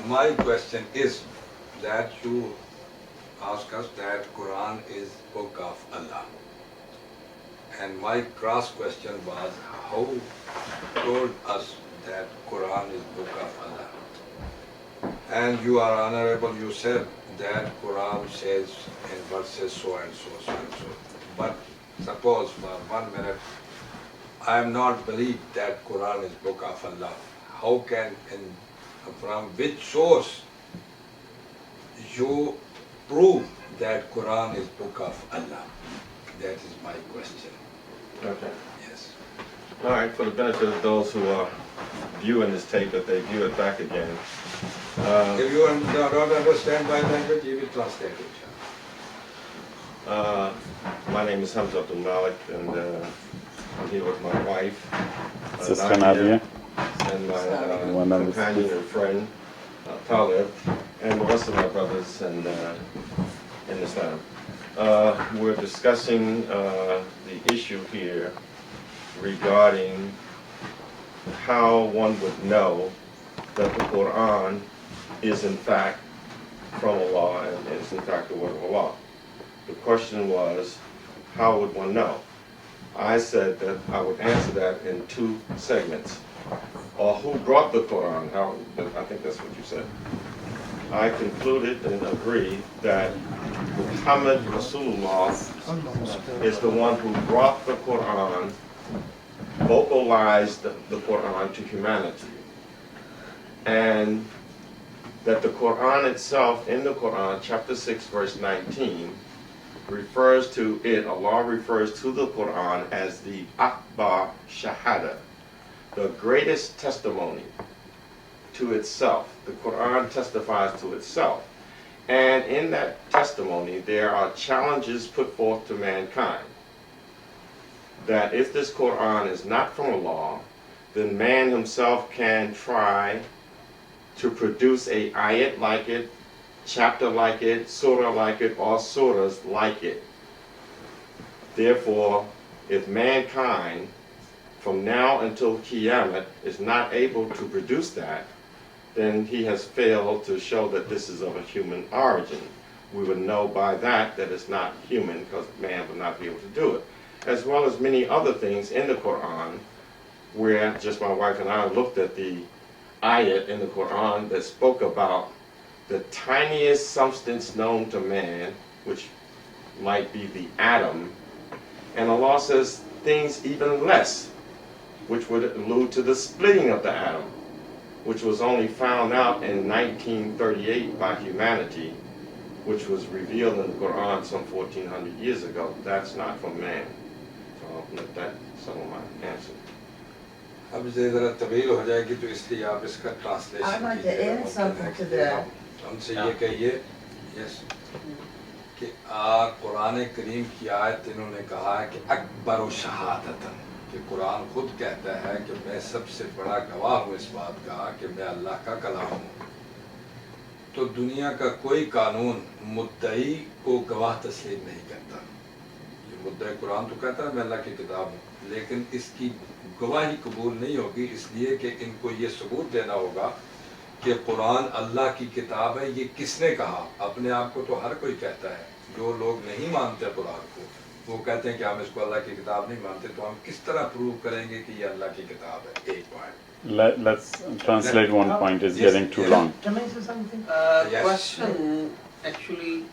my question is that you ask us that Quran is book of Allah. And my cross question was, how told us that Quran is book of Allah? And you are honorable, you said that Quran says in verses so and so, so and so. But suppose for 1 minute, I am not believe that Quran is book of Allah. How can, from which source you prove that Quran is book of Allah? That is my question. Okay. Yes. All right, for the benefit of those who are viewing this tape, if they view it back again. If you don't understand my language, you will translate it. My name is Hamza Abdul Malik, and I'm here with my wife, Sister Nadia. and my companion and friend, Talib, and the rest of my brothers and in Islam. We're discussing the issue here regarding how one would know that the Quran is in fact from Allah and is in fact the word of Allah. The question was, how would one know? I said that I would answer that in 2 segments. Or who brought the Quran? I think that's what you said. I concluded and agree that Muhammad Rasulullah is the one who brought the Quran, vocalized the Quran to humanity. And that the Quran itself, in the Quran, chapter 6, verse 19, refers to it, Allah refers to the Quran as the Akbar Shahada, the greatest testimony to itself. The Quran testifies to itself. And in that testimony, there are challenges put forth to mankind. That if this Quran is not from Allah, then man himself can try to produce a ayat like it, chapter like it, surah like it, or surahs like it. Therefore, if mankind from now until Qiyamah is not able to produce that, then he has failed to show that this is of a human origin. We would know by that that it's not human, because man would not be able to do it. As well as many other things in the Quran, where just my wife and I looked at the ayat in the Quran that spoke about the tiniest substance known to man, which might be the atom, and Allah says things even less, which would allude to the splitting of the atom, which was only found out in 1938 by humanity, which was revealed in the Quran some 1400 years ago. That's not from man. So I'll let that settle my answer. अब ये ज़रा तवील हो जाएगी तो इसलिए आप इसका translation I'd like to add something to that. हमसे ये कहिए, यस, कि कुरान करीम की आयत इन्होंने कहा है कि अकबर व शहादतन, कि कुरान खुद कहता है कि मैं सबसे बड़ा गवाह हूँ इस बात का कि मैं अल्लाह का कलाम हूँ। तो दुनिया का कोई कानून मुद्दई को गवाह तस्लीम नहीं करता। ये मुद्दई कुरान तो कहता है मैं अल्लाह की किताब हूँ, लेकिन इसकी गवाही कबूल नहीं होगी, इसलिए कि इनको ये सबूत देना होगा कि कुरान अल्लाह की किताब है। ये किसने कहा? अपने आप को तो हर कोई कहता है। जो लोग नहीं मानते कुरान को, वो कहते हैं कि हम इसको अल्लाह की किताब नहीं मानते, तो हम किस तरह प्रूव करेंगे कि ये अल्लाह की किताब है? एक point. Let's translate one point, is getting too long. Can I say something? Yes. Question, actually,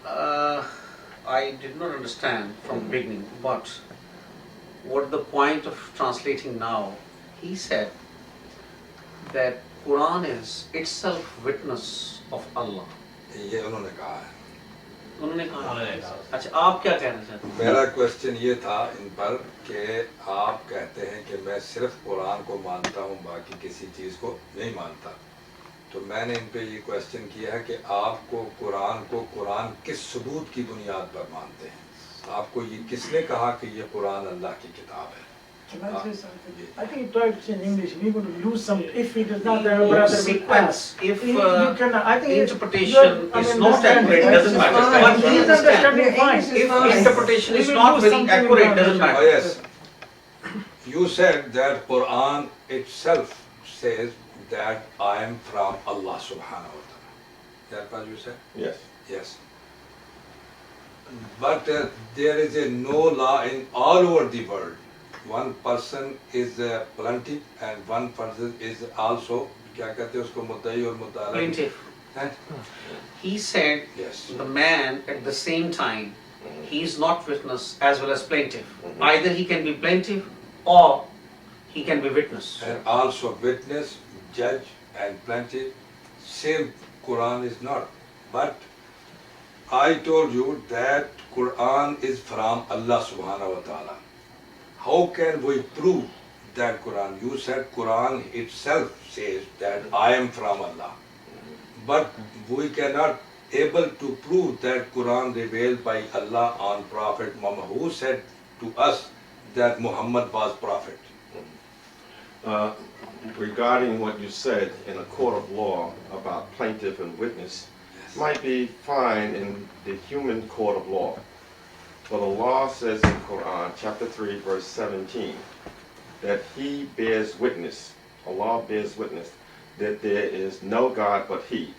I did not understand from beginning, but what the point of translating now, he said that Quran is itself witness of Allah. ये उन्होंने कहा है। उन्होंने कहा। अच्छा, आप क्या कहना चाहते हैं? मेरा क्वेश्चन ये था इन पर कि आप कहते हैं कि मैं सिर्फ कुरान को मानता हूँ, बाकी किसी चीज़ को नहीं मानता। तो मैंने इन पे ये क्वेश्चन किया है कि आपको कुरान किस सबूत की बुनियाद पर मानते हैं? आपको ये किसने कहा कि ये कुरान अल्लाह की किताब है? Can I say something? I think you tried to say in English, we're going to lose some, if it is not there, brother, Sequence, if you can, I think interpretation is not accurate, it doesn't matter. But He is understanding fine. If interpretation is not very accurate, it doesn't matter. Oh yes. You said that Quran itself says that I am from Allah subhanahu wa ta'ala. That what you said? Yes. Yes. But there is a no law in all over the world. One person is plaintiff and one person is also, क्या कहते हैं उसको, मुद्दई और मुद्दाला. Plaintiff. हैं? He said Yes. the man at the same time, he is not witness as well as plaintiff. Either he can be plaintiff or he can be witness. And also witness, judge and plaintiff, same Quran is not. But I told you that Quran is from Allah subhanahu wa ta'ala. How can we prove that Quran? You said Quran itself says that I am from Allah. But we cannot able to prove that Quran revealed by Allah on Prophet Muhammad. Who said to us that Muhammad was prophet? Regarding what you said in a court of law about plaintiff and witness, might be fine in the human court of law. But the law says in Quran, chapter 3, verse 17, that he bears witness, Allah bears witness, that there is no God but He.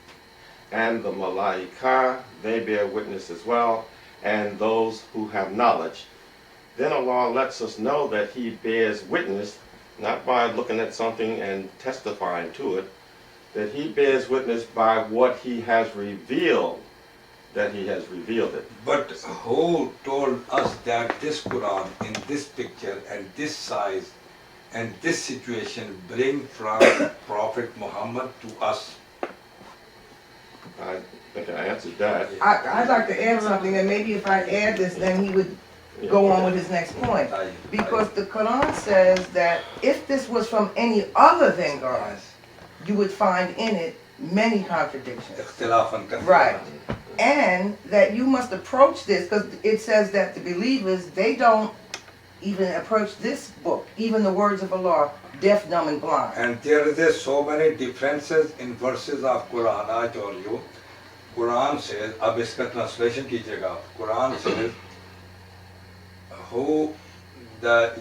And the Malaika, they bear witness as well, and those who have knowledge. Then Allah lets us know that He bears witness, not by looking at something and testifying to it, that He bears witness by what He has revealed, that He has revealed it. But who told us that this Quran in this picture and this size and this situation bring from Prophet Muhammad to us? I think I answered that. I'd like to add something, and maybe if I add this, then he would go on with his next point. Because the Quran says that if this was from any other than God, you would find in it many contradictions. Right. And that you must approach this, because it says that the believers, they don't even approach this book, even the words of Allah, deaf, dumb, and blind. And there is so many differences in verses of Quran. I told you, Quran says, अब इसका translation कीजिएगा. Quran says, who the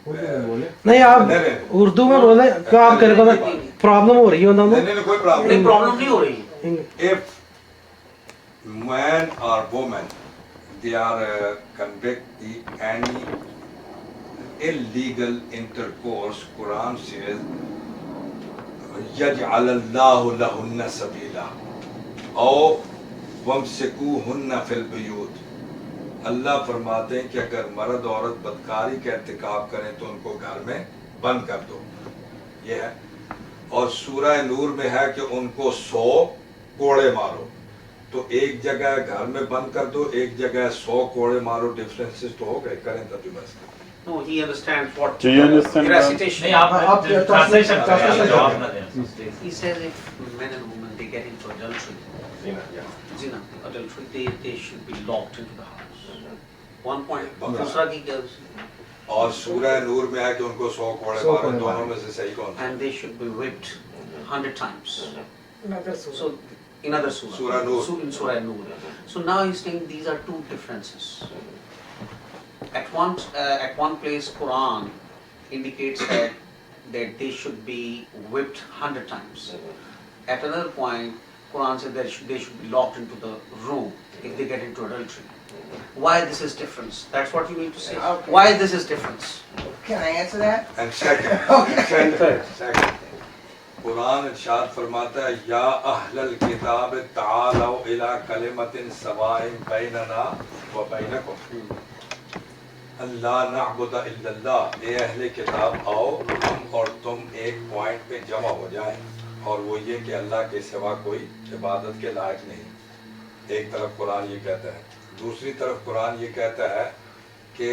नहीं आप उर्दू में बोले क्या आप करे पता प्रॉब्लम हो रही है ना नहीं कोई नहीं प्रॉब्लम नहीं हो रही. If man or woman they are convict any illegal intercourse, Quran says يجعل الله لهن سبيلا أو وامسكوهن في البيوت. अल्लाह फरमाते हैं कि अगर मर्द औरत बदकारी का इर्तिकाब करें तो उनको घर में बंद कर दो. ये है. और सूरह नूर में है कि उनको 100 कोड़े मारो. तो एक जगह घर में बंद कर दो, एक जगह 100 कोड़े मारो. डिफरेंसेस तो हो गए. करें तर्जुमा इसका. No, he understands what. Do you understand? Recitation. He says if men and women they get into adultery, zina, adultery, they should be locked into the house. One point. दूसरा की क्या? और सूरह नूर में है कि उनको 100 कोड़े मारो. दोनों में से सही कौन? And they should be whipped 100 times. Another surah. So in other surah. Surah Nur. In Surah Nur. So now he's saying these are two differences. At one place, Quran indicates that they should be whipped 100 times. At another point, Quran said that they should be locked into the room if they get into adultery. Why this is difference? That's what you need to say. Okay. Why this is difference? Can I answer that? And second, second, Quran इरशाद फरमाता है या अहलल किताब तालौ इला कलिमतिन savin बैनना व बैनकुम अल्ला नअबुद इल्लल्लाह. ए अहले किताब आओ हम और तुम एक पॉइंट पे जमा हो जाएं, और वो ये कि अल्लाह के सिवा कोई इबादत के लायक नहीं. एक तरफ कुरान ये कहता है, दूसरी तरफ कुरान ये कहता है कि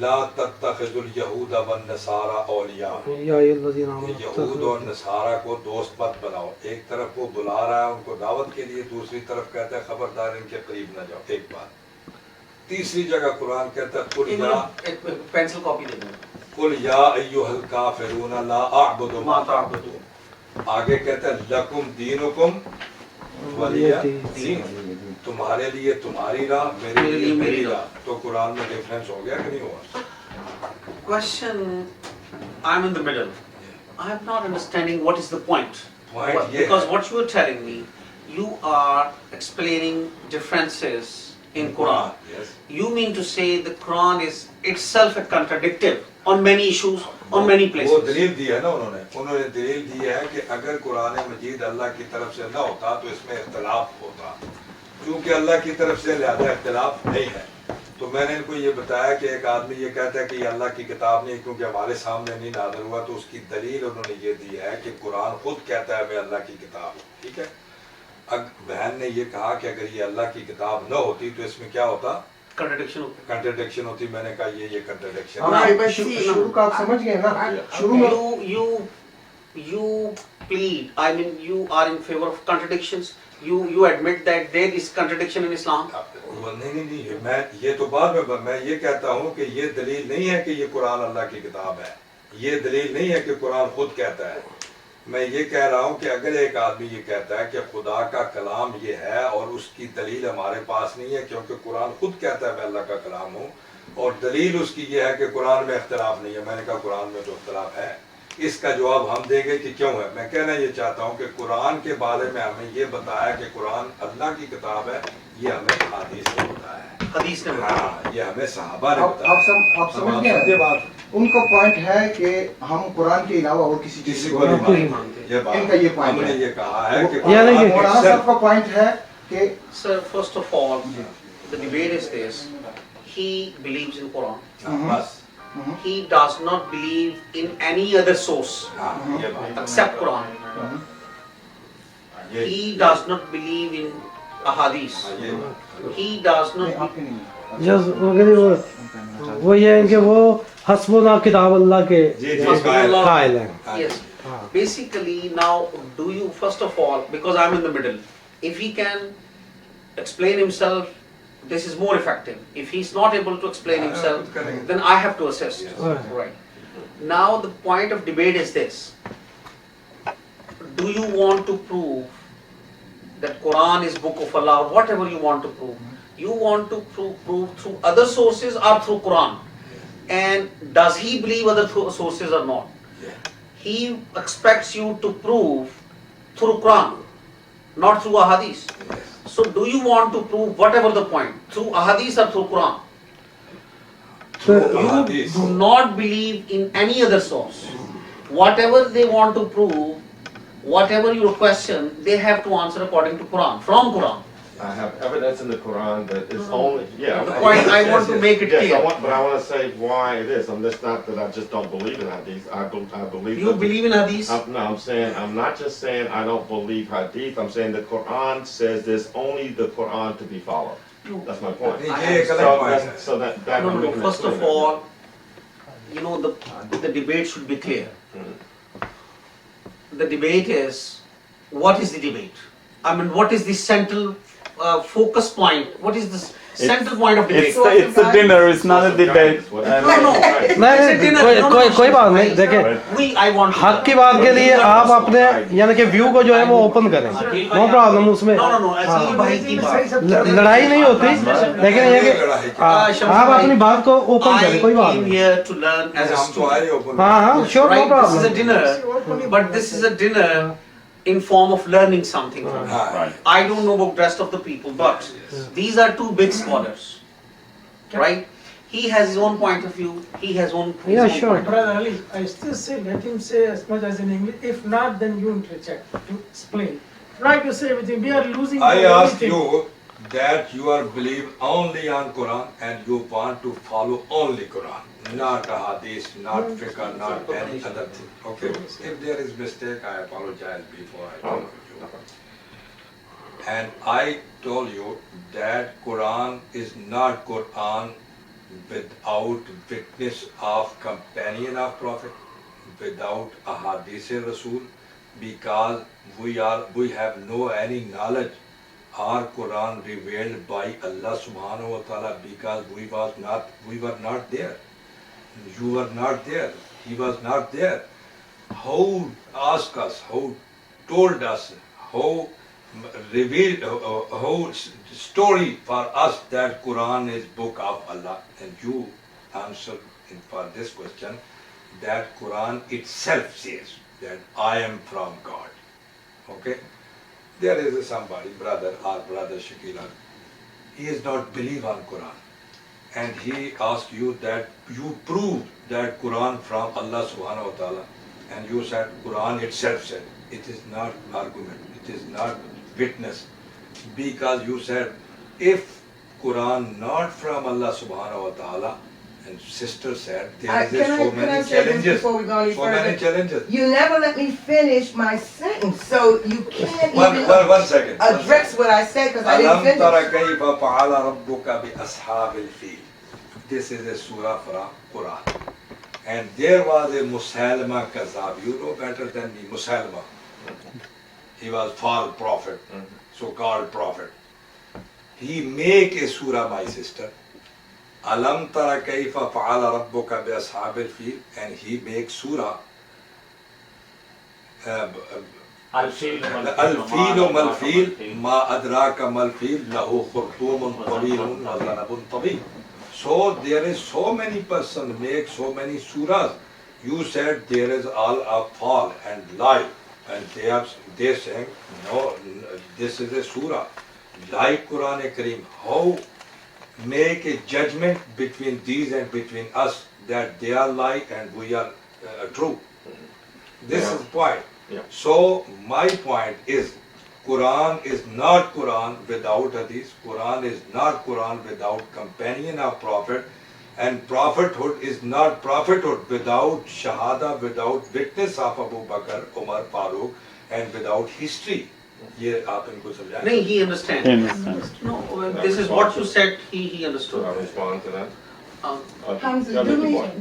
ला तत्तखिजुल यहूद वन नसारा औलिया. यहूद और नसारा को दोस्त मत बनाओ. एक तरफ वो बुला रहा है उनको दावत के लिए, दूसरी तरफ कहता है खबरदार इनके करीब न जाओ. एक बात. तीसरी जगह कुरान कहता है कुल या पेंसिल कॉपी दे दो. कुल या अय्युहल काफिरून ला अअबुदु मा तअबुदू. आगे कहता है लकुम दीनुकुम वलिया दीन. तुम्हारे लिए तुम्हारी राह, मेरे लिए मेरी राह. तो कुरान में डिफरेंस हो गया कि नहीं हुआ? Question, I'm in the middle. I'm not understanding what is the point. Point Because what you are telling me, you are explaining differences in Quran. Yes. You mean to say the Quran is itself a contradictive on many issues, on many वो places. दलील दी है ना उन्होंने दलील दी है कि अगर कुरान मजीद अल्लाह की तरफ से ना होता तो इसमें इख्तलाफ होता, क्योंकि अल्लाह की तरफ से लिहाजा इख्तलाफ नहीं है। तो मैंने इनको ये बताया कि एक आदमी ये कहता है कि ये अल्लाह की किताब नहीं क्योंकि हमारे सामने नहीं नाज़िल हुआ, तो उसकी दलील उन्होंने ये दी है कि कुरान खुद कहता है मैं अल्लाह की किताब हूँ। ठीक है, बहन ने ये कहा कि अगर ये अल्लाह की किताब न होती तो इसमें क्या होता, कंट्रडिक्शन होती। मैंने कहा ये कंट्रडिक्शन शुरू का आप समझ गए ना, शुरू में you plead, I mean you are in favor of contradictions. You admit that there is contradiction in Islam. नहीं, मैं ये तो बाद में मैं ये कहता हूँ कि ये दलील नहीं है कि ये कुरान अल्लाह की किताब है, ये दलील नहीं है कि कुरान खुद कहता है। मैं ये कह रहा हूँ कि अगर एक आदमी ये कहता है कि खुदा का कलाम ये है और उसकी दलील हमारे पास नहीं है क्योंकि कुरान खुद कहता है मैं अल्लाह का कलाम हूँ, और दलील उसकी ये है कि कुरान में इख्तलाफ नहीं है। मैंने कहा कुरान में तो इख्तलाफ है, इसका जवाब हम देंगे कि क्यों है। मैं कहना ये चाहता हूँ कि कुरान के बारे में हमें ये बताया कि कुरान अल्लाह की किताब है, ये हमें हदीस ने बताया है। हदीस ने बताया। हाँ, ये हमें सहाबा ने बताया। आप समझ गए बात। उनका पॉइंट है कि हम कुरान के अलावा और किसी चीज को नहीं मानते। ये बात इनका ये पॉइंट हमने है। ये कहा है कि मौलाना साहब का पॉइंट है कि Sir, first of all, the debate is this: he believes in Quran. बस He does not believe in any other source हाँ, ये बात except Quran. He does not believe in ahadith. He does not. वो ये है कि वो हस्बुना किताब अल्लाह के कायल हैं। Yes. Basically, now, do you first of all, because I'm in the middle, if he can explain himself, this is more effective. If he's not able to explain himself, then I have to assist. Right. Now, the point of debate is this: do you want to prove that Quran is book of Allah, or whatever you want to prove? You want to prove through other sources or through Quran? And does he believe other sources or not? He expects you to prove through Quran, not through ahadith. So do you want to prove whatever the point, through ahadith or through Quran? You do not believe in any other source. Whatever they want to prove, whatever your question, they have to answer according to Quran, from Quran. I have evidence in the Quran that it's only, yeah. The point I want to make it Yes, clear. but I want to say why it is. I'm just not that I just don't believe in hadith. I believe. You believe in hadith? No, I'm saying I'm not just saying I don't believe hadith. I'm saying the Quran says there's only the Quran to be followed. That's my point. So that No. First of all, you know, the debate should be clear. The debate is, what is the debate? I mean, what is the central focus point? What is the central point of debate? It's a dinner, it's not a debate. नहीं कोई बात नहीं, देखें I want हक की बात के लिए आप अपने यानी कि व्यू को जो है वो ओपन करें, नो प्रॉब्लम उसमें। लड़ाई नहीं होती, लेकिन ये कि आप अपनी बात को ओपन करें, कोई बात नहीं। here to learn as a student. हाँ sure, no Right? This is a problem। dinner, but this is a dinner in form of learning something from you. Right. I don't know about the rest of the people, but these are two big scholars, right? He has his own point of view. He has his Yeah, own sure. point of Brother Ali, I still say let him say as much as in English. If not, then you interject to explain. Try to say everything. We are losing. I asked everything. you that you are believe only on Quran and you want to follow only Quran, not hadith, not fiqh, not any other thing. Okay. If there is mistake, I apologize before I talk with you. And I told you that Quran is not Quran without witness of companion of Prophet, without a hadith Rasul, because we have no any knowledge our Quran revealed by Allah subhanahu wa ta'ala, because we were not there. You were not there. He was not there. How asked us, how told us, how revealed, how story for us that Quran is book of Allah, and you answer for this question that Quran itself says. that I am from God. Okay? There is somebody, brother Shakila, he is not believe on Quran. And he asks you that you prove that Quran from Allah subhanahu wa ta'ala. And you said Quran itself said. It is not argument. It is not witness. Because you said if Quran not from Allah subhanahu wa ta'ala, and sister said there is so many challenges. Before we go any So further? many challenges. You never let me finish my sentence, so you can't One even second. address what I said because I Alam didn't tara finish. kayfa fa'ala rabbuka bi ashabil fil. This is a surah from Quran. And there was a Musalma Kazab. You know better than me, Musalma. He was false prophet, so-called prophet. He make a surah, my sister. Alam tara kayfa fa'ala rabbuka bi ashabil fil. And he makes surah. الفيل ما الفيل ما أدراك ما الفيل له خرطوم طويل وذنب طويل. So there is so many person make so many surahs. You said there is all a fall and lie, and they saying no, this is a surah like Quran Kareem. How make a judgment between these and between us that they are lie and we are true? This is point. Yeah. So my point is, Quran is not Quran without hadith. Quran is not Quran without companion of Prophet. And prophethood is not prophethood without shahada, without witness of Abu Bakr, Umar, Farooq, and without history. ये आप इनको समझाएं? No, he understands. He understands. No, this is what you said, he understood. I'll respond to that. Hamza, Yeah, make your point.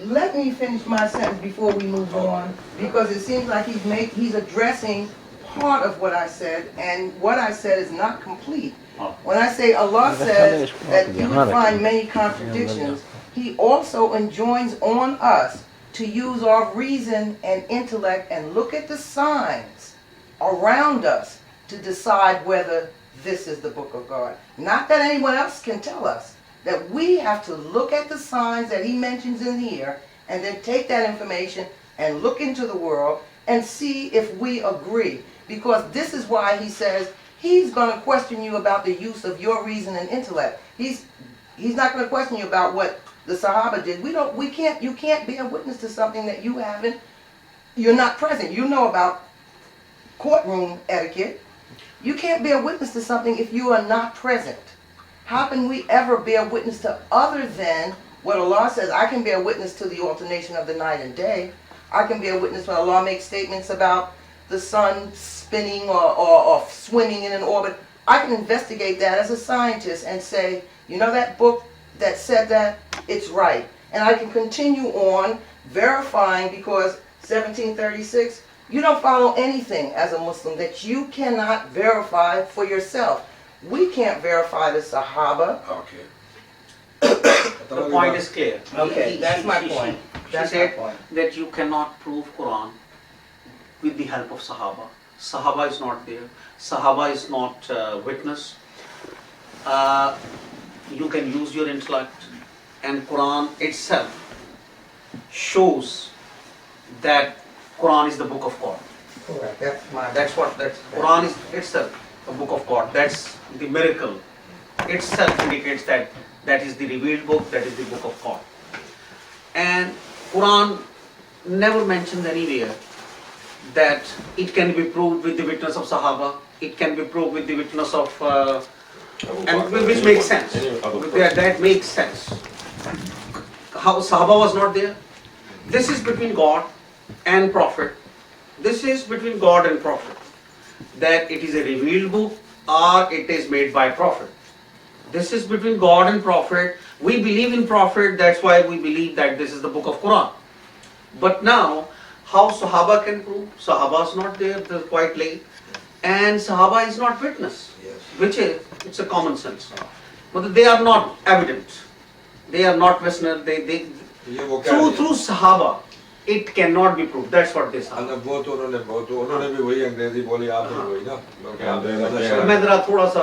let me finish my sentence before we move on, because it seems like he's addressing part of what I said, and what I said is not complete. When I say Allah says that you would find many contradictions, He also enjoins on us to use our reason and intellect and look at the signs around us to decide whether this is the book of God. Not that anyone else can tell us. That we have to look at the signs that he mentions in here and then take that information and look into the world and see if we agree. Because this is why he says he's going to question you about the use of your reason and intellect. He's not going to question you about what the Sahaba did. You can't be a witness to something that you're not present. You know about courtroom etiquette. You can't be a witness to something if you are not present. How can we ever bear witness to other than what Allah says? I can bear witness to the alternation of the night and day. I can bear witness when Allah makes statements about the sun spinning or swimming in an orbit. I can investigate that as a scientist and say, you know that book that said that? It's right. And I can continue on verifying, because 1736, you don't follow anything as a Muslim that you cannot verify for yourself. We can't verify the Sahaba. Okay. The point is clear. Okay, that's my point. She That's my said point. that you cannot prove Quran with the help of Sahaba. Sahaba is not there. Sahaba is not witness. You can use your intellect, and Quran itself shows that Quran is the book of God. Correct. That's Quran is itself a book of God. That's the miracle. Itself indicates that that is the revealed book, that is the book of God. And Quran never mentions anywhere that it can be proved with the witness of Sahaba, it can be proved with the witness of, and which makes sense. That makes sense. How Sahaba was not there? This is between God and Prophet. This is between God and Prophet. That it is a revealed book or it is made by Prophet. This is between God and Prophet. We believe in Prophet, that's why we believe that this is the book of Quran. But now, how Sahaba can prove? Sahaba is not there, they're quite late. And Sahaba is not witness. Yes. Which is, it's a common sense. But they are not evident. They are not Western. Through Sahaba, it cannot be proved. That's what they say. वो तो उन्होंने भी वही अंग्रेजी बोली, आपने वही ना। मैं जरा थोड़ा सा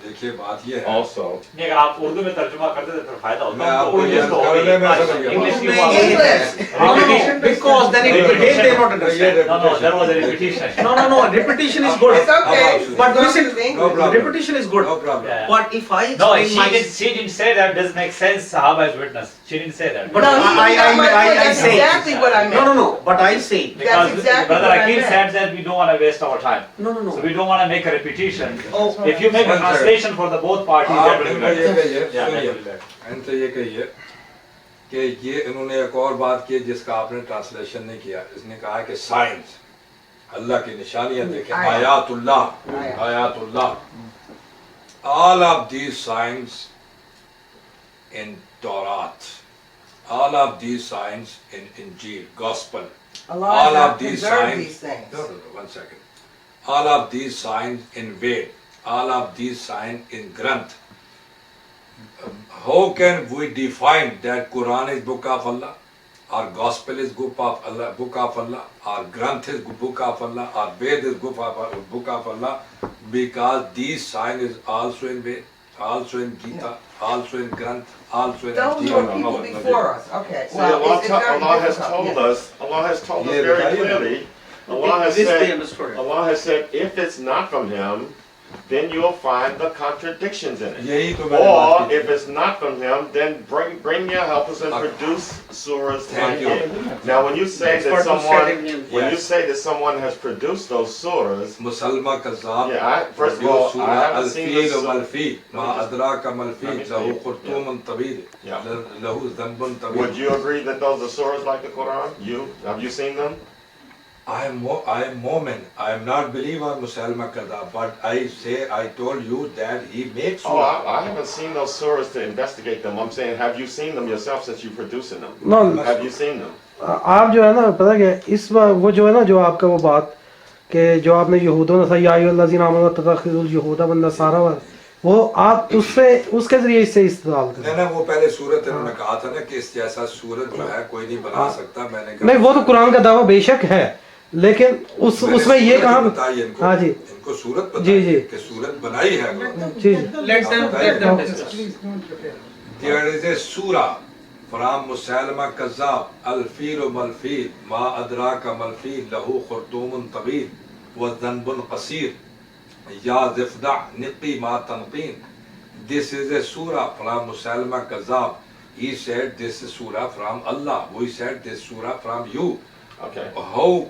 देखिए बात ये है। Also, नहीं, अगर आप उर्दू में तर्जुमा करते तो फिर फायदा होता मैं आपको ये करने में समझ गया। English. No, because then they not understand. No, there was a repetition. No, repetition is good. It's okay. But listen, No problem. repetition is good. No problem. Yeah. But if I No, explain she didn't say that. Doesn't make sense. Sahaba as witness. She didn't say that. But No, he got my point. That's say exactly what I meant. No. But I say Because exactly Brother what I Akil meant. said that we don't want to waste our time. no. So we don't want to make a repetition. Oh, If you make a One second. translation for the both parties, आप that will be इनको ये better. कहिए, Yeah, that सुनिए, will be better. इनसे ये कहिए कि ये इन्होंने एक और बात की जिसका आपने ट्रांसलेशन नहीं किया। इसने कहा कि साइंस अल्लाह की निशानियां देखें, आयातुल्लाह, all of these signs in Torah, all of these signs in Injil, Gospel, Allah all has of these preserved signs. these things. No, 1 second. All of these signs in Ved, all of these signs in Granth. How can we define that Quran is book of Allah, or Gospel is book of Allah, or Granth is book of Allah, or Ved is book of Allah? Because these signs is also in Ved, also in Gita, also in Granth, also in Those Injil. were people before us. Okay. See, Well, Allah, it's very Allah has difficult, told yeah. us, Allah has told us Yeah, very but I- clearly, Allah has this they said, understood it. Allah has said, if it's not from Him, then you'll find the contradictions in it. यही तो मैंने बात Or की थी। if it's not from Him, then bring your helpers and produce surahs Thank like you. it. Now, when you say that Expert who said someone, in- when you Yes. say that someone has produced those surahs, मुसलमा कज़्ज़ाब yeah, first of all, I haven't seen this. الفيل وملفي ما أدراك ما الفيل له خرطوم طويل Yeah. له ذنب Would طويل. you agree that those are surahs like the Quran? Have you seen them? I am Momin. I am not believer Musalma Kadab, but I told you that he makes Oh, I haven't seen those surahs to investigate them. I'm saying, have you seen them yourself since you're producing them? No, Have you seen them? आप जो है ना पता क्या इस बार वो जो है ना जो आपका वो बात कि जो आपने यहूदों ने या अय्युहल्लज़ीना आमनू तत्तखिज़ुल यहूदा वन नसारा वो आप उससे उसके जरिए इससे इस्तेमाल करें। नहीं वो पहले सूरत इन्होंने कहा था ना कि इस जैसा सूरत जो है कोई नहीं बना सकता। मैंने कहा नहीं वो तो कुरान का दावा बेशक है लेकिन उसमें ये कहा हाँ जी इनको सूरत जी जी कि सूरत बनाई है। जी Let them discuss. There is a surah from Musalma Kazzab, Al-Fil Mal-Fil, Ma Adraka Mal-Fil, Lahu Khurtumun Tawil, Wa Dhanbun Qasir, Ya Zifda' Niqi Ma Tanqeen. This is a surah from Musalma Kazzab. He said this is surah from Allah. We said this surah from you. Okay. How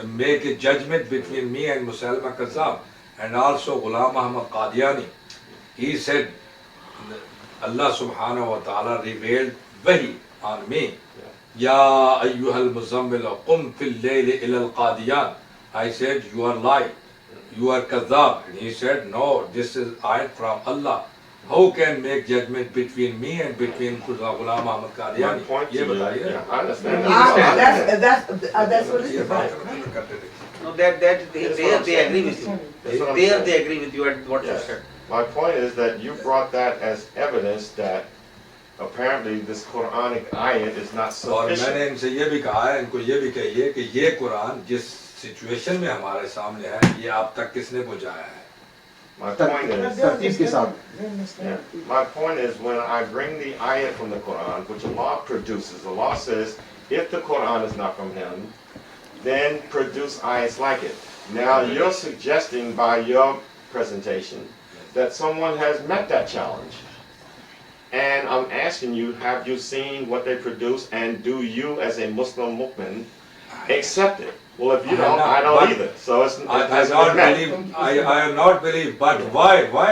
make a judgment between me and Musalma Kazzab, and also Ghulam Ahmad Qadiani. He said Allah subhanahu wa ta'ala revealed wahi on me. Ya ayyuhal muzammil qum fil layli ila al-qadiyan. I said you are lying, you are kadhab. And he said no, this is ayat from Allah. How can make judgment between me and between Ghulam Ahmad My Qadiani? point to ये you, बताइए। yeah, I understand. That's what it ये is. बात Right. करते थे। No, that That's what I'm they saying. agree with you. That's what I'm There saying. they agree with you at what you Yes. said. My point is that you brought that as evidence that apparently this Quranic ayat is not और मैंने sufficient. इनसे ये भी कहा है, इनको ये भी कहिए कि ये कुरान जिस सिचुएशन में हमारे सामने है, ये आप तक किसने पहुंचाया है? My point is, तरतीब के साथ yeah, my point is when I bring the ayat from the Quran, which Allah produces, Allah says, if the Quran is not from Him, then produce ayats like it. Now you're suggesting by your presentation that someone has met that challenge. And I'm asking you, have you seen what they produce, and do you as a Muslim mu'min accept it? Well, if you don't, I don't either. So it I hasn't don't been met. believe. I am not believe. But why? Why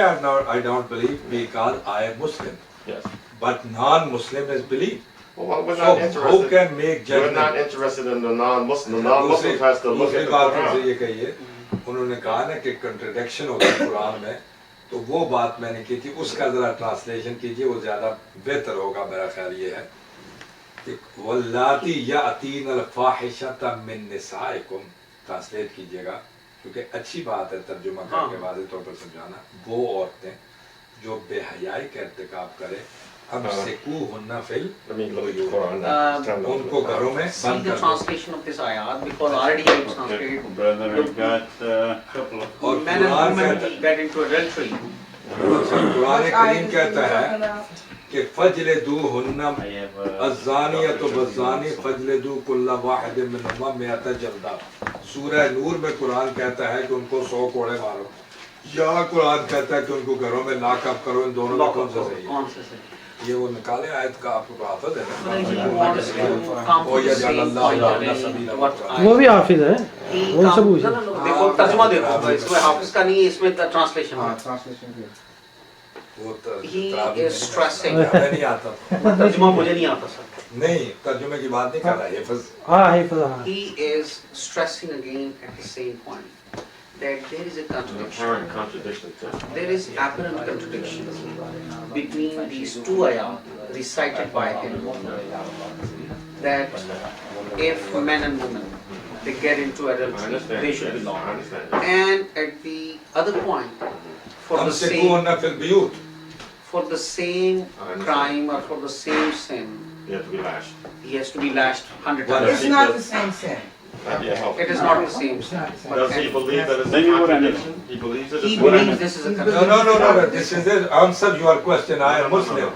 I don't believe? Because I am Muslim. Yes. But non-Muslim is believe. Well, we're So not who interested. can make We're not judgment? interested in the non-Muslim. The non-Muslim has to look दूसरी at the बात उनसे Quran. ये कहिए, उन्होंने कहा ना कि contradiction होगा कुरान में, तो वो बात मैंने की थी, उसका जरा ट्रांसलेशन कीजिए, वो ज्यादा बेहतर होगा। मेरा ख्याल ये है कि वल्लाती यातीनल फाहिशता मिन निसाइकुम, ट्रांसलेट कीजिएगा, क्योंकि अच्छी बात है तर्जुमा करके वाज़ेह तौर पर समझाना। वो औरतें जो बेहयाई का इर्तिकाब करें, अब सिकूहुन्ना fill, Let me look at the Quran now. It's time to look at उनको the घरों Quran. में See बंद the कर दो। translation of this ayat because already I translated. Brother, I got a couple of. और Man and Quran woman कहता get into adultery. Quran करीम कहता है कि फजलदू हुन्ना अज़्ज़ानियतु वज़्ज़ानी फजलदू कुल्ला वाहिदिन मिनहुमा मिअता जल्दा। सूरह नूर में कुरान कहता है कि उनको 100 कोड़े मारो, या कुरान कहता है कि उनको घरों में लॉकअप करो। इन दोनों में कौन सा सही है? ये वो निकाले आयत का आपको हाफिज है ना? वो भी हाफिज है, उनसे पूछो। देखो तर्जुमा देखो, इसमें हाफिज का नहीं है, इसमें ट्रांसलेशन है। ट्रांसलेशन के He is stressing. नहीं आता तर्जुमा मुझे नहीं आता सर। नहीं, तर्जुमे की बात नहीं कर रहा है हिफ्ज़। हाँ हिफ्ज़, हाँ। He is stressing again at the same point that there is a contradiction. There is apparent contradiction between these two ayat recited by him, that if men and women they get into adultery, they should be law. And at the other point, for the same crime or for the same sin, You have to be lashed. he has to be lashed 100 times. It's not the same sin. It is not the same sin. Does he believe that it's a contradiction? He believes it He is believes this is a contradiction. No. This is it. Answer your question. I am Muslim.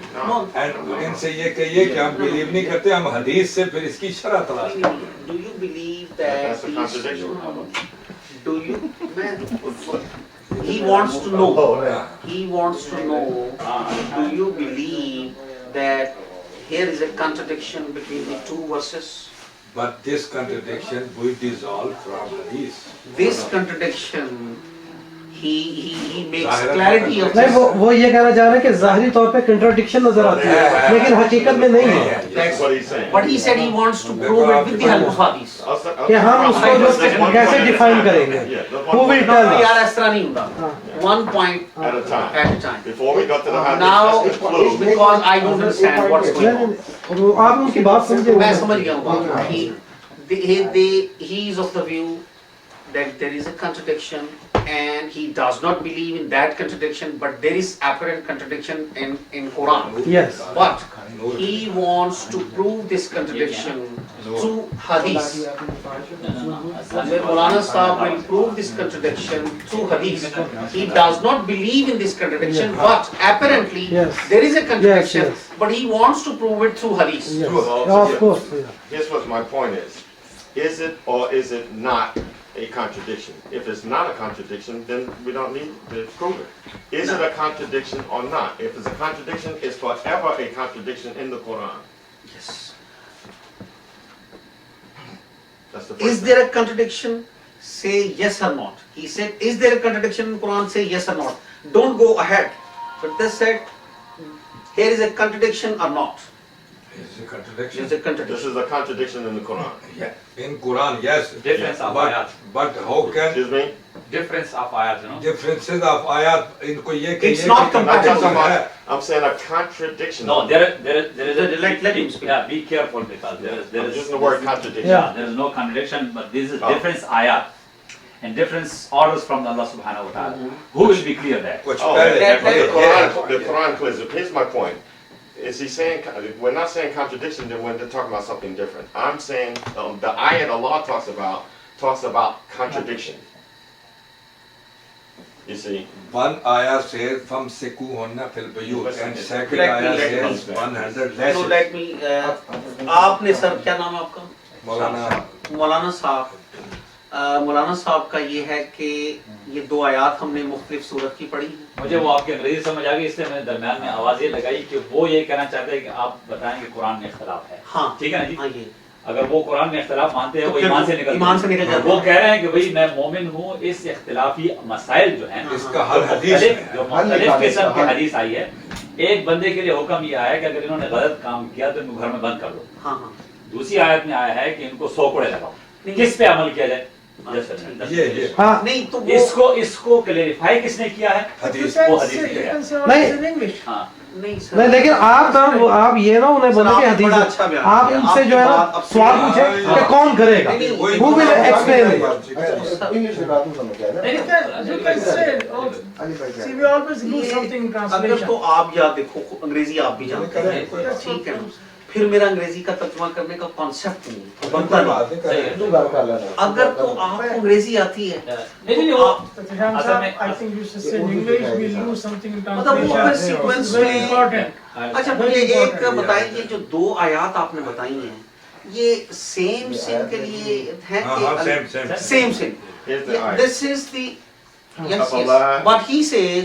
And इनसे ये कहिए कि हम believe नहीं करते, हम हदीस से फिर इसकी शरह तलाश करते हैं। Do you believe that That's a contradiction. do you man, he wants to know, do you believe that here is a contradiction between the two verses? But this contradiction we dissolve from hadith. This contradiction, he makes clarity of नहीं, this. वो ये कहना चाह रहे हैं कि ज़ाहिरी तौर पे कंट्राडिक्शन नजर आती है, लेकिन हकीकत में नहीं है। That's what he's saying. But he said he wants to prove it with the help of hadith. कि हम उसको जो कैसे डिफाइन करेंगे, who will tell us? यार ऐसा नहीं होता. One point At a time. at a time. Before we got to the hadith, Now, let's conclude. because I don't understand what's going on. आप उनकी बात समझे? मैं समझ गया हूँ बात. He is of the view that there is a contradiction and he does not believe in that contradiction, but there is apparent contradiction in Quran. Yes. But he wants to prove this contradiction through hadith. Maulana Sahab will prove this contradiction through hadith. He does not believe in this contradiction, but apparently there is a contradiction, but he wants to prove it through hadith. Yes. Of course. Here's what my point is. Is it or is it not a contradiction? If it's not a contradiction, then we don't need to prove it. Is it a contradiction or not? If it's a contradiction, it's forever a contradiction in the Quran. Yes. That's the first Is there a contradiction? Say yes or not. He said, is there a contradiction in Quran? Say yes or not. Don't go ahead. But they said, here is a contradiction or not. It's a contradiction. There's a This contradiction. is a contradiction in the Quran. Yeah. In Quran, yes. Difference of ayat. But how can Excuse me? Difference of ayat, you know. differences of ayat इनको ये It's कहिए not कि compatible. contradiction है। I'm saying a contradiction. No, there is a Let him speak. Yeah, be careful because there I'm is using the word contradiction. Yeah. there is no contradiction, but this is Oh. difference ayat and difference orders from Allah subhanahu wa ta'ala. Who will be clear there? कुछ Oh, पहले the Quran clears it. Here's my point. Is he saying, we're not saying contradiction, then when they're talking about something different. I'm saying the ayat Allah talks about contradiction. You see? one ayah says famsikuhunna fil bayut and second Let me- ayah let me- says 100 So lashes. let me, आपने sir क्या नाम है आपका? मौलाना मौलाना साहब. मौलाना साहब का ये है कि ये दो आयात हमने मुख्तलिफ सूरत की पढ़ी हैं. मुझे वो आपकी अंग्रेजी समझ आ गई, इसलिए मैंने दरम्यान में आवाज ये लगाई कि वो ये कहना चाहते हैं कि आप बताएं कि कुरान में इख्तिलाफ है. हाँ. ठीक है ना जी? हाँ ये. अगर वो कुरान में इख्तिलाफ मानते हैं, तो वो फिर ईमान से निकल निकल जाते वो हैं. कह रहे हैं कि भाई मैं मोमिन हूँ, इस इख्तिलाफी मसाइल जो हैं इसका हल हदीस में है। जो मुख्तलिफ किस्म की हदीस आई है, एक बंदे के लिए हुक्म ये आया है कि अगर इन्होंने गलत काम किया तो इनको घर में बंद कर दो. हाँ हाँ. दूसरी आयत में आया है कि इनको 100 कोड़े लगाओ. किस पे अमल किया जाए? ये हाँ नहीं तो इसको क्लेरिफाई किसने किया है? हदीस वो हदीस में किया है. नहीं हाँ. नहीं सर. नहीं, लेकिन आप ये ना उन्हें बोले कि हदीस अच्छा बयान आप किया. उनसे जो है ना आपकी सवाल बात- पूछे कि कौन करेगा, नहीं, who will explain it? English में बात समझ गया ना You can say, oh, Ali भाई क्या see, we always lose something in अगर translation. तो आप या देखो अंग्रेजी आप भी जानते हैं, ठीक है. फिर मेरा अंग्रेजी का तर्जुमा करने का कॉन्सेप्ट नहीं बनता नहीं। सही है। अगर तो आपको अंग्रेजी आती है नहीं नहीं वो Hamza, I think you should say in English, we'll lose something in मतलब वो फिर translation. सीक्वेंस It's very में। important. अच्छा मुझे एक बताइए, जो 2 आयात आपने बताई हैं ये सेम सिन के लिए है कि same sin? Here's the ayat. This is the yes, but he says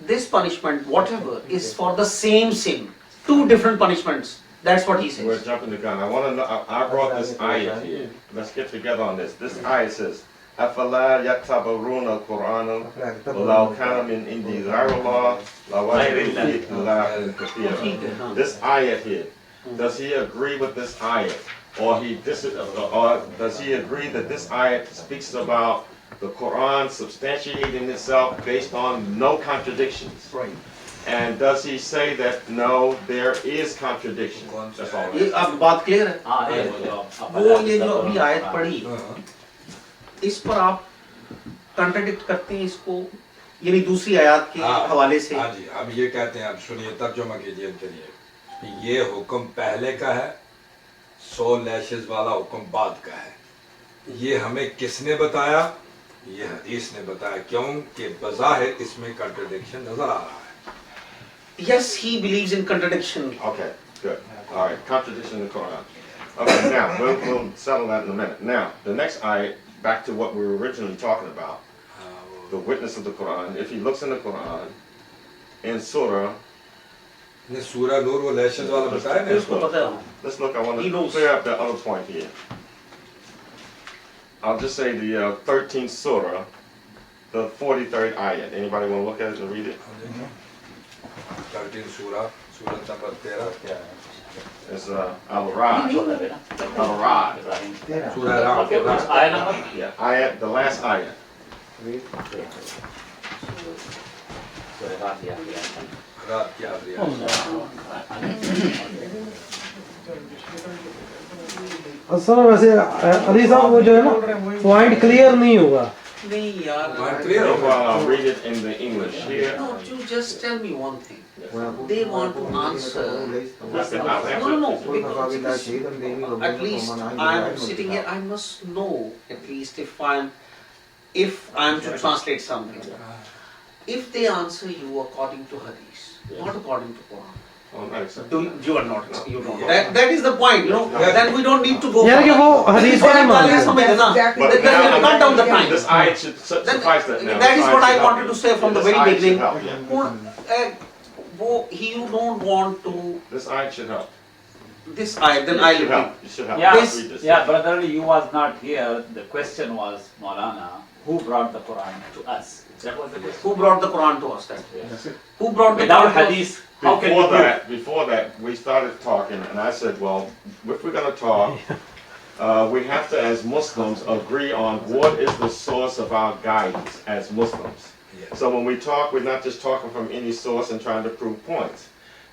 this punishment whatever is for the same sin, 2 different punishments. That's what he We're says. jumping the gun. I want to know. I brought this ayat here. Let's get together on this. This ayat says, أَفَلَا يَتَّبَرُونَ الْقُرْآنَ وَلَوْ كَانَ مِنْ عِنْدِ غَيْرِ اللَّهِ لَوَجَدُوا فِيهِ اخْتِلَافًا كَثِيرًا. This ayat here, does he agree with this ayat? Or does he agree that this ayat speaks about the Quran substantiating itself based on no contradictions? Right. And does he say that no, there is contradiction? That's all. ये अब बात clear है। हाँ ये वो ये जो अभी आयत पढ़ी इस पर आप कंट्राडिक्ट करते हैं इसको, यानी दूसरी आयत के हवाले से। हाँ जी, अब ये कहते हैं, अब सुनिए तर्जुमा कीजिए चलिए। ये हुक्म पहले का है, 100 लैशेस वाला हुक्म बाद का है। ये हमें किसने बताया? ये हदीस ने बताया। क्यों कि बज़ाहिर इसमें कंट्रडिक्शन नजर आ रहा है। Yes, he believes in contradiction. Okay, good. All right, contradiction in the Quran. Okay, now we'll settle that in a minute. Now, the next ayat, back to what we were originally talking about, the witness of the Quran. If he looks in the Quran, in Surah. ने सूरह नूर वो lashes वाला बताया ना इसको पता है। Let's look. I want to clear up that other point here. I'll just say the 13th Surah, the 43rd ayat. Anybody want to look at it and read it? 13 सूरह नंबर 13 It's Al-Ra'd. Al-Ra'd. सूरह रात। आया number Yeah, ayat, the last ayat. रात की आखिरी असल में वैसे अली साहब वो जो है ना पॉइंट क्लियर नहीं होगा। नहीं यार। I'll read it in the English here. No, you just tell me one thing. They want to answer. No. Because at least I'm sitting here. I must know at least if I'm to translate something. If they answer you according to Hadith, not according to Quran. You are not. You don't. That is the point. You know. Then we don't need to go. यार कि वो हदीस का नहीं मानते। But Then we'll cut down the now, time. this ayat should suffice that now. That is what I wanted to say from the This very ayat should beginning. help, yeah. You don't want to This ayat should help. this ayat. Then It I'll should read. help. It should help. Yeah, Let's read this. yeah, brother, you was not here. The question was, Maulana, who brought the Quran to us? That was the question. Who brought the Quran to us? Yes. Who brought the Without Quran to us? hadith, how can you prove? Before that, we started talking, and I said, well, if we're going to talk, we have to, as Muslims, agree on what is the source of our guidance as Muslims. Yes. So when we talk, we're not just talking from any source and trying to prove points.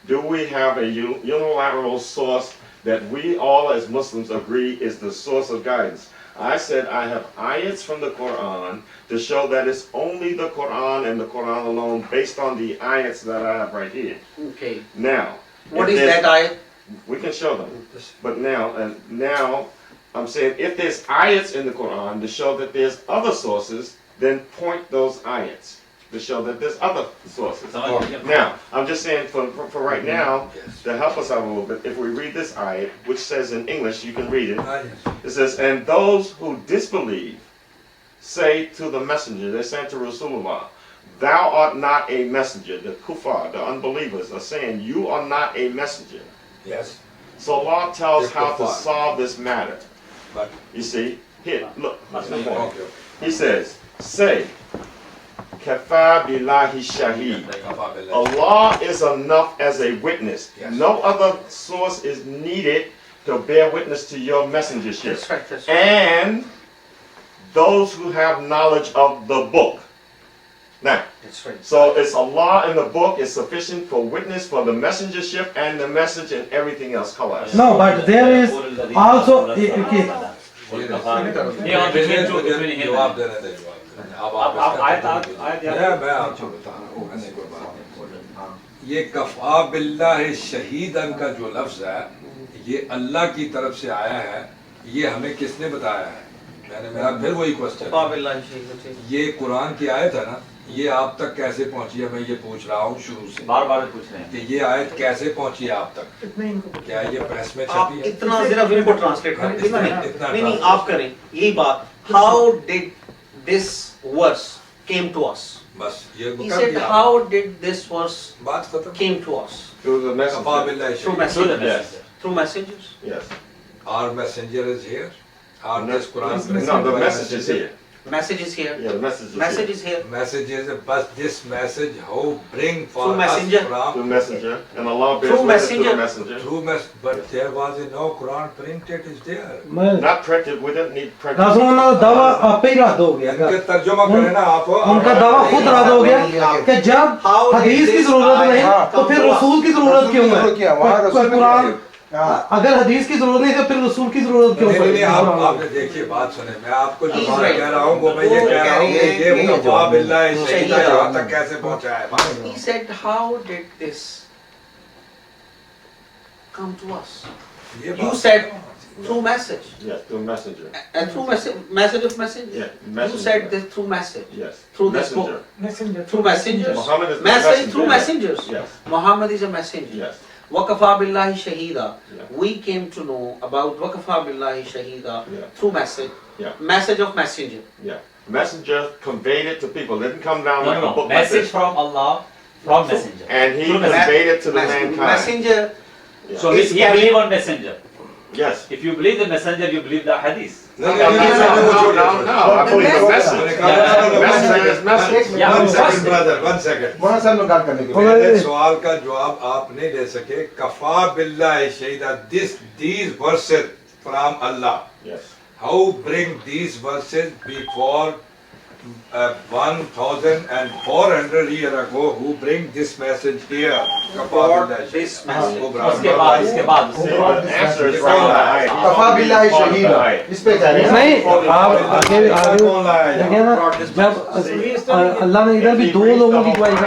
Do we have a unilateral source that we all as Muslims agree is the source of guidance? I said I have ayats from the Quran to show that it's only the Quran and the Quran alone based on the ayats that I have right here. Okay. Now, What if is there's- that ayat? We can show them. But now I'm saying if there's ayats in the Quran to show that there's other sources, then point those ayats to show that there's other sources. Now, I'm just saying for right now, to help us out a little bit, if we read this ayat, which says in English, you can read it. It says, and those who disbelieve say to the messenger, they're saying to Rasulullah, thou art not a messenger. The kuffar, the unbelievers are saying, you are not a messenger. Yes. So Allah tells The how to kuffar. solve this matter. But You see, here, look, that's the point. okay. He says, say, Kafa billahi shaheed. Allah is enough as a witness. Yes. No other source is needed to bear witness to your messengership. That's right. That's right. And those who have knowledge of the book. Now, That's right. so it's Allah and the book is sufficient for witness for the messengership and the message and everything else. Khalas. No, but there is also okay. ये और between two, between him जवाब and देने दे जवाब देने। अब आप आयत मैं आपको बता रहा हूँ ऐसी कोई बात नहीं। ये कफ़ा बिल्लाह शहीदन का जो लफ्ज़ है ये अल्लाह की तरफ से आया है, ये हमें किसने बताया है? मैंने मेरा फिर वही क्वेश्चन, ये कुरान की आयत है ना, ये आप तक कैसे पहुंची है? मैं ये पूछ रहा हूँ शुरू से, बार बार पूछ रहे हैं कि ये आयत कैसे पहुंची है आप तक? क्या ये प्रेस में आप छपी है? इतना सिर्फ इनको ट्रांसलेट करें, इतना नहीं आप करें यही बात. How did this verse came to us? बस ये He कर said, दिया. how did this verse बात खत्म. came to us? Through the कफा messenger. बिल्लाहि Through Shahida. messengers. Yes. Through messengers. Yes. Our messenger is here. Our No, this Quran. No, the message is here. Message is here. Yeah, the message is Message here. is here. Message is, but this message how bring for Through us messenger. from Through messenger. And Allah bears Through witness to the messenger. messenger. through mess, but there was no Quran printed is there. मैं Not printed, we didn't need printed. रासूल का दावा आप पे ही रद्द हो गया. इनके तर्जुमा करें ना आप. उनका दावा खुद रद्द हो गया कि जब हदीस की जरूरत नहीं तो फिर रसूल की जरूरत क्यों है? कुरान अगर हदीस की जरूरत नहीं तो फिर रसूल की जरूरत क्यों नहीं, है? आपने देखिए बात सुने, मैं आपको जो बात कह रहा हूँ वो मैं ये कह रहा हूँ कि ये कफा बिल्लाहि शहीदा यहाँ तक कैसे पहुँचा है? He said, how did this come to us? ये You बात- said through message. Yes, through messenger. And through message of messenger. Yeah, You messenger. said this through message. Yes. Through this messenger. book. Messenger. Through messengers. Muhammad is the Message messenger. through messengers. Yes. Muhammad is a messenger. Yes. Waqafa billahi shahida. Yeah. We came to know about Waqafa billahi shahida Yeah. through message. Yeah. Message of messenger. Yeah. Messenger conveyed it to people. It didn't come down like a book like Message this. from Allah, from messenger. And he Through conveyed it to the mankind. Messenger. Yeah. So Is we carried- believe on messenger. Yes. If you believe the messenger, you believe the hadith. नहीं, No, नहीं, नहीं, नहीं, वो छोड़िए. I believe the message. Messenger is message. Yeah, One second, first- brother, 1 second. मौलाना साहब ने गाल करने के लिए मेरे सवाल का जवाब आप नहीं दे सके. कफा बिल्लाहि Shahida, these verses from Allah. Yes. How bring these verses before 1,400 years ago? Who bring this message here? For this message. उसके बाद इसके बाद The answer is from the ayat. कफा बिल्लाहि शहीदा इस पे जा रहे हैं नहीं आप आगे देखिए ना जब अल्लाह ने इधर भी दो लोगों की गवाही की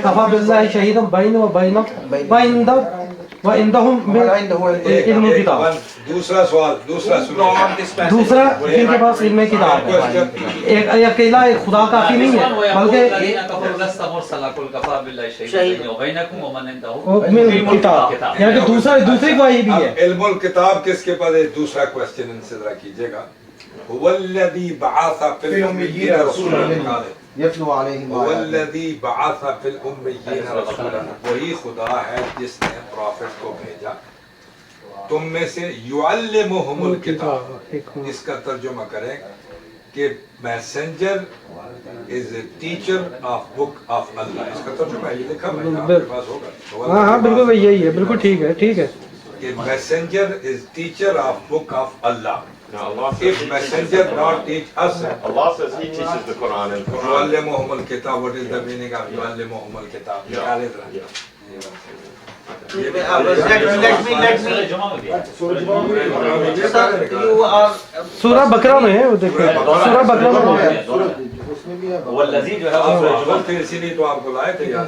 कफा बिल्लाहि शहीदम बैन व बैन व इंदहुम इल्म किताब दूसरा सवाल, दूसरा सुनिए. दूसरा इनके पास इल्म किताब है. एक अकेला एक खुदा काफी नहीं है बल्कि इल्म किताब यानी कि दूसरी गवाही भी है. इल्मुल किताब किसके पास है? दूसरा क्वेश्चन इनसे जरा कीजिएगा. हुवल्लज़ी बअस फिल उम्मिय्यीन रसूलन, यतलू अलैहिम हुवल्लज़ी बअस फिल उम्मिय्यीन रसूलन, वही खुदा है जिसने प्रॉफिट को भेजा तुम में से युअल्लिमुहुमुल किताब. इसका तर्जुमा करें कि messenger is a teacher of book of Allah. इसका तर्जुमा ये लिखा है आपके पास होगा. हाँ हाँ बिल्कुल भाई यही है, बिल्कुल ठीक है कि messenger is teacher of book of Allah. Now Allah If says, messenger not teach us, Allah says He teaches the Quran and Quran. युअल्लिमुहुमुल किताब, what is the meaning of युअल्लिमुहुमुल किताब? निकाले जरा. सूरह बकरा में है वो देखिए सूरह बकरा में है. उसमें भी है वल्लज़ी जो है वो आप फिर इसीलिए तो आपको लाए थे यार.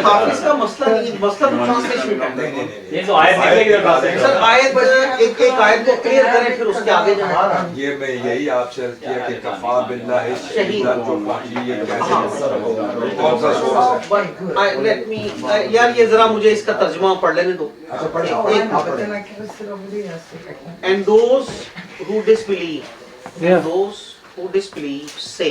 हाफिज का मसला नहीं, मसला तो ट्रांसलेशन का है. नहीं. ये जो आयत निकलेगी तो ट्रांसलेट सर आयत एक आयत को क्लियर करें फिर उसके आगे जाएं. ये मैं यही आपसे अर्ज किया कि कफा बिल्लाहि शहीदा जो पहुंची ये कैसे, कौन सा सोर्स है? लेट मी यार ये जरा मुझे इसका तर्जुमा पढ़ लेने दो. And those who disbelieve, Yeah. those who disbelieve say,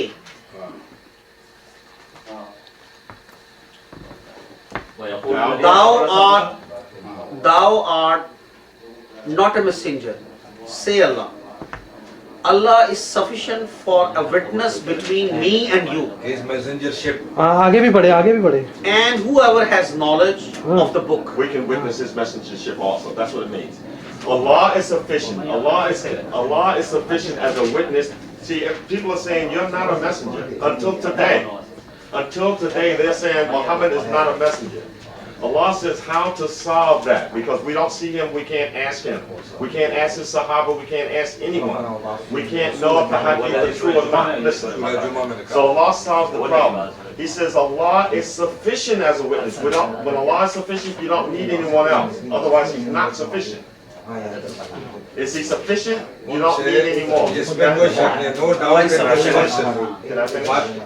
Thou art not a messenger. Say Allah. Allah is sufficient for a witness between me and you. His messengership. आगे भी पढ़े And whoever has knowledge of the book. We can witness His messengership also. That's what it means. Allah is sufficient. Allah is sufficient as a witness. See, if people are saying you're not a messenger until today. Until today, they're saying Muhammad is not a messenger. Allah says how to solve that, because we don't see him, we can't ask him. We can't ask the Sahaba, we can't ask anyone. We can't know if the hadith is true or not. Listen. So Allah solves the problem. He says Allah is sufficient as a witness. When Allah is sufficient, you don't need anyone else. Otherwise, he's not sufficient. Is he sufficient? You don't need any more. इसमें कोई शक नहीं, no doubt in the Can I finish?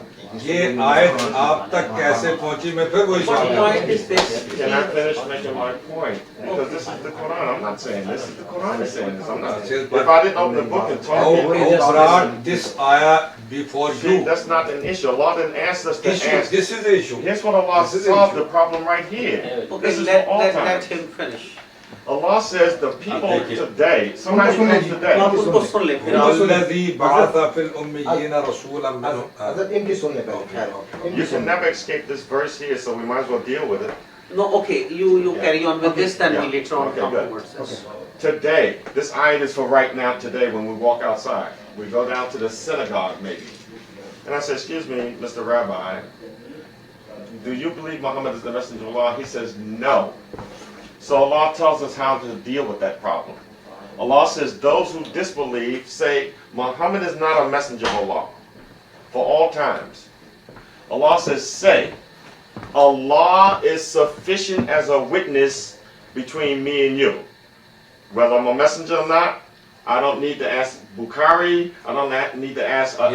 ये आयत आप तक कैसे पहुंची मैं फिर वही What सवाल point is this? Can I finish making my point? Because this is the Quran. I'm not saying this. Is the Quran is saying this. I'm not. If I didn't open the book and talk, How brought this ayah before see, you? that's not an issue. Allah didn't ask us to ask. This is the issue. Here's what Allah This is the solved issue. the problem right here. Okay, This is let for all let time. him finish. Allah says the people today, somebody comes today. आप उनको सुन ले फिर आप الذي بعث في الأميين رسولا منهم हजरत इनकी सुनिए पहले खैर You can never escape this verse here, so we might as well deal with it. No, okay, you carry on with this, then Yeah. we later on Okay, come good. towards this. Today, this ayat is for right now, today, when we walk outside. We go down to the synagogue, maybe. And I say, excuse me, Mr. Rabbi, do you believe Muhammad is the messenger of Allah? He says, no. So Allah tells us how to deal with that problem. Allah says, those who disbelieve say, Muhammad is not a messenger of Allah for all times. Allah says, say, Allah is sufficient as a witness between me and you. Whether I'm a messenger or not, I don't need to ask Bukhari. I don't need to ask. I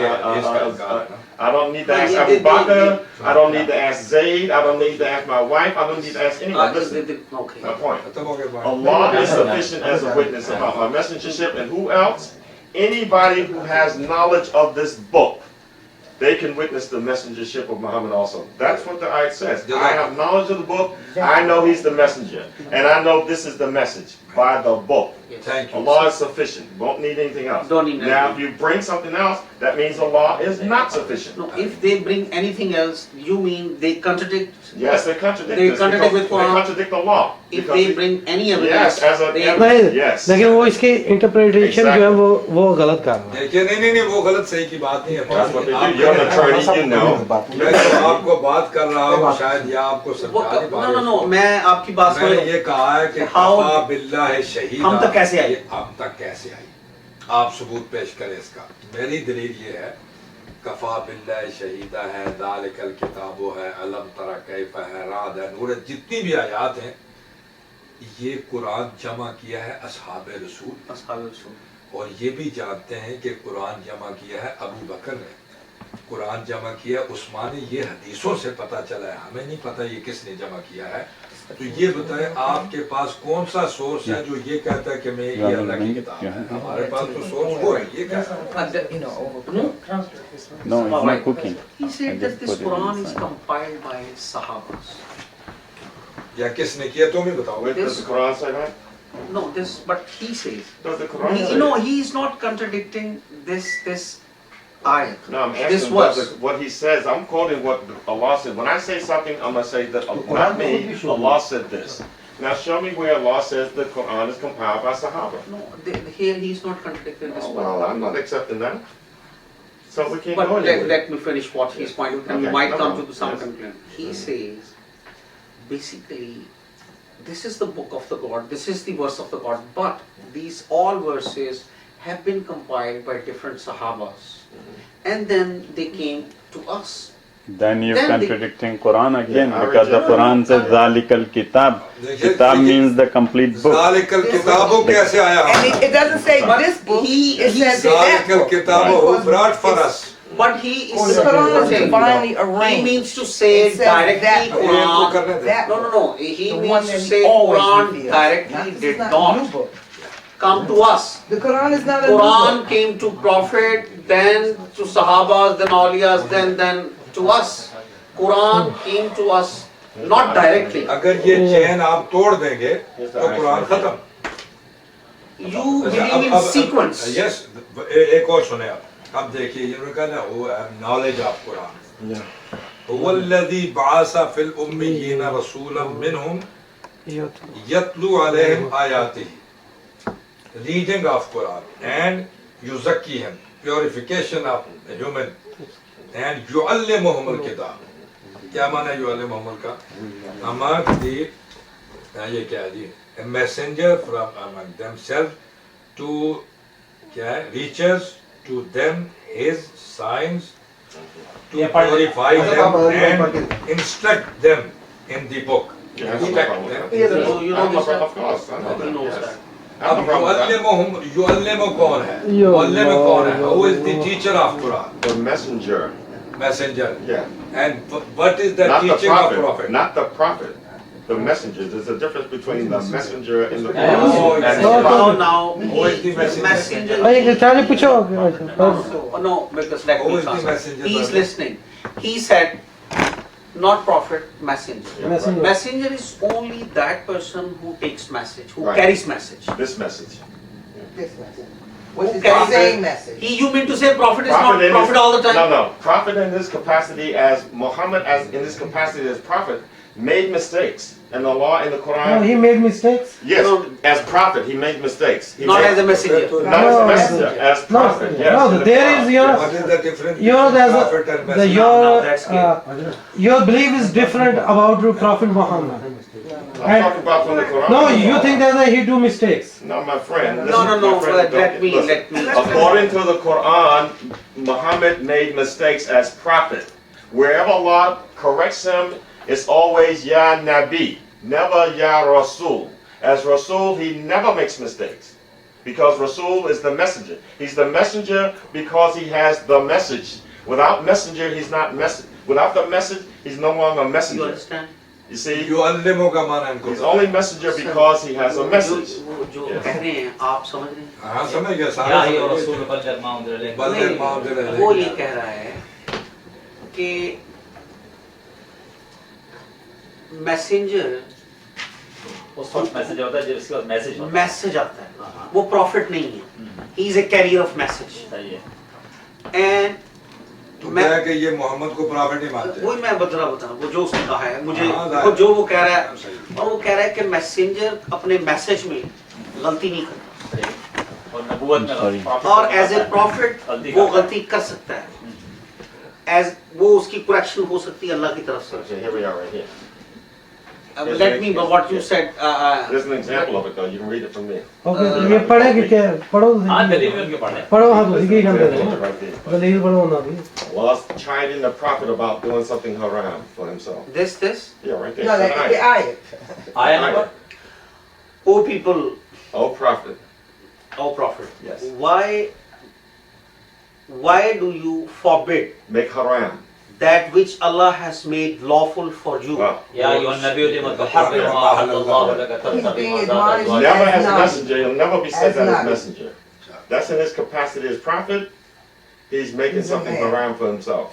don't need to ask Abu Bakr. I don't need to ask Zayd. I don't need to ask my wife. I don't need to ask anyone. Listen, Okay. my point. Allah is sufficient as a witness about my messengership, and who else? Anybody who has knowledge of this book, they can witness the messengership of Muhammad also. That's what the ayat says. I have knowledge of the book. I know he's the messenger. And I know this is the message by the book. Thank you. Allah is sufficient. Won't need anything else. Don't need Now, if anything. you bring something else, that means Allah is not sufficient. No, if they bring anything else, you mean they contradict? Yes, they contradict They this contradict because with Quran. they contradict the law. If Because they bring any yes, evidence, as a they evidence, नहीं yes. लेकिन वो इसकी interpretation जो है वो गलत कर रहा है देखिए नहीं वो गलत सही की बात नहीं है That's what they do. You're an attorney, you know. मैं तो आपको बात कर रहा हूँ शायद या आपको सरकारी बात no, मैं आपकी बात मैंने सुन ये कहा है कि How- कफा बिल्लाह शहीदा हम तक कैसे आई? हम तक कैसे आई आप सबूत पेश करें इसका मेरी दलील ये है कफा बिल्लाह शहीदा है दालिकल किताबो है अलम तरा कैफ है राद है नूर है, जितनी भी आयात हैं ये कुरान जमा किया है असहाब रसूल और ये भी जानते हैं कि कुरान जमा किया है अबू बकर ने कुरान जमा किया उस्मान ने ये हदीसों से पता चला है हमें नहीं पता ये किसने जमा किया है तो ये बताएं आपके पास कौन सा सोर्स है जो ये कहता है कि मैं ये अल्लाह की किताब है हमारे पास तो सोर्स वो है ये क्या है No, it's not cooking. He said that this Quran is compiled by Sahabas. या किसने किया तुम ही बताओ Wait, does the Quran say that? No, this, but he says. Does the Quran say No, that? he is not contradicting this ayat. No, I'm This asking was. what he says. I'm quoting what Allah said. When I say something, I'm going to say that not me, Allah said this. Now show me where Allah says the Quran is compiled by Sahaba. No, here he is not contradicting this Oh, one. well, I'm not accepting that. So we can't But go anywhere. let me finish what he's pointing to, and we Okay, might no come problem. to some Yes. conclusion. He says, basically, this is the book of the God, this is the verse of the God, but these all verses have been compiled by different Sahabas. And then they came to us. Then you're Then they- contradicting Quran again Yeah, I because the reject Quran says Zalikal Kitab. Kitab means the complete book. ज़ालिकल किताबो कैसे आया And it doesn't say this book, it says that ज़ालिकल book. किताबो who brought for us But he is The Quran is saying, divinely he arranged. means to say It says directly that ये तो Quran. करने दे That No, he the one means to that say he always Quran reveals. directly This did is not a new not book. come to us. The Quran is not a new Quran book. came to Prophet, then to Sahabas, then Awliyas, then to us. Quran came to us not directly. अगर ये चैन आप तोड़ देंगे तो कुरान खत्म You believe in sequence. Yes एक और सुने आप अब देखिए इन्होंने कहा ना वो नॉलेज ऑफ कुरान वल्लज़ी बअसा फिल उम्मियीन रसूलन मिनहुम यतलू अलैहिम आयातिही रीडिंग ऑफ कुरान एंड युज़क्कीहिम प्यूरिफिकेशन ऑफ ह्यूमन एंड युअल्लिमुहुमुल किताब क्या माना है युअल्लिम मोहम्मद का? among the ये क्या है जी? A messenger from among themselves to क्या है? Reaches to them his signs to glorify them and instruct them in the book. Yeah, I have no problem with that. You know this, Of course, I know he that. knows Yes. that. I have no अब problem with that. युअल्लिम कौन है? युअल्लिम कौन है? Who is the teacher of Quran? The messenger. Messenger. Yeah. And what is the Not the teaching of prophet. prophet? Not the prophet. The messenger. There's a difference between the messenger and the Yeah. prophet. And the Now, prophet. now, Who is the messenger? messenger. एक Charlie पूछो No, because let Who me is the translate. messenger, He is brother? listening. He said, not prophet, messenger. Messenger. Messenger is only that person who takes message, who Right. carries message. This message. This message. Which is Prophet- the same message. You mean to say prophet is not in prophet his, all the time? No. Prophet in this capacity as Muhammad, as in this capacity as prophet, made mistakes. And the law in the No, Quran. he made mistakes. Yes, No. as prophet, he made mistakes. He Not made, as a messenger. Not as No. a messenger, as No, prophet. Yes. no, in the there Quran, is your- yes. What is the difference You know, between there's prophet and a, the, messenger? No, that's your belief is different about Prophet Muhammad. I'm talking about from the Quran. No, you think that he do mistakes. No, my friend. No, no, no, my friend, let me, listen. let me. According to the Quran, Muhammad made mistakes as prophet. Wherever Allah corrects him, it's always Ya Nabi, never Ya Rasul. As Rasul, he never makes mistakes. Because Rasul is the messenger. He's the messenger because he has the message. Without messenger, he's not message. Without the message, he's no longer a You messenger. understand? You see, युअल्लिम का माना इनको? he's only messenger because he has a message. जो Yes. कह रहे हैं आप समझ रहे हैं? हाँ समझ गया या सारा ये समझ रसूल गया। बल्लग मा उनज़िला इलैका। बल्लग मा उनज़िला इलैका। वो ये कह रहा है कि मैसेंजर उस वक्त मैसेज होता है जब इसके बाद मैसेज होता है। मैसेज आता है, वो प्रॉफिट नहीं है, he is a carrier of message सही है। एंड तो क्या है कि ये मोहम्मद को प्रॉफिट नहीं मानते? वही मैं बता वो जो उसने कहा है मुझे हाँ, वो जो वो कह रहा है सही। और वो कह रहा है कि मैसेंजर अपने मैसेज में गलती नहीं करता सही। और नबूवत में Sorry. prophet और एज ए करता है। प्रॉफिट गलती वो करता है। गलती कर सकता है, एज वो उसकी करेक्शन हो सकती है अल्लाह की तरफ से। Okay, here we are right here. Let me what you said There's an example of it though. You can read it from there. Okay, ये पढ़े कि क्या पढ़ो हाँ दलील में उनके पढ़े। पढ़ो हाँ तो की कर Example दे right there. दलील पढ़ो ना भी Well, let's chide the prophet about doing something haram for himself. this Yeah, right there. No, It's an the ayah. ayat. आया number. oh people, Oh prophet. oh prophet, Yes. why do you forbid Make haram. that which Allah has made lawful for you? Well, या अय्युहा नबी लिमा तुहर्रिमु मा अहल्लल्लाहु लक तब्तगी being मर्ज़ात admonished. अज़वाजिक। never as a not- messenger. He'll never be said as that as not. messenger. That's in his capacity as prophet. He's making He's a something man. haram for himself.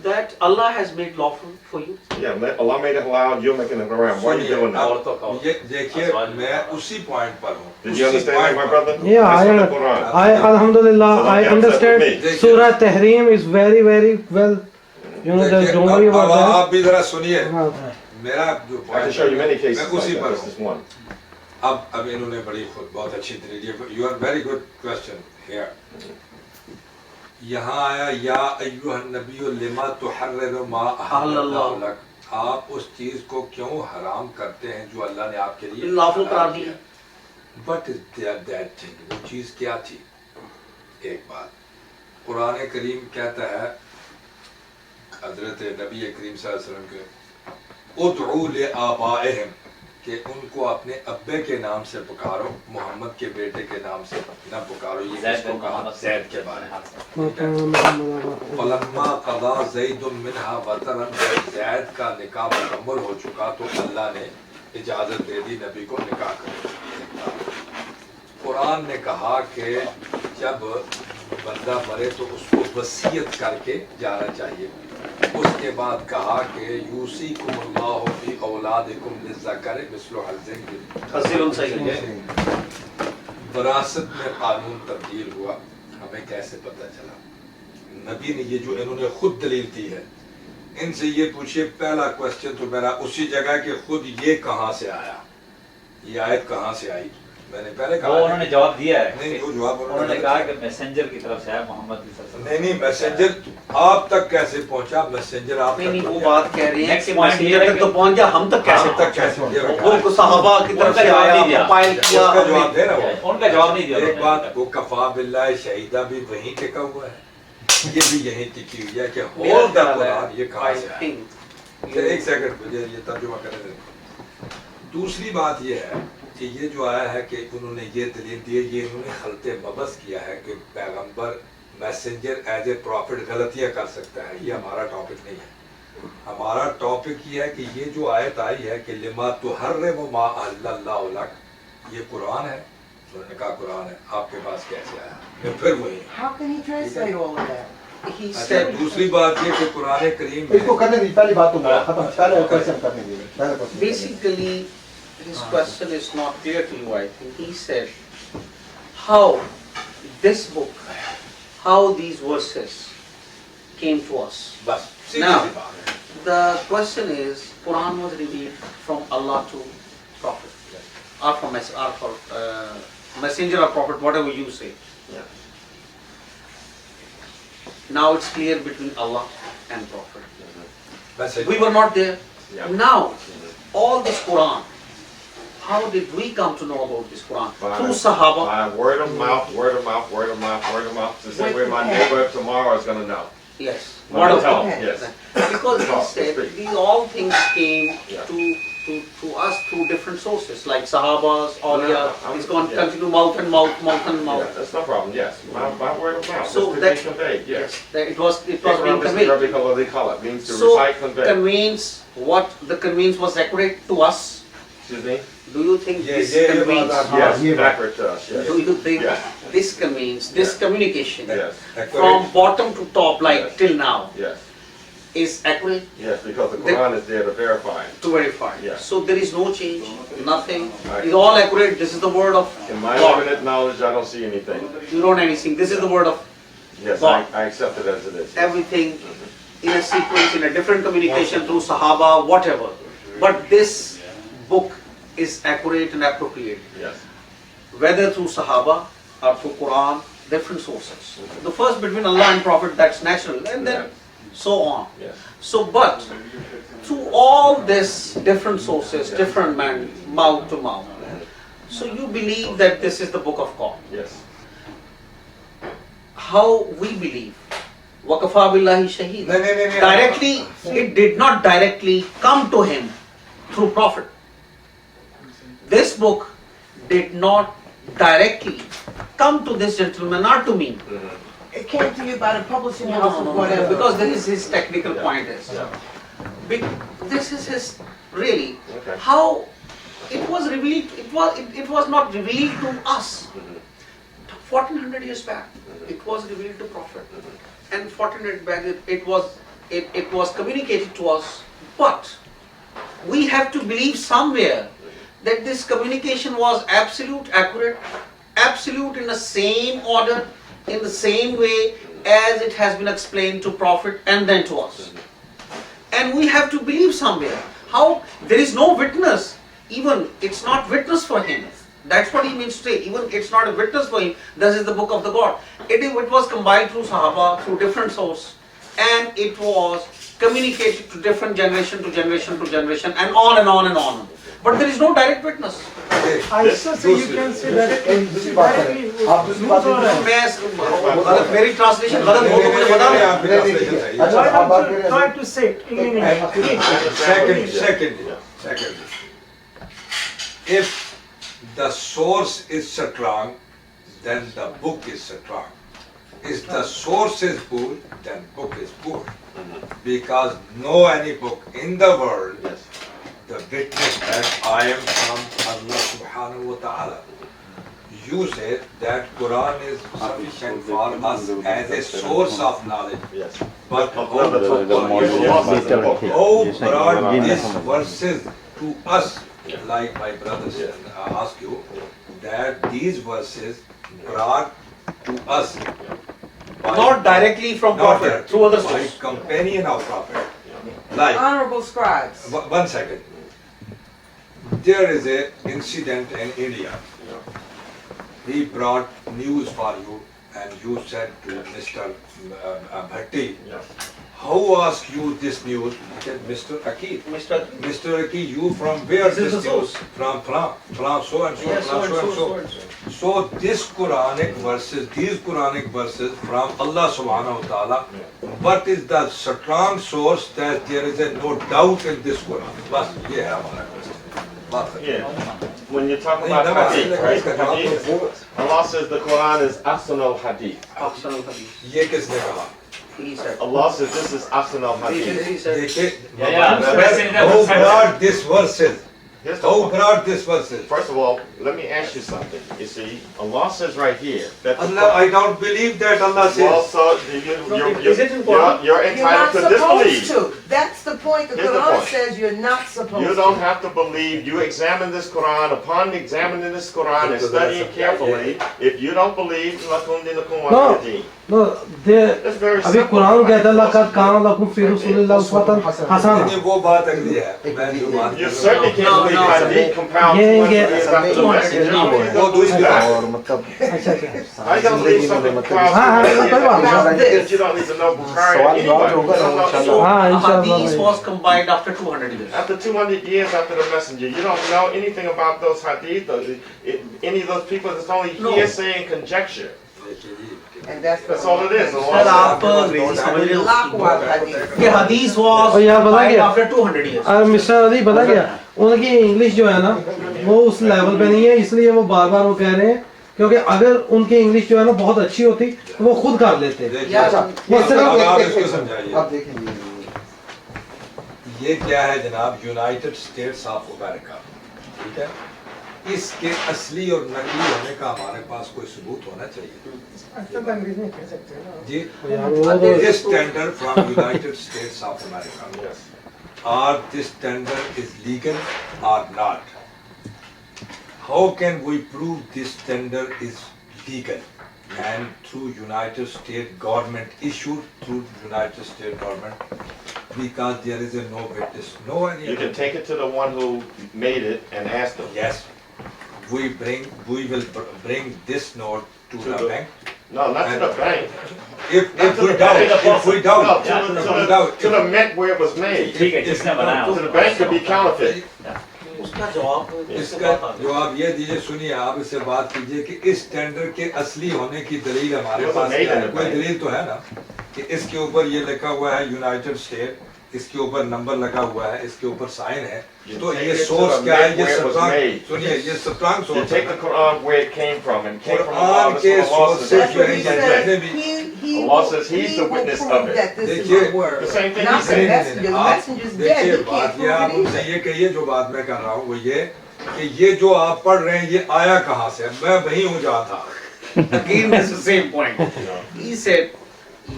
That Allah has made lawful for you. Yeah, Allah made it halal. You're making it haram. Why are you doing that? औरतों का ये देखिए मैं उसी point पर हूँ। Did you understand that, my brother? Yeah, That's from the Quran. I alhamdulillah So I don't get upset understand with me. Surah Tahrim is very well, you know, देखिए, don't worry अब about that. आप भी जरा सुनिए हाँ, मेरा जो I can point show you many cases मैं like उसी that. पर This is हूँ। one. अब इन्होंने बड़ी खुद बहुत अच्छी तरीके you are very good question here यहाँ आया या अय्युहन नबी लिमा तुहर्रिरु मा अहल्लल्लाहु लक, आप उस चीज को क्यों हराम करते हैं जो अल्लाह ने आपके लिए लॉफुल करार दी है। बट इज दैट थिंग, वो चीज क्या थी? एक बात कुरान करीम कहता है हजरत नबी करीम सल्लल्लाहु अलैहि वसल्लम के उदउ ले आबाइहिम, कि उनको अपने अब्बे के नाम से पुकारो, मोहम्मद के बेटे के नाम से न पुकारो। ये किसको कहा? ज़ैद के बारे में। फलम्मा क़ज़ा ज़ैदुम मिन्हा वतरन, ज़ैद का निकाह मुकम्मल हो चुका तो अल्लाह ने इजाज़त दे दी नबी को निकाह करने। कुरान ने कहा कि जब बंदा मरे तो उसको वसीयत करके जाना चाहिए। उसके बाद कहा कि यूसीकुमुल्लाहु फी औलादिकुम लिज़्ज़करि मिस्लु हज़्ज़िल उन्सयैन। विरासत में कानून तब्दील हुआ, हमें कैसे पता चला? नबी ने ये जो इन्होंने खुद दलील दी है, इनसे ये पूछिए पहला क्वेश्चन तो मेरा उसी जगह के खुद ये कहाँ से आया, ये आयत कहाँ से आई? मैंने पहले कहा वो उन्होंने जवाब दिया है। नहीं, वो जवाब उन्होंने कहा कि मैसेंजर की तरफ से है मोहम्मद की तरफ से। नहीं मैसेंजर आप तक कैसे पहुंचा मैसेंजर आप नहीं तक नहीं वो पहुंचा? बात कह रहे हैं Next कि point ये मैसेंजर है तक तो कि- पहुंच गया, हम तक कैसे आप तक कैसे पहुंचा? वो सहाबा की तरफ से जवाब आया, नहीं दिया। कंपाइल किया उसका जवाब हमने। दे रहा हूँ। उनका जवाब नहीं दिया एक उन्होंने। बात, वो कफा बिल्लाह शहीदा भी वहीं टिका हुआ है, ये भी यहीं टिकी हुई है कि होल द कुरान ये कहाँ से I आया? think एक सेकंड मुझे ये तर्जुमा करने दें। दूसरी बात ये है कि ये जो आया है कि उन्होंने ये दलील दी है, ये इन्होंने खलते मबस किया है कि पैगंबर मैसेंजर एज ए प्रॉफिट गलतियां कर सकता है। ये हमारा टॉपिक नहीं है। हमारा टॉपिक ये है कि ये जो आयत आई है कि लिमा तुहर्रिमु मा अहल्लल्लाहु लक, ये कुरान है। उन्होंने कहा कुरान है, आपके पास कैसे आया? मैं फिर वही How can he translate all of that? he अच्छा, said दूसरी बात ये कि कुरान करीम में इसको करने दीजिए, पहली बात तो खत्म, पहले क्वेश्चन करने दीजिए, पहले question. basically his question is not clear to you. I think he said how this book, how these verses came to us. बस सीधी Now, सी बात है। the question is, Quran was revealed from Allah to Prophet, or from messenger or prophet, whatever you say. Yeah. Now it's clear between Allah and Prophet. Message We were not there. Yeah. Now, all this Quran, how did we come to know about this Quran? Through Sahaba. By word of mouth, word of mouth, word of mouth, word of mouth. The same way my neighbor tomorrow is going to know. Yes. Word of mouth. mouth, yes. Because he Talk, said speak. these all things came Yeah. to us through different sources, like Sahabas, Awliya. I'm- It's going to yeah. continue mouth and mouth, mouth and Yeah, mouth. that's no problem, yes. By word of mouth, So it's to that- be conveyed, yes. that it was being conveyed. Means to So recite, convey. conveys what the conveys was accurate to us. Excuse me? Do you think Yeah, this yeah, yeah, conveys? about Yes, yeah. accurate to us, yes. Do you think Yeah. this conveys, this Yeah. communication Yes, from bottom to top, like Yes. till now, yes, is accurate yes, because the Quran is there to verify it. to verify? Yeah. So there is no change, nothing. Right. It's all accurate. This is the word of In my God. limited knowledge, I don't see anything. You don't anything. This is the word of Yes, God. I accept it as it is. everything in a sequence, in a different communication through Sahaba, whatever. But this book is accurate and appropriate, Yes, whether through Sahaba or through Quran, different sources. The first between Allah and Prophet, that's natural, and then so on. yes. So, but through all this different sources, different man, mouth to mouth. So you believe that this is the book of God. Yes. How we believe? Waqafa billahi shaheed. नहीं Directly, it did not directly come to him through Prophet. This book did not directly come to this gentleman, not to me. It came to you by the publishing No, house no, or no, whatever. because this is his technical Yeah. point is. Yeah. This is his really Okay. how it was revealed. It was not revealed to us. 1400 years back, it was revealed to Prophet, and 1400 back it was communicated to us. But we have to believe somewhere that this communication was absolute, accurate, absolute in the same order, in the same way as it has been explained to Prophet and then to us. And we have to believe somewhere. How there is no witness, even it's not witness for him. That's what he means to say. Even it's not a witness for him. This is the book of the God. It was compiled through Sahaba, through different sources, and it was communicated to different generation to generation to generation, and on and on and on. But there is no direct witness. I also say you can say directly. एक दूसरी बात करें, आप दूसरी बात मैं अगर मेरी ट्रांसलेशन गलत हो तो मुझे बता दें। आपकी translation सही है। अच्छा, Why आप बात don't you करें। try to say it in English? Second. If the source is strong, then the book is strong. If the source is poor, then book is poor. Because no any book in the world, Yes. the witness that I am from Allah subhanahu wa ta'ala. You say that Quran is sufficient for us as a source of knowledge. Yes. But Another how brought these verses to us, like my brother said, ask you, that these verses brought to us by, Not directly from not Prophet, directly, through other by sources. companion of Prophet. Like, Honorable scribes. one second. There is a incident in India. He brought news for you and you said to Mr. Bhatti, Yes. who asked you this news? He said, Mr. Akid. Mr. Mr. Akid, you from where This is this the news? source. From so and so, Yes, from so and so. So this Quranic verses, these Quranic verses from Allah subhanahu wa ta'ala, what is the strong source that there is no doubt in this Quran? Bas, ye hai hamara question. Yeah. When you talk about hadith, right? Hadith, Allah says the Quran is ahsan al-hadith. Ahsan al-hadith. Ye kisne kaha? He said. Allah says this is ahsan al-hadith. He said. Dekhe, Yeah. who brought this verses? Here's the Who point. brought this verses? First of all, let me ask you something. You see, Allah says right here that the Allah, I don't believe that Allah well, says. so Is it important? you're You're entitled not to supposed disbelieve. to. That's the point. The Here's the Quran point. says you're not supposed You to. don't have to believe. You examine this Quran. Upon examining this Quran and studying carefully, if you don't believe, lakum dinukum No. waliya din. No, they It's very अभी simple. Quran कहता है लक़द कान लकुम फ़ी रसूलिल्लाह उस्वतुन हसना। नहीं, वो बात अगली है। मैं जो बात You कर रहा certainly हूँ, can't believe hadith compound ये- 200 ये- years after the message. How are you वो gonna दूसरी believe बात that? और मतलब अच्छा अच्छा। How are you gonna believe something compounds हाँ, हाँ, 200 years कोई बात after नहीं। the message? You don't need to know prior सवाल anybody. जवाब होगा You don't know इंशाल्लाह। anyone. हाँ, इंशाल्लाह Hadith भाई। was compiled after 200 years. After 200 years after the messenger, you don't know anything about those hadith or any of those people. It's only No. hearsay and conjecture. And that's all it is. Sir, आप अंग्रेजी समझ रहे हो? Laqwa hadith. कि hadith was और यहाँ पता compiled क्या? after 200 years. और मिस्टर अली पता क्या? उनकी इंग्लिश जो है ना, वो उस लेवल पे नहीं है, इसलिए वो बार बार वो कह रहे हैं, क्योंकि अगर उनकी इंग्लिश जो है ना बहुत अच्छी होती, तो वो खुद कर लेते। देखिए, अच्छा, वो सिर्फ अब आप इसको समझाइए। आप देखेंगे ये क्या है जनाब? यूनाइटेड स्टेट्स ऑफ अमेरिका, ठीक है? इसके असली और नकली होने का हमारे पास कोई सबूत होना चाहिए। अच्छा तो अंग्रेजी में कह सकते हैं ना। जी, यार वो तो this tender from United States of America, or this tender is legal or not? How can we prove this tender is legal and through United States government issued through United States government, because there is a no witness, no one You can take it to the one who made it and ask them. Yes, we will bring this note to To the the- bank. No, not to the bank. If Not to we the doubt, bank. if we doubt, No, Yeah, if we doubt, to the mint where it was made. ठीक है, जिसने बनाया To the bank could be counterfeit. उसका जवाब इसका जवाब ये दीजिए, सुनिए, आप इससे बात कीजिए कि इस टेंडर के असली होने की दलील हमारे पास क्या है? कोई दलील तो है ना कि इसके ऊपर ये लिखा हुआ है यूनाइटेड स्टेट, इसके ऊपर नंबर लगा हुआ है, इसके ऊपर साइन है, तो ये सोर्स क्या है? ये स्ट्रांग, सुनिए, ये strong You source take the है। Quran where it came from and came from Allah. Quran के That's what Allah source says. से जो है He ये says जितने भी he Allah says he's he the will witness prove of it. that this is देखिए, my word. The same thing he Not the said. messenger. The आप messenger's dead. देखिए, He बात can't ये आप prove उनसे it. ये कहिए, जो बात मैं कर रहा हूँ वो ये कि ये जो आप पढ़ रहे हैं ये आया कहाँ से? मैं वहीं हूँ जहाँ था। Again, it's the same point. He said,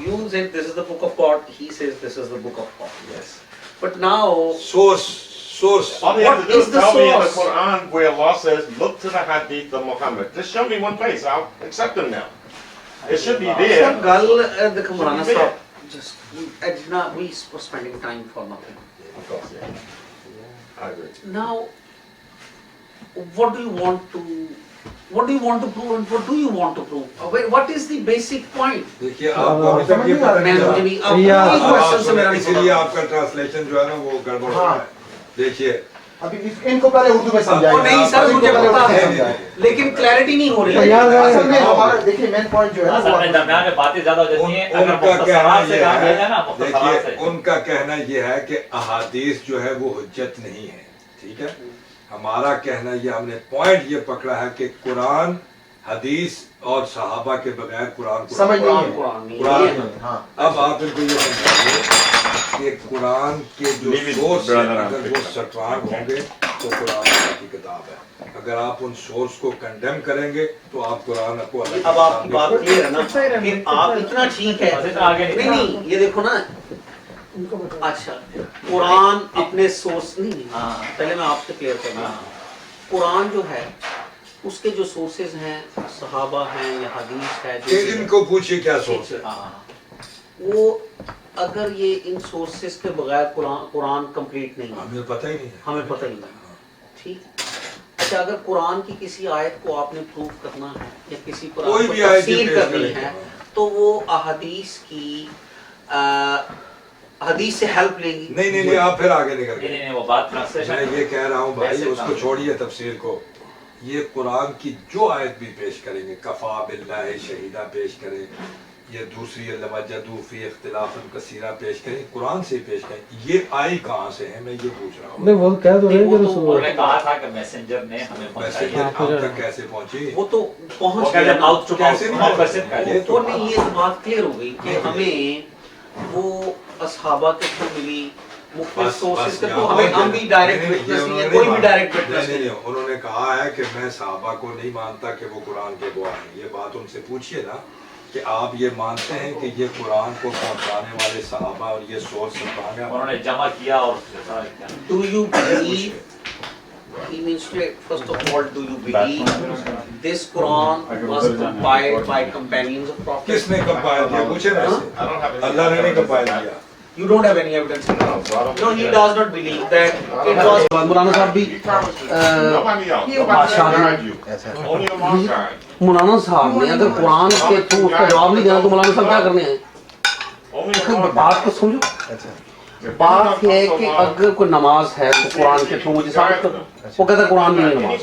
you said this is the book of God. He says this is the book of God. Yes. But now, source. All they have What to do is is the tell me in the source? Quran where Allah says, look to the hadith of Muhammad. Just show me one place. I'll accept them now. It should be sir, there. gal, the Qur'an Should be stop. Just, we were spending time for nothing. Of course, yeah. I agree. Now, what do you want to prove and what do you want to prove? What is the basic point? देखिए, आपको अभी तक ये पता मैं नहीं मुझे चला। नहीं अब या- कोई क्वेश्चन से मेरा नहीं इसीलिए पता। आपका ट्रांसलेशन जो है ना वो गड़बड़ हो रहा है। देखिए, अभी इनको पहले उर्दू में समझाइए। और नहीं सर, मुझे इनको पहले पता उर्दू में है, समझाइए। लेकिन क्लैरिटी नहीं हो रही है। यार, असल में हमारा देखिए मेन पॉइंट जो है ना असल में वो दरमियान में बातें ज्यादा हो जाती हैं। अगर उनका कहना मुख्तसरात से ये काम भेजा ना, है, मुख्तसरात देखिए, से। उनका कहना ये है कि अहादीस जो है वो हुज्जत नहीं है, ठीक है? हमारा कहना ये, हमने पॉइंट ये पकड़ा है कि कुरान, हदीस और सहाबा के बगैर कुरान समझ नहीं है। कुरान। हाँ। अब आप इनको ये समझिए कि कुरान के जो सोर्स हैं, अगर वो स्ट्रांग होंगे तो कुरान की किताब है। अगर आप उन सोर्स को कंडेम करेंगे तो आप कुरान को अलग अब आपकी बात क्लियर है ना? फिर आप इतना ठीक है, बस इतना आगे नहीं। नहीं ये देखो ना, उनको बताओ। अच्छा कुरान अपने सोर्स नहीं, हाँ। पहले मैं आपसे क्लियर करना, कुरान जो है उसके जो सोर्सेज हैं, सहाबा हैं या हदीस है, जो भी है, इनको पूछिए क्या सोर्स है। हाँ। वो अगर ये इन सोर्सेज के बगैर कुरान कंप्लीट नहीं है, हमें पता ही नहीं है। हमें पता ही नहीं, ठीक। अच्छा, अगर कुरान की किसी आयत को आपने प्रूव करना है या किसी कुरान कोई को भी आयत तफसीर पेश करनी करेंगे। है तो वो अहदीस की हदीस से हेल्प लेंगी। नहीं आप फिर आगे निकल नहीं गए। नहीं, वो बात ट्रांसलेशन मैं ये कह रहा हूँ भाई, वैसे उसको काम। छोड़िए तफसीर को। ये कुरान की जो आयत भी पेश करेंगे, कफा बिल्लाहि शहीदा पेश करें, ये दूसरी लवजदू फी इख्तिलाफन कसीरा पेश करें, कुरान से पेश करें, ये आई कहाँ से है, मैं ये पूछ रहा हूँ। नहीं वो कह तो रहे हैं कि उन्होंने कहा था कि मैसेंजर ने हमें वैसे पहुंचाया। हम तक कैसे पहुंची? वो तो वो पहुंच कहते गया। माउथ टू कैसे नहीं माउथ पहुंचे? पर्सन का ये वो नहीं, ये बात क्लियर हो गई कि हमें वो असहाबा के थ्रू मिली, मुख्तलिफ सोर्सेज के थ्रू हमें, हम भी डायरेक्ट विटनेस नहीं है, कोई भी डायरेक्ट विटनेस नहीं। उन्होंने कहा है कि मैं सहाबा को नहीं मानता कि वो कुरान के गवाह हैं। ये बात उनसे पूछिए ना कि आप ये मानते हैं कि ये कुरान को पहुंचाने वाले सहाबा और ये सोर्स उन्होंने जमा किया और सारा किया। Do you believe? He means to, first of all, do you believe this Quran was compiled by companions of Prophet? किसने कंपाइल किया? पूछे ना इससे। अल्लाह ने नहीं कंपाइल किया। You don't have any evidence. No, he does not believe that it was. मौलाना साहब भी मौलाना साहब ने अगर कुरान के थ्रू उसका जवाब नहीं देना तो मौलाना साहब क्या करने हैं? बात को समझो। बात है कि अगर कोई नमाज है तो कुरान के थ्रू मुझे साबित करो। वो कहता है कुरान नहीं है नमाज।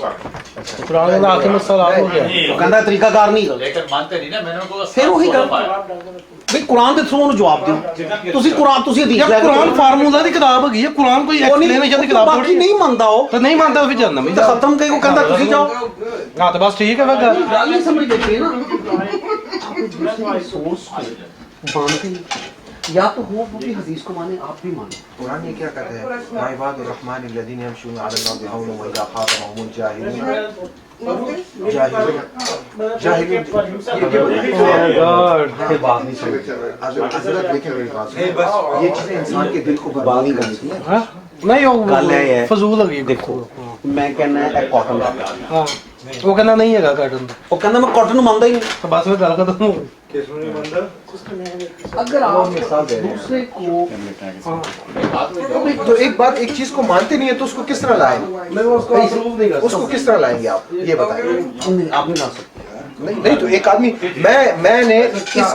कुरान का आखिर में सवाल हो गया। वो कहता है तरीकाकार नहीं है। लेकिन मानते नहीं ना, मैंने उनको फिर वही गल भाई कुरान के थ्रू ਉਹਨੂੰ ਜਵਾਬ ਦਿਓ। ਤੁਸੀਂ ਕੁਰਾਨ ਤੁਸੀਂ ਹਦੀਸ ਲੈ ਕੇ कुरान फार्मूला ਦੀ ਕਿਤਾਬ ਹੈਗੀ ਹੈ, ਕੁਰਾਨ ਕੋਈ ਐਕਸਪਲੇਨੇਸ਼ਨ ਦੀ ਕਿਤਾਬ ਬਾਕੀ ਨਹੀਂ ਮੰਨਦਾ ਉਹ तो नहीं मानता फिर जहन्नम ही ਤਾਂ ਖਤਮ ਕਈ ਕੋ ਕਹਿੰਦਾ ਤੁਸੀਂ ਜਾਓ। हाँ तो बस ठीक है फिर गल। ਗੱਲ ਨਹੀਂ ਸਮਝ ਦੇਖੀ ना सोर्स को मानते हैं या तो हो वो भी हदीस को माने, आप भी माने। कुरान ये क्या कहते हैं? मा इबादुर रहमान अल्लज़ीना यमशूना अला अर्दि हौलन व इज़ा ख़ातबहुमुल ये बात नहीं समझ। हज़रत देखें मेरी बात सुनिए। ये चीज़ें इंसान के दिल को बर्बाद नहीं करती हैं। हाँ? नहीं गल है वो फजूल लगी। देखो मैं कहना है कॉटन हाँ वो कहना नहीं है कॉटन। वो कहना मैं कॉटन ਮੰਨਦਾ ही नहीं। तो बस फिर गल खत्म हो गई। अगर आप दूसरे को तो एक बात, एक चीज को मानते नहीं है तो उसको किस तरह लाएंगे? मैं उसको अप्रूव नहीं कर उसको किस तरह लाएंगे आप? ये बताइए। आप नहीं ला सकते। नहीं तो एक आदमी, मैंने इस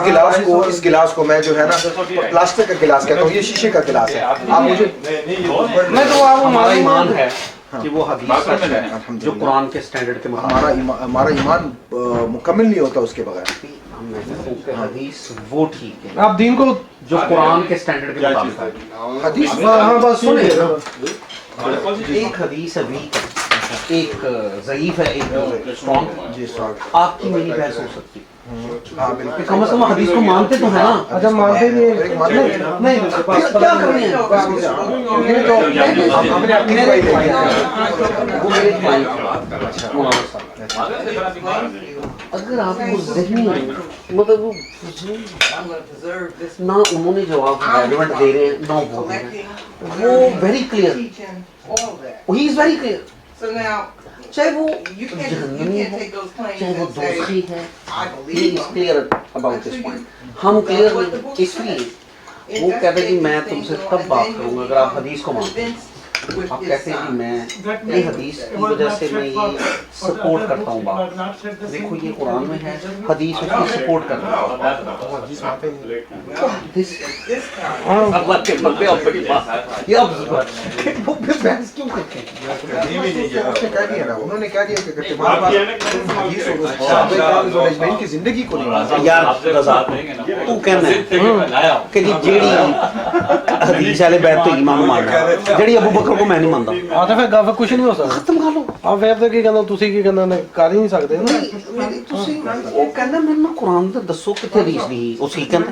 गिलास को मैं जो है ना प्लास्टिक का गिलास कहता हूँ, ये शीशे का गिलास है। आप मुझे मैं तो आप हमारा ईमान है कि वो हदीस सच है जो कुरान के स्टैंडर्ड के मुताबिक। हमारा ईमान मुकम्मल नहीं होता उसके बगैर। हदीस वो ठीक है आप दीन को जो कुरान के स्टैंडर्ड के मुताबिक है। हदीस हाँ बस सुने सुने एक हदीस है वीक है, एक ज़ईफ है, एक स्ट्रॉन्ग। जी सर। आपकी मेरी बहस हो सकती है। हाँ बिल्कुल। कम से कम हदीस को मानते तो है ना। अच्छा मानते नहीं है। नहीं क्या करने हैं ये तो हमने अपनी दवाई ले लिया। वो मेरे अगर आपको ज़हनी मतलब वो ना उन्होंने जवाब रेलेवेंट दे रहे हैं ना वो दे रहे हैं, वो very clear, he is very clear. So now, चाहे वो you जहन्नमी can't है take those claims चाहे वो and say, दोषी है, I he believe is them. Clear about this point. हम क्लियर नहीं, इसलिए वो कहते हैं कि मैं तुमसे तब बात करूंगा अगर आप हदीस को मानते हैं। आप कहते हैं कि मैं ये हदीस की वजह से मैं ये सपोर्ट करता हूँ बात। देखो ये कुरान में है, हदीस उसकी सपोर्ट कर रहा है। हदीस अल्लाह के बंदे अब बड़ी बात है। ये अब वो फिर बहस क्यों करते हैं? उसने कह दिया ना, उन्होंने कह दिया कि अगर तुम्हारे पास हदीस और सहाबा की जिंदगी को नहीं मानते। यार रज़ा तू कहना है कि जी जेड़ी हदीस वाले बैठ तो ईमान मान रहा है, जेड़ी अबू बकर को मैं नहीं मानता। हाँ तो फिर गल कुछ नहीं हो सकता। खत्म कर लो। आप फिर तो की कहना ਤੁਸੀਂ ਕੀ ਕਹਿੰਦਾ ਨੇ ਕਰ ਹੀ ਨਹੀਂ ਸਕਦੇ ਨਾ। नहीं ਤੁਸੀਂ ਉਹ ਕਹਿੰਦਾ ਮੈਨੂੰ ਕੁਰਾਨ ਦਾ ਦੱਸੋ ਕਿੱਥੇ ਹਦੀਸ ਨਹੀਂ, ਉਹ ਸਹੀ ਕਹਿੰਦਾ।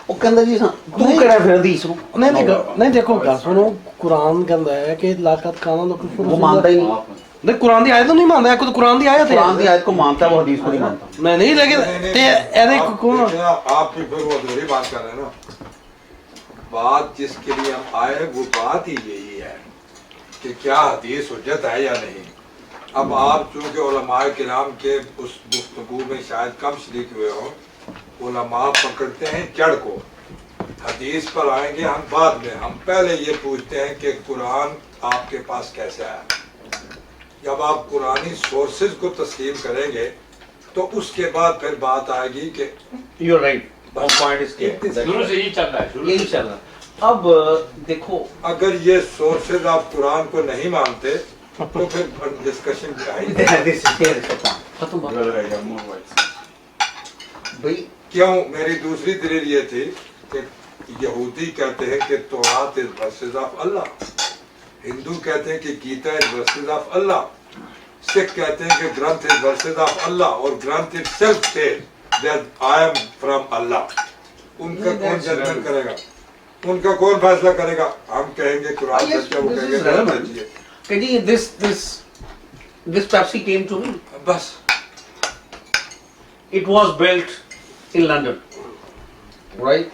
ਉਹ ਕਹਿੰਦਾ ਜੀ ਤੂੰ ਕਿਹੜਾ ਫਿਰ ਹਦੀਸ ਨੂੰ नहीं नहीं नहीं देखो गल सुनो, कुरान कहता है कि लाकत खाना लोग वो मानता ही नहीं। नहीं कुरान दी आयत तो नहीं मानता है, कोई कुरान दी आयत है। कुरान की आयत को मानता है, वो हदीस को नहीं मानता। मैं नहीं लेकिन ते ऐसे कौन आप भी फिर वो अधूरी बात कर रहे हैं ना। बात जिसके लिए हम आए वो बात ही यही है कि क्या हदीस हुज्जत है या नहीं। अब आप चूँकि उलमाए किराम के उस गुफ्तगू में शायद कम शरीक हुए हो, उलमा पकड़ते हैं जड़ को, हदीस पर आएंगे हम बाद में। हम पहले ये पूछते हैं कि कुरान आपके पास कैसे आया। जब आप कुरानी सोर्सेज को तस्लीम करेंगे तो उसके बाद फिर बात आएगी कि you are right, point is clear, शुरू से यही चल रहा है, यही चल रहा है। अब देखो, अगर ये सोर्सेज आप कुरान को नहीं मानते तो फिर डिस्कशन क्या है? भाई क्यों? मेरी दूसरी दलील ये थी कि यहूदी कहते हैं कि तौरात इज वर्सेस ऑफ अल्लाह, हिंदू कहते हैं कि गीता इज वर्सेस ऑफ अल्लाह, सिख कहते हैं कि ग्रंथ इज वर्सेस ऑफ अल्लाह, और ग्रंथ itself says that I am from Allah. उनका कौन जजमेंट करेगा? उनका कौन फैसला करेगा? हम कहेंगे कुरान सच है, वो कहेंगे ग्रंथ सच है। can you this Pepsi came to me, बस it was built in London, right?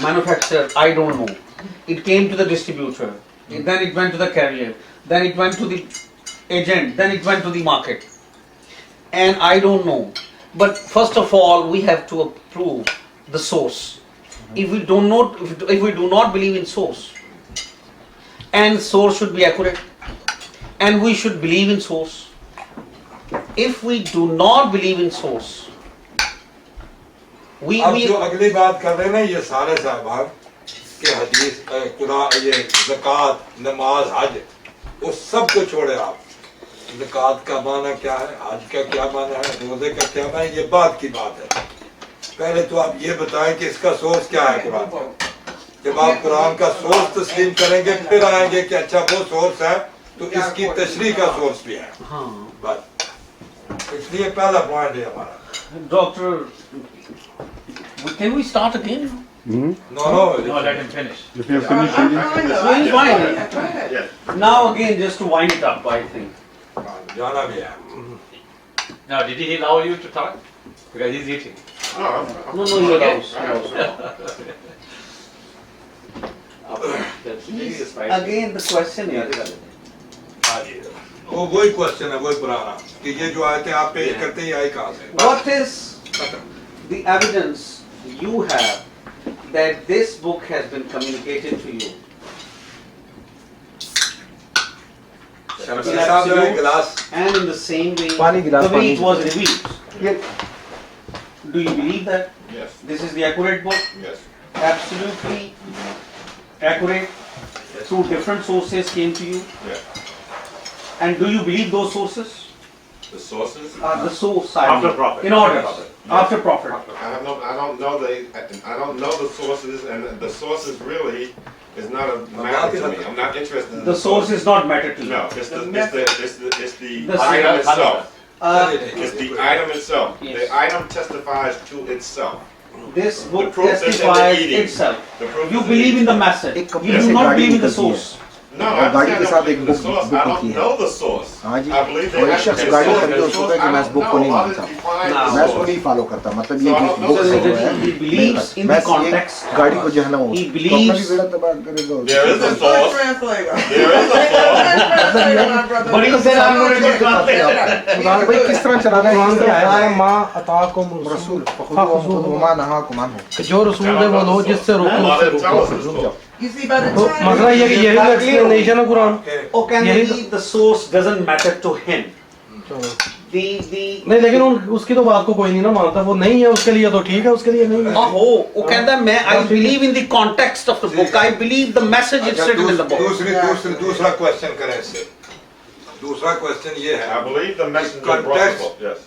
Manufactured, I don't know. It came to the distributor, then it went to the carrier, then it went to the agent, then it went to the market, and I don't know. But first of all, we have to approve the source. If we do not believe in source, and source should be accurate, and we should believe in source. If we do not believe in source, अब जो अगली बात कर रहे हैं ना ये सारे साहबान के हदीस, कुरान, ये ज़कात, नमाज, हज, वो सब को छोड़े आप। ज़कात का माना क्या है, हज का क्या माना है, रोजे का क्या माना है, ये बात की बात है। पहले तो आप ये बताएं कि इसका सोर्स क्या है कुरान का। जब आप कुरान का सोर्स तस्लीम करेंगे फिर आएंगे कि अच्छा वो सोर्स है तो इसकी तशरीह का सोर्स भी है। बस इसलिए पहला पॉइंट है हमारा। Doctor, can we start again? No, No, let him finish. If you finish reading, No, he's fine. Yes. Now again, just to wind it up, I think. जाना भी है। Now, did he allow you to talk? Because he's eating. No, he allows. Again, the question is, वो वही question है, वही पुराना कि ये जो आयतें आप पेश करते हैं ये आई कहाँ से? what is the evidence you have that this book has been communicated to you? साहब जरा एक गिलास। And in the same way, पानी गिलास, the way पानी it was revealed. Do you believe that Yes. this is the accurate book? Yes. Absolutely accurate. Two different sources came to you. Yes. And do you believe those sources? The sources. The source I After mean, Prophet. in order. Prophet. After Prophet. I don't know the sources, and the sources really is not a matter to me. I'm not interested in The source is not matter to you. No, it's the The item itself. It's It's the item itself. Yes. The item testifies to itself. This book proof is in the testifies eating. itself. The proof You is believe in the eating. message. एक कपड़े You से do not गाड़ी believe in the निकलती है। source. No, और गाड़ी के साथ एक the book source. Book I होती don't है। know the source. हाँ जी, I believe they और एक have शख्स the गाड़ी source. खरीदे और सोचता है कि मैं इस बुक को नहीं मानता, मैं इसको नहीं फॉलो करता, मतलब ये So, बुक so सही that है, he believes in मैं the context. गाड़ी को जो है ना वो He तो अपना believes- भी बेड़ा तबाह करेगा। There is a source. Translator. There is a source. But he said I'm not able to translate. Quran भाई किस तरह चलाना है, कुरान किस में तरह आया है, है? माँ अताकुम रसूल फखुज़ूहु वमा नहाकुम अन्हु। कि जो रसूल है वो लो, जिससे रोको उससे Allah tell us रोको। the source. You see, by the तो time मसला ये कि यही तो एक्सप्लेनेशन है कुरान। Oh, can यही be the source doesn't matter to him. The नहीं, लेकिन उसकी तो बात को कोई नहीं ना मानता, वो नहीं है उसके लिए तो ठीक है, उसके लिए नहीं है। वो कहता है मैं I believe in the context of the book. I believe the message is written in the book. दूसरा क्वेश्चन करें इससे। दूसरा क्वेश्चन ये I है, believe the messenger brought the Context. book. Yes.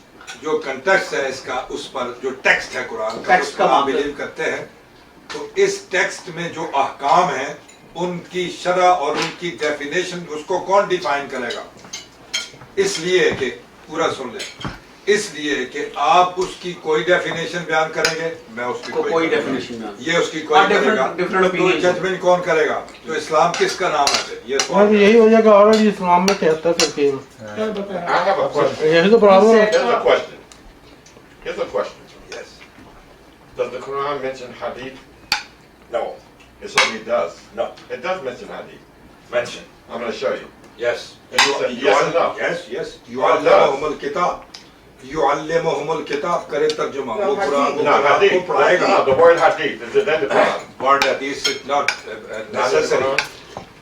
जो कंटेक्स्ट है इसका, उस पर जो टेक्स्ट है कुरान का, Text उस का पर आप मतलब। बिलीव करते हैं, तो इस टेक्स्ट में जो अहकाम हैं उनकी शरह और उनकी डेफिनेशन उसको कौन डिफाइन करेगा? इसलिए कि पूरा सुन लें, इसलिए कि आप उसकी कोई डेफिनेशन बयान करेंगे, मैं उसकी कोई definition बयान। ये उसकी कोई करेगा, different तो opinions। जजमेंट कौन करेगा? तो इस्लाम किसका नाम है फिर? ये और सवाल यही वजह का ऑलरेडी इस्लाम में 73 फिरके हैं। I have a question. यही तो प्रॉब्लम है। Here's a question. Here's a question. Yes. Does the Quran mention hadith? No. It certainly does. No. It does mention hadith. Mention. I'm going to show you. Yes. Yes or no? Yes. युअल्लिमुहुमुल किताब। युअल्लिमुहुमुल किताब करे तर्जुमा। वो कुरान को No, आपको hadith. पढ़ाएगा। No, the word hadith is it in the Quran? Word hadith is not Not in the necessary. Quran?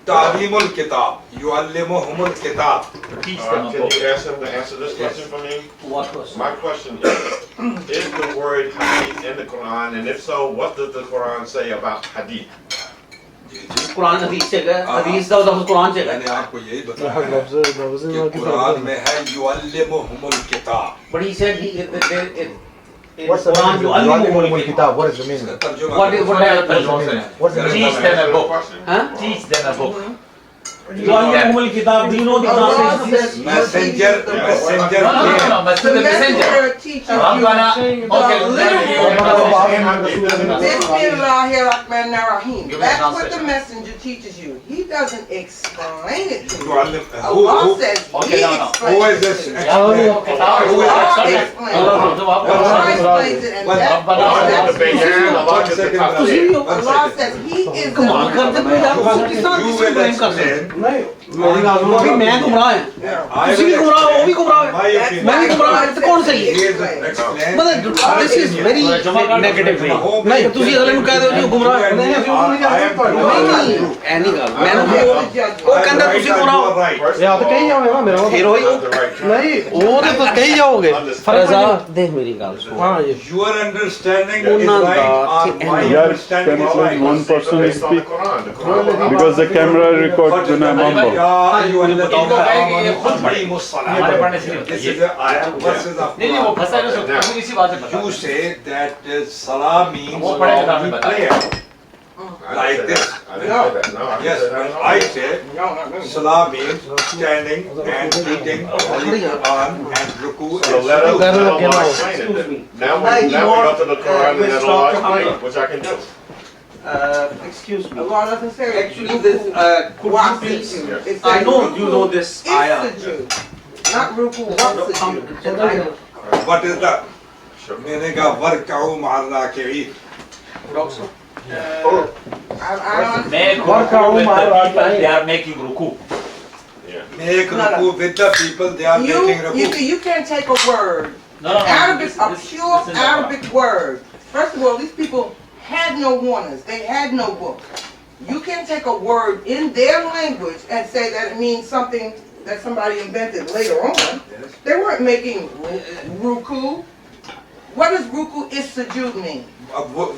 Ta'limul kitab, yu'allimuhumul kitab. Teach them a Can book. you ask him to answer this question for me? What was? My question is the word hadith in the Quran, and if so, what does the Quran say about hadith? Quran हदीस से गया, हदीस का लफ्ज़ कुरान से मैंने गया. आपको यही बताया है कि कुरान में है युअल्लिमुहुमुल किताब. But he said in What's the Quran, meaning? you allimul Yu'allimul kitab. What is the meaning? तर्जुमा What करो. is What's the meaning? Teach them a book. Huh? Teach them a book. You allimul kitab. Do you know the Allah translation? says, Messenger No, but the the messenger. messenger teaches you. Bismillahirrahmanirrahim. That's what the messenger teaches you. He doesn't explain it to you. Allah says he Who is explains this? it to you. Allah explains it. Allah explains it, and that's Allah says he is the कमाल करते हो यार, तुम किस तरह You किसी will blame कर सकते explain. नहीं हो? अभी मैं गुमराह है, I तुसी भी will गुमराह हो, वो भी गुमराह है. My opinion. मैं भी गुमराह है, तो कौन सही है? He is explain. मतलब this is very negative way. नहीं, तुसी अगले ਨੂੰ ਕਹਿ ਦਿਓ ਜੀ ਉਹ ਗੁਮਰਾਹ ਹੈ. ਨਹੀਂ, I am ਨਹੀਂ, ਐ ਨਹੀਂ ਗੱਲ. ਮੈਨੂੰ ਉਹ ਕਹਿੰਦਾ ਤੁਸੀਂ ਗੁਮਰਾਹ ਹੋ. या तो कहीं जाओगे ना मेरा ਫਿਰ ਉਹੀ नहीं वो तो कहीं जाओगे रजा देख मेरी ਗੱਲ सुन. हाँ ये Your understanding is Unna right da or my Yeah, understanding can is you right. please one person Based on the speak? Quran. The Quran Because the camera records when I'm humble. हमारे पढ़ने से नहीं होता This ये. is the ayah verses of नहीं नहीं वो Quran. फंसा है ना उसको इसी बात से You बता. say that salah means वो पढ़े किताब में only बताया. prayer. Like this. I didn't say that. No, I didn't Yes, say that. I say salah means standing and reading Holy Quran and ruku So and let sujood. Allah explain it. Now we go to the Quran and then Allah explain it, which I can do. Excuse me. Allah doesn't say Actually, this could you please? It says I know ruku you know this ayah. is sujood, not ruku was What is that? मैंने कहा वर्कऊ मअर राकिईन. I don't Make ruku with the people they are making ruku. Yeah. Make No, no. ruku with the people they are making You ruku. see, you can't take a word, No, no, no. Arabic, a this pure is the Arabic word. First of all, these people had no warners. They had no book. You can't take a word in their language and say that it means something that somebody invented later on. Yes. They weren't making ruku. What does ruku is sujood mean?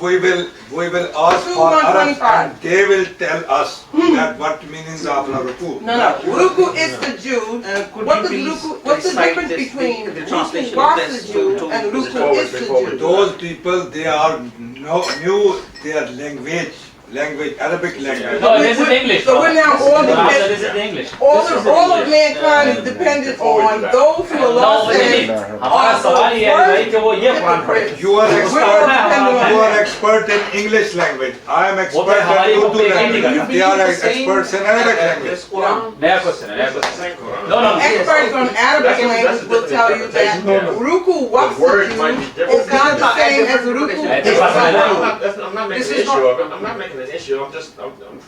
We will ask for Arabs and they will tell us that what meanings of ruku. No. Ruku is sujood. Could What you does please ruku? What's the recite difference this, between the ruku translation was of this sujood and ruku is Before we sujood? Those people they are knew their language, Arabic language. No, this is English. So we're now all No, dependent. this is English. All of mankind is dependent on those who Allah No, नहीं, says हमारा सवाल ये है भाई कि वो ये कुरान पढ़े. You are We're all dependent on you are that. expert in English language. I am expert फिर हमारी in वो Urdu पे नहीं language. निकलना. They are experts in Arabic language. This Quran. नया क्वेश्चन है, नया question. Same Quran. No, no. Experts on Arabic language will tell you that ruku The word might be wasujood different. is not the same as ruku. I'm not making This an is issue of it. I'm not making an issue.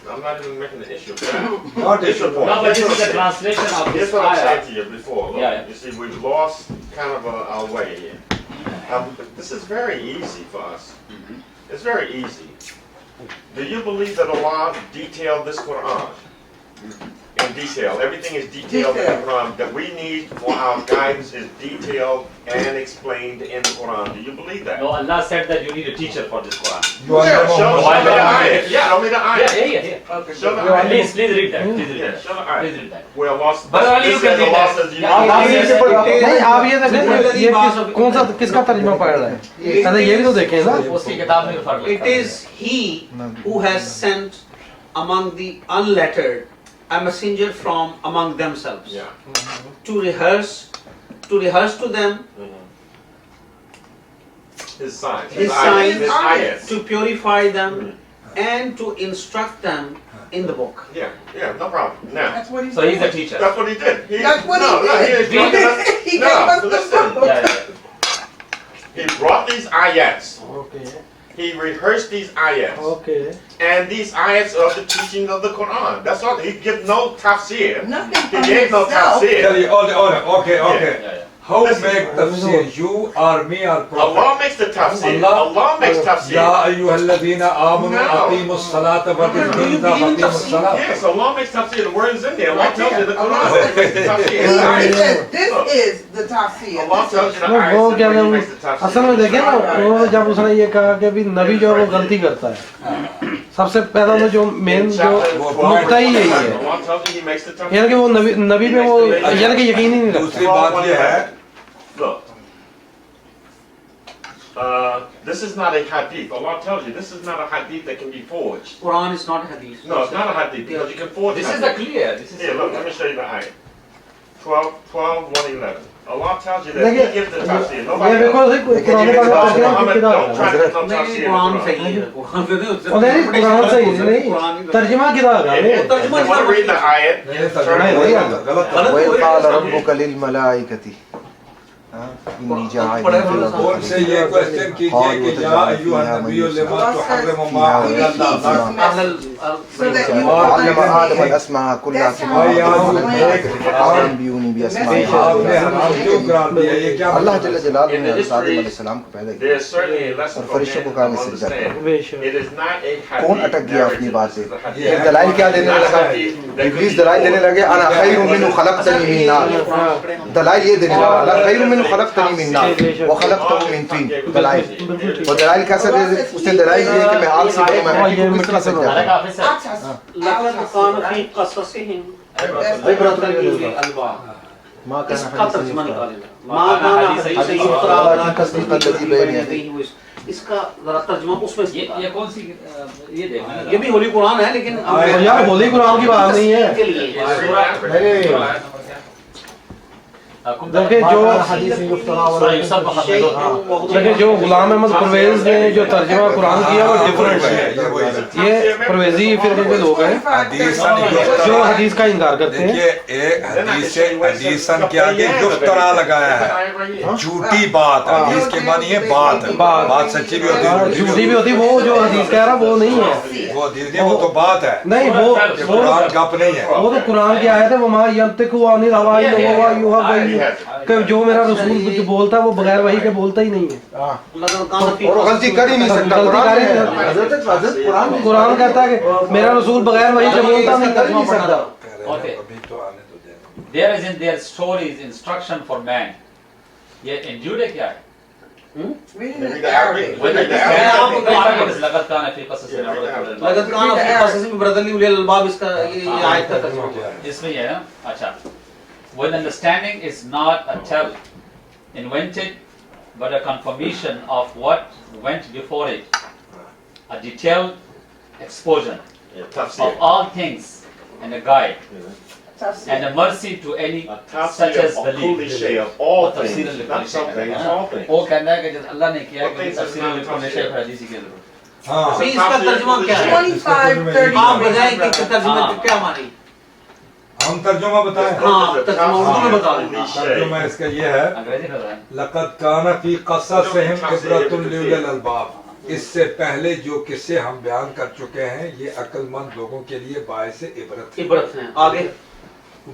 I'm not even making an issue of that. Not It's your issue. point. No, but this is the translation of Here's this what I ayah. said to you before. Look, Yeah. You see, we've lost kind of our way here. This is very easy for us. It's very easy. Do you believe that Allah detailed this Quran? In detail. Everything is detailed in the Quran. That we need for our guidance is detailed and explained in the Quran. Do you believe that? No, Allah said that you need a teacher for this Quran. You are Show Why me the not? ayat. Yeah, only the ayat. Yeah. Show the ayat. Please read that. Please read Yeah, that. show the Please ayat. read that. Where Allah But only you can read Allah that. says you Yeah, आप yes, ये yes. नहीं आप ये देखें ये कौन सा किसका तर्जुमा पढ़ रहा है पहले ये भी तो देखें ना उसकी किताब में फर्क It is he who has sent among the unlettered a messenger from among themselves Yeah. to rehearse to them His signs. his ayats, signs, His ayats. to purify them and to instruct them in the book. Yeah, no problem. Now, That's what he So he's a said. teacher. that's what he did. That's what he no, did. he instructed us. He gave us the listen. book. Yeah. He brought these ayats. Okay He rehearsed these ayats. Okay And these ayats are the teaching of the Quran. That's all. He gave no tafsir. Nothing He from gave no himself. Tell tafsir. you, okay. Yeah. How make tafsir? You or me or prophet? Allah makes the tafsir. Allah- Allah makes tafsir. Ya ayyuhalladhina amanu No. aqimus salata wa Do you aqimus believe in tafsir? salat. Yes, Allah makes tafsir. The word is in there. Allah tells you the Allah Quran makes the He tafsir. says this is the tafsir. Allah tells you the वो ayat क्या where है He वो makes the tafsir. असल में देखें ना वो जब उसने ये कहा कि भी नबी जो है वो गलती करता है सबसे पहला तो जो मेन In जो chapter नुकता ही यही है Allah tells you He makes the tafsir. यानी कि वो नबी पे वो यानी कि यकीन ही नहीं रखता दूसरी बात ये है Look, this is not a hadith. Allah tells you this is not a hadith that can be forged. Quran is not hadith. No, it's not a hadith because you can forge This is hadith. the clear. This is Here, look, let me show you the ayat. 12:111. Allah tells you that देखिए He gives the tafsir. ये Nobody देखो else. पुराने Because पाक में Muhammad किताब don't try to put no नहीं tafsir in the Quran Quran. सही है कुरान पे और नहीं कुरान सही नहीं तर्जुमा किताब है If तर्जुमा you want to read the ayat, नहीं, turn नहीं, to नहीं, it. गलत है। गलत वही कोई काल नहीं रब्बुक लिल मलाइकति इन्नी जाइलुन फिल कौन अर्दि से ये क्वेश्चन कीजिए कि या अय्युहन नबिय्यु लिमा तुहर्रिमु मा अहल्लल्लाहु So that you وعلم آدم understand. الأسماء كلها That's ثم how أنبئوني أنبئوني بأسماء आपने हराम क्यों करार दिया ये क्या अल्लाह मतलब जल्ल है? जलालुहु In ने the हज़रत आदम history, अलैहिस्सलाम को पैदा किया There's certainly a lesson और for फरिश्तों को man कहा to मैं सिजदा understand. बेशक It is not a कौन hadith अटक गया अपनी narrated. बात This से is a hadith. फिर दलाइल क्या देने लगा इब्लीस दलाइल देने लगे अना खैरुम मिन्हु खलक़तनी मिन नार दलाइल ये देने लगा अना खैरुम मिन्हु खलक़तनी मिन नार व खलक़तहु मिन तीन दलाइल और दलाइल कैसे दे उसने दलाइल दिए कि मैं आग से बना मैं ये किस तरह से मिट्टी से Malik किया officer. लक़द कान फी क़ससिहिम इब्रतुन लिल अलबाब मां का इसका तर्जुमा निकालेगा मां काना हदीस युफ्तरा अल्लाह की तस्दीक अल्लज़ी बैन यदैहि इसका जरा तर्जुमा उसमें ये कौन सी ये देखना ये भी होली कुरान है लेकिन और यार होली कुरान की बात नहीं है के लिए देखिए जो देखिए जो गुलाम अहमद परवेज ने जो तर्जुमा कुरान किया वो डिफरेंट है ये परवेजी फिर के लोग हैं जो हदीस का इनकार करते हैं देखिए एक हदीसन के आगे युफ्तरा लगाया है झूठी बात हदीस के मानी है बात सच्ची भी होती है झूठी भी होती वो जो हदीस कह रहा वो नहीं है वो हदीस नहीं वो तो बात है नहीं वो कुरान गप नहीं है वो तो कुरान की आयत है वो मां यंतिकु अनिल हवाई हुवा युहा कि जो मेरा रसूल जो बोलता है वो बगैर वही के बोलता ही नहीं है लक़द कान फी और गलती कर ही नहीं सकता हज़रत कुरान कुरान कहता है कि मेरा रसूल बगैर वही के बोलता नहीं कर ही नहीं सकता Okay. अभी तो आने तो दे There is in their stories instruction for man. ये इंड्यूड है क्या है? Reading the Arabic. When it is लक़द कान फी क़ससिहिम लक़द कान फी क़ससिहिम इब्रतुन लिल अलबाब इसका ये आयत का तर्जुमा क्या है इसमें ये है ना अच्छा when understanding is not a tell invented but a confirmation of what went before it, a detailed exposure of all things and a guide and a mercy to any such as believe. of all और तफसीर things, लिखने not some Sheikh things, है all things. वो कहता है कि जब अल्लाह ने किया कि What तफसीर things लिखने are शेख not हदीस की जरूरत हाँ तो इसका तर्जुमा क्या है 25, आप बताएं कि तर्जुमे की क्या मानी हम तर्जुमा बताएं हाँ तर्जुमा उर्दू में बता दें तर्जुमा इसका ये है अंग्रेजी कर रहा है लक़द कान फी क़ससिहिम इब्रतुन लिउलिल अलबाब इससे पहले जो किस्से हम बयान कर चुके हैं ये अक्लमंद लोगों के लिए बायस इबरत है इबरत है आगे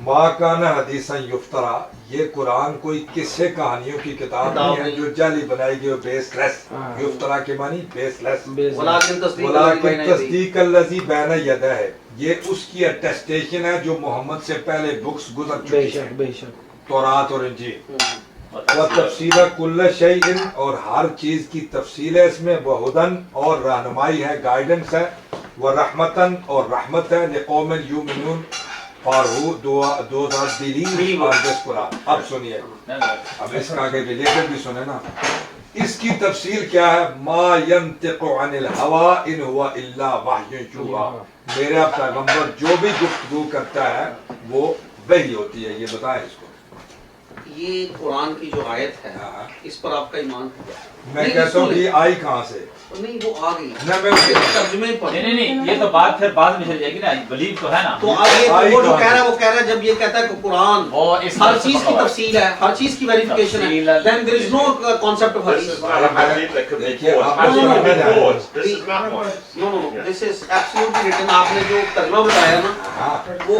माँ काना हदीसन युफ्तरा ये कुरान कोई किस्से कहानियों की किताब नहीं है जो जाली बनाई गई बेसलेस युफ्तरा के मानी बेसलेस वलाकिन तस्दीक अल्लज़ी बैन यदा है ये उसकी अटेस्टेशन है जो मोहम्मद से पहले बुक्स गुजर चुकी बेशक हैं बेशक तौरात और इंजील व तफसील कुल्ल शैइन और हर चीज की तफसील है इसमें व हुदन और रहनुमाई है गाइडेंस है व रहमतन और रहमत है लिकौमिन युमिनून और those are believe on this Quran। अब सुनिए अब इसका आगे रिलेटेड भी सुने ना इसकी तफसील क्या है मा यंतिकु अनिल हवा इन हुवा इल्ला वह्युन युहा मेरा पैगंबर जो भी गुफ्तगू करता है वो वही होती है ये बताएं इसको ये कुरान की जो आयत है इस पर आपका ईमान है मैं कहता हूँ कि आई कहाँ से? नहीं वो आ गई ना मैं तर्जुमे पर नहीं ये तो बात फिर बाद में चल जाएगी ना, बिलीव तो है ना। तो अब ये वो जो कह रहा है वो कह रहा है जब ये कहता है कि कुरान वो इस हर चीज की तफसील है, हर चीज की वेरिफिकेशन है, then there is no concept of This हदीस। is not a hadith that could be देखिए, forged. आप This लोग could be समझ रहे हैं। forged. This is not one. No this is absolutely written. आपने जो तर्जुमा बताया ना हाँ, वो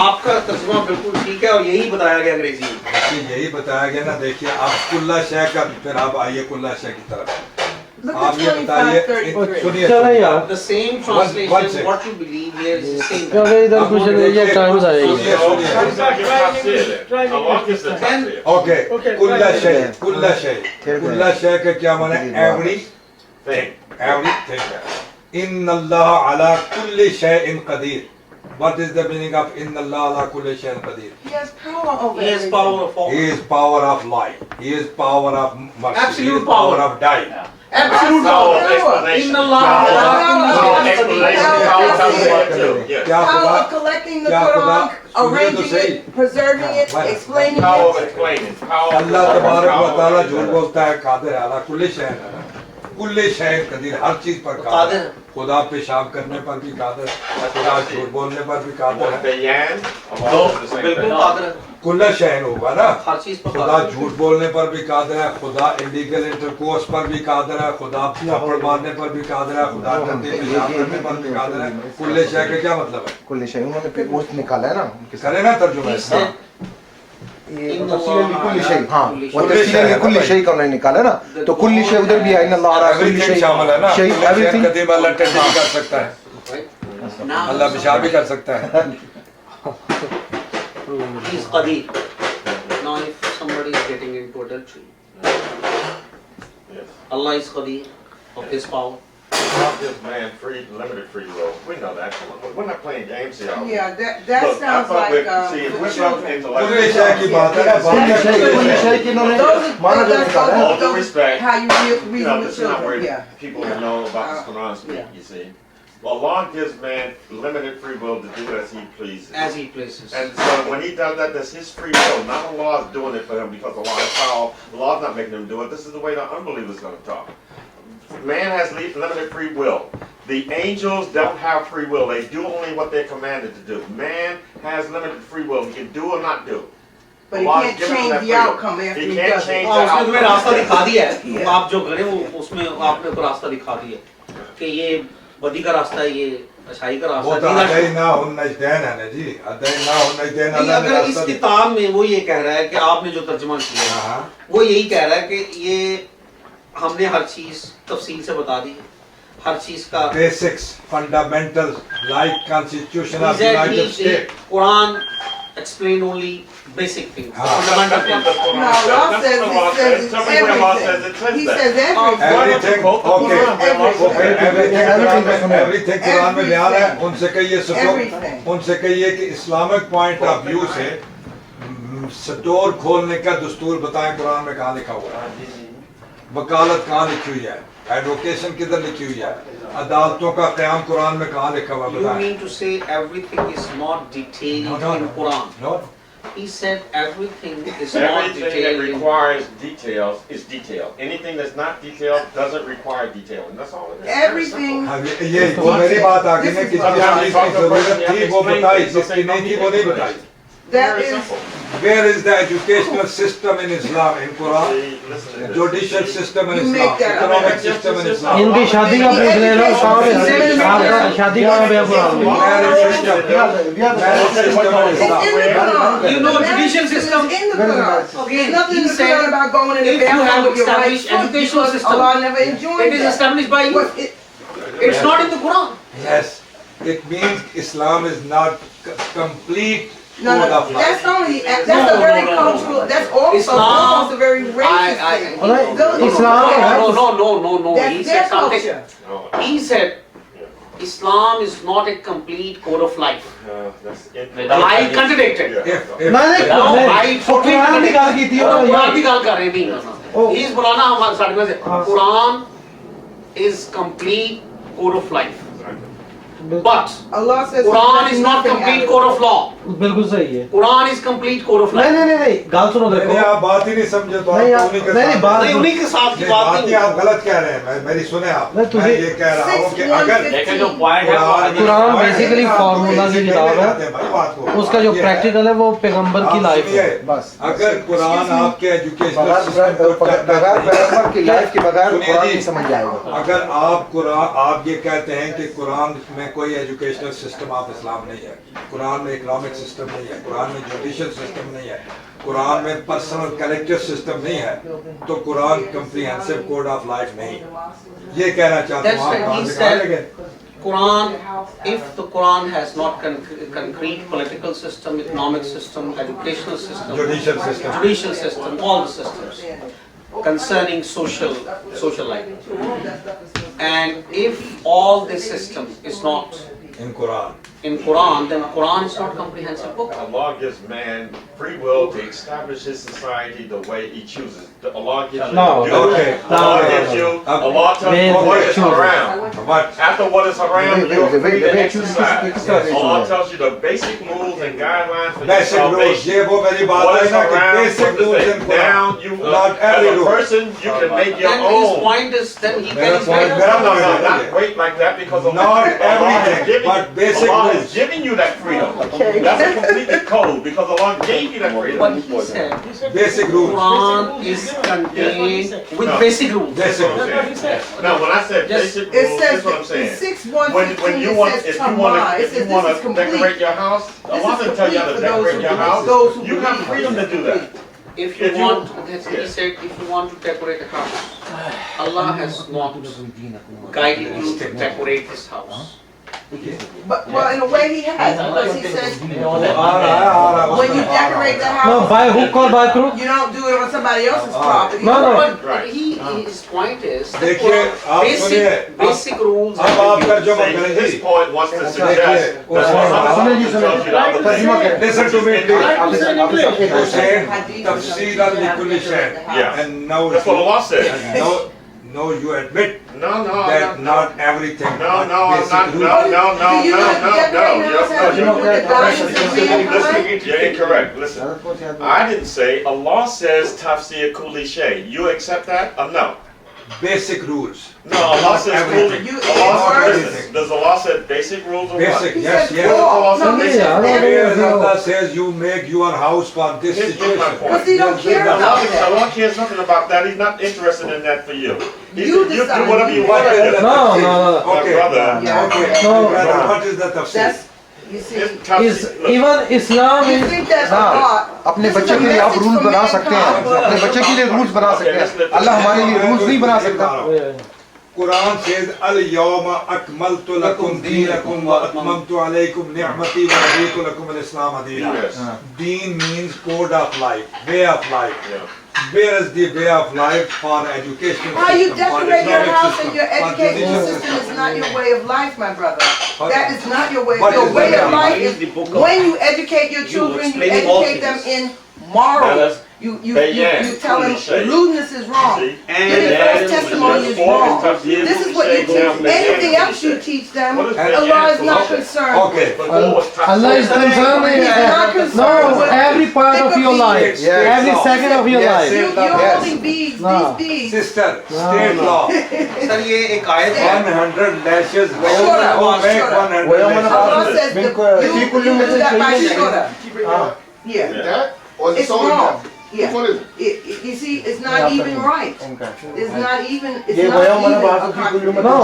आपका तर्जुमा बिल्कुल ठीक है और यही बताया गया अंग्रेजी में। देखिए यही बताया गया ना। देखिए आप कुल्ला शय का, फिर आप आइए कुल्ला शय की तरफ। Look आप at ये बताइए, 2533. सुनिए चलो यार, The same one translation, second. what you believe here is the same. क्योंकि इधर कुछ ये टाइम जाएगी। सुनिए, सुनिए। This is not your tafsir then. How long is the tafsir? Okay, Okay, कुल्ला right. शय, कुल्ला शय, कुल्ला शय का क्या माने? Every Thing. everything. इन्नल्लाह अला कुल्ली शैइन Qadeer. What is the meaning of इन्नल्लाह अला कुल्ली शैइन Qadeer? He has power over He has everything. power of all. He is power of life. He is power of mercy. Absolute He is power power. of dying. Absolute Power power. of explanation. Inna Allah Power ala of kulli shay'in explanation. qadir. Power comes in too. Yes. क्या Power खुदा, of collecting the क्या खुदा, Quran, सुनिए तो arranging सही। it, preserving it, Right. explaining Power of it. explaining. Power of अल्लाह तबारक व तआला power झूठ of बोलता है, कादिर है अला कुल्ली शैइन, कुल्ली शैइन कदीर, हर चीज पर कादिर कादिर है। है। खुदा पेशाब करने पर भी कादिर है, खुदा झूठ बोलने पर भी कादिर है। Bayan, Allah is the same बिल्कुल thing. कादिर है, कुल्ला शैइन होगा ना। हर चीज पर खुदा कादिर है। झूठ बोलने पर भी कादिर है, खुदा इलीगल इंटरकोर्स पर भी कादिर है, खुदा थप्पड़ मारने पर भी कादिर है, खुदा गंदे पेशाब करने पर भी कादिर है। कुल्ले शय का क्या मतलब है? कुल शय उन्होंने फिर वो निकाला है ना उनके साथ। करे ना तर्जुमा He इसका? said, ये इन तफसील कुल शय, हाँ वो कुल्ली शय तफसील है कुल भाई। शय का उन्होंने निकाला ना, तो कुल शय उधर भी है, इन अल्लाह अला कुल एवरीथिंग शय शामिल है ना। शय कुल्ले शय एवरीथिंग। कदीम अल्लाह टेंशन कर सकता है, right? Now अल्लाह पेशाब भी कर सकता है। he is qadir. Now if somebody is getting into adultery, Yes. Allah is qadir of his power. God gives man free, limited free will. We know that. We're not playing games here. are we? Yeah, that Look, I sounds thought like see, if for we're talking children. कुल्ले intellectual. शय की बात है ना, कुल बात शय है। कुल शय की इन्होंने Those माना जो are निकाला है। All due respect, how you You reason know, with this is not children. where Yeah. people who know about this Quran speak, yeah. you see. Well, Allah gives man limited free will to do as he pleases. As he places. And so when he does that, that's his free will. Not Allah is doing it for him because Allah has power. Allah is not making him do it. This is the way the unbeliever is going to talk. Man has limited free will. The angels don't have free will. They do only what they're commanded to do. Man has limited free will. He can do or not do. But he Allah has can't given him change that the freedom. outcome after He he can't does it. change हाँ, the उसने तुम्हें रास्ता outcome. दिखा दिया है। Yeah. आप जो करें वो उसमें आपने को रास्ता दिखा दिया कि ये बदी का रास्ता है, ये अच्छाई का वो रास्ता तो है। अदई ना हुन नजदैन है ना जी, अदई ना हुन नजदैन नहीं, अल्लाह ने अगर इस रास्ता दिया। किताब में वो ये कह रहा है कि आपने जो तर्जुमा किया है, हाँ, वो यही कह रहा है कि ये हमने हर चीज तफसील से बता दी है, हर चीज का basics, fundamentals, like constitution of United state. Quran explain only basic things, हाँ। fundamental things. No, Allah says it Tell me where Allah says it everything. says He that. says everything. Everything, okay, okay, everything Quran में बयान है। उनसे कहिए Everything. उनसे कहिए कि Islamic point of view से स्टोर खोलने का दस्तूर बताएं कुरान में कहाँ लिखा हुआ है, वकालत कहाँ लिखी हुई है, एडवोकेशन किधर लिखी हुई है, अदालतों का क़याम कुरान में कहाँ लिखा हुआ है You बताएं। mean to say everything is not detailed No, in Quran? no, He said everything is not Everything that detailed in requires details is detailed. Anything that's not detailed doesn't require detailing. That's all it is. Very Everything. हाँ, ये वो मेरी बात आ गई ना कि जिस चीज़ की जरूरत थी वो बताई, जिसकी नहीं थी वो नहीं बताई। That Very is, simple. Where is the educational system in Islam, in Quran? See, listen to this. Judicial system in You Islam, make that economic up. system in Islam. इनकी शादी का पूछ ले लो, कहाँ पे आपका शादी कहाँ पे है कुरान में? Marriage system, marriage system in it's in Islam. the Quran. You know, The marriage judicial system. is in the Quran. Okay, There's nothing he in the said, Quran about going in the if you have bathroom with your right established foot educational because system, Allah never enjoined it is that. established by you. But It's not in the Quran. Yes, it means Islam is not complete No, code no, of life. that's only, that's No, a very no, no, cultural, no. that's also Islam- almost a very racist thing. Alright, Those- Islam- No. He That's said their something. culture. No, He said, Islam is not a complete code of life. that's it. Without- I contradicted. Yeah. मैंने Now I वो totally Quran की गल की थी वो और कुरान की गल कर रहे नहीं करना। Oh. He is बुलाना हमारे साथ में से। हाँ। Quran is complete code of life. But Allah says Quran is not nothing complete out code of law. बिल्कुल सही है. Quran is complete code of नहीं life. नहीं नहीं गाल सुनो देखो. नहीं आप बात ही नहीं समझे तो नहीं आप आप उन्हीं के नहीं साथ बात नहीं उन्हीं के साथ की नहीं, बात बात नहीं ही आप गलत कह रहे हैं मेरी सुने आप नहीं, मैं तुझे- ये कह रहा हूँ कि अगर लेकिन जो पॉइंट है वो कुरान बेसिकली फार्मूला की किताब है. उसका जो ये है, प्रैक्टिकल है वो पैगंबर की आप लाइफ सुनिए, है. बस अगर कुरान आपके एजुकेशनल बगैर सिस्टम को पैगंबर की लाइफ के बगैर सुनिए कुरान जी, नहीं समझ जाएगा. अगर आप कुरान आप ये कहते हैं कि कुरान में कोई एजुकेशनल सिस्टम आप इस्लाम नहीं है, कुरान में इकोनॉमिक सिस्टम नहीं है, कुरान में जुडिशियल सिस्टम नहीं है, कुरान में पर्सनल कलेक्टिव सिस्टम नहीं है, तो Quran comprehensive code of life नहीं. ये कहना चाहता That's हूँ why आप he कहाँ से said- कहाँ लगे? Quran, if the Quran has not concrete political system, economic system, educational system, Judicial system. judicial system, all the systems concerning social life, and if all this system is not In Quran. in Quran, then Quran is not comprehensive book. Allah gives man free will to establish his society the way he chooses. Allah gives you. No, okay. Allah No, gives you. no. Allah tells Man you what is chooses. haram. What? After what is haram, The you're way- free the to way it chooses exercise. to exercise. Allah tells you the basic rules and guidelines for your Basic rules. salvation. ये वो मेरी बात What है is ना कि haram? basic What is rules it? in Quran. Now you, Not as every a rule. person, you can make your Then his own. point is, then he मेरा can point- No, no, no, Okay. not wait like that because Allah, Not Allah everything, has given, but basic Allah rules. has given you that freedom. That's a completed code because Allah gave you that But freedom. he said Basic rules. Quran is contained with No. basic rules. Basic That's rules. what I'm saying. Now, when I said Just- basic It rules, says that's what I'm in saying. 6:115 When you it want, says if you tamam. want It to, says this is complete. decorate your house, This Allah is can tell you how to complete for those decorate who your believe. house. Those who You have believe. freedom to do that. If you If you- want, he yes. said, if you want to decorate a house, Allah has not guided you to decorate this house. But well, in a way he has, because he says आ रहा है, आ रहा है, when you उसमें आ रहा है. decorate the No, house, by hook or by crook. you don't do it on somebody else's property. No, no. But Right. his point is, that देखिए, आप सुनिए, basic rules अब have आप been तर्जुमा Say, करें his ji. point wants to suggest that सुनिए जी, tells you the other तर्जुमा thing. करें. Listen to me, please. आप इस- आप इस- एक Hussein, मिनट. तफसील लिकुल शै. Yeah. And now That's what Allah said. no, you admit No, no, that no, not everything. no, but no, I'm basic not. rules. No, no, no, Do you no, not no, decorate no. house You're, and no, put you're, the gardens and mankind? listen, you're incorrect. Listen, I didn't say Allah says tafsir kulli shay. You accept that or no? Basic rules. No, Allah Not says everything. kulli. You Allah add says, words. does Allah say basic rules or Basic, what? yes, He yes. said all. No, No, he yeah, said I don't every- Where Allah says you make your house for this Here's my situation. point. But he don't care about Allah, that. Allah cares nothing about that. He's not interested in that for you. He You said, you decide. do whatever you What want is to the do. No, tafsir? no, no. Okay, brother. Yeah. okay. No. Brother, what is the tafsir? That's, you see, It's tafsir. Is Look, even Islam you is think that's a ना, lot. अपने This is बच्चे a के लिए आप message rule for बना सकते हैं. mankind. अपने बच्चे के लिए रूल्स बना सकते हैं. अल्लाह हमारे लिए रूल्स नहीं बना सकता. Quran says al-yawma akmaltu lakum deenakum wa atmamtu alaykum ni'mati wa raditu lakum al-islam deena. Yes. Deen means code of life, way of life. Yeah. Where is the way of life for education How you system, for decorate your economic house system, and your for educational judicial system is not your way of life, my brother. That is not your way. What Your is way the of way? life is when you educate your children, you explaining all educate them things. in morals. Brothers, You Bayan, tell them foolish. rudeness is wrong. See? And Giving that false is testimony is wrong. This is what you teach. Anything else you teach them, What is Allah is not Bayan? concerned. Okay. Allah is concerned He's not in concerned with every part thick of your beads. life, Yes. every second of your Yes. life. You're Yes. holding beads, No. these beads. Sister, state law. sir, ये एक आयत है 100 lashes. Shut up, Who make shut up. 100 वही मैंने lashes? Allah says that you do that by shura. Yeah. It's wrong. Yeah. You see, it's not even right. It's not even, it's ये not वही even मैंने बात a की contradiction. No,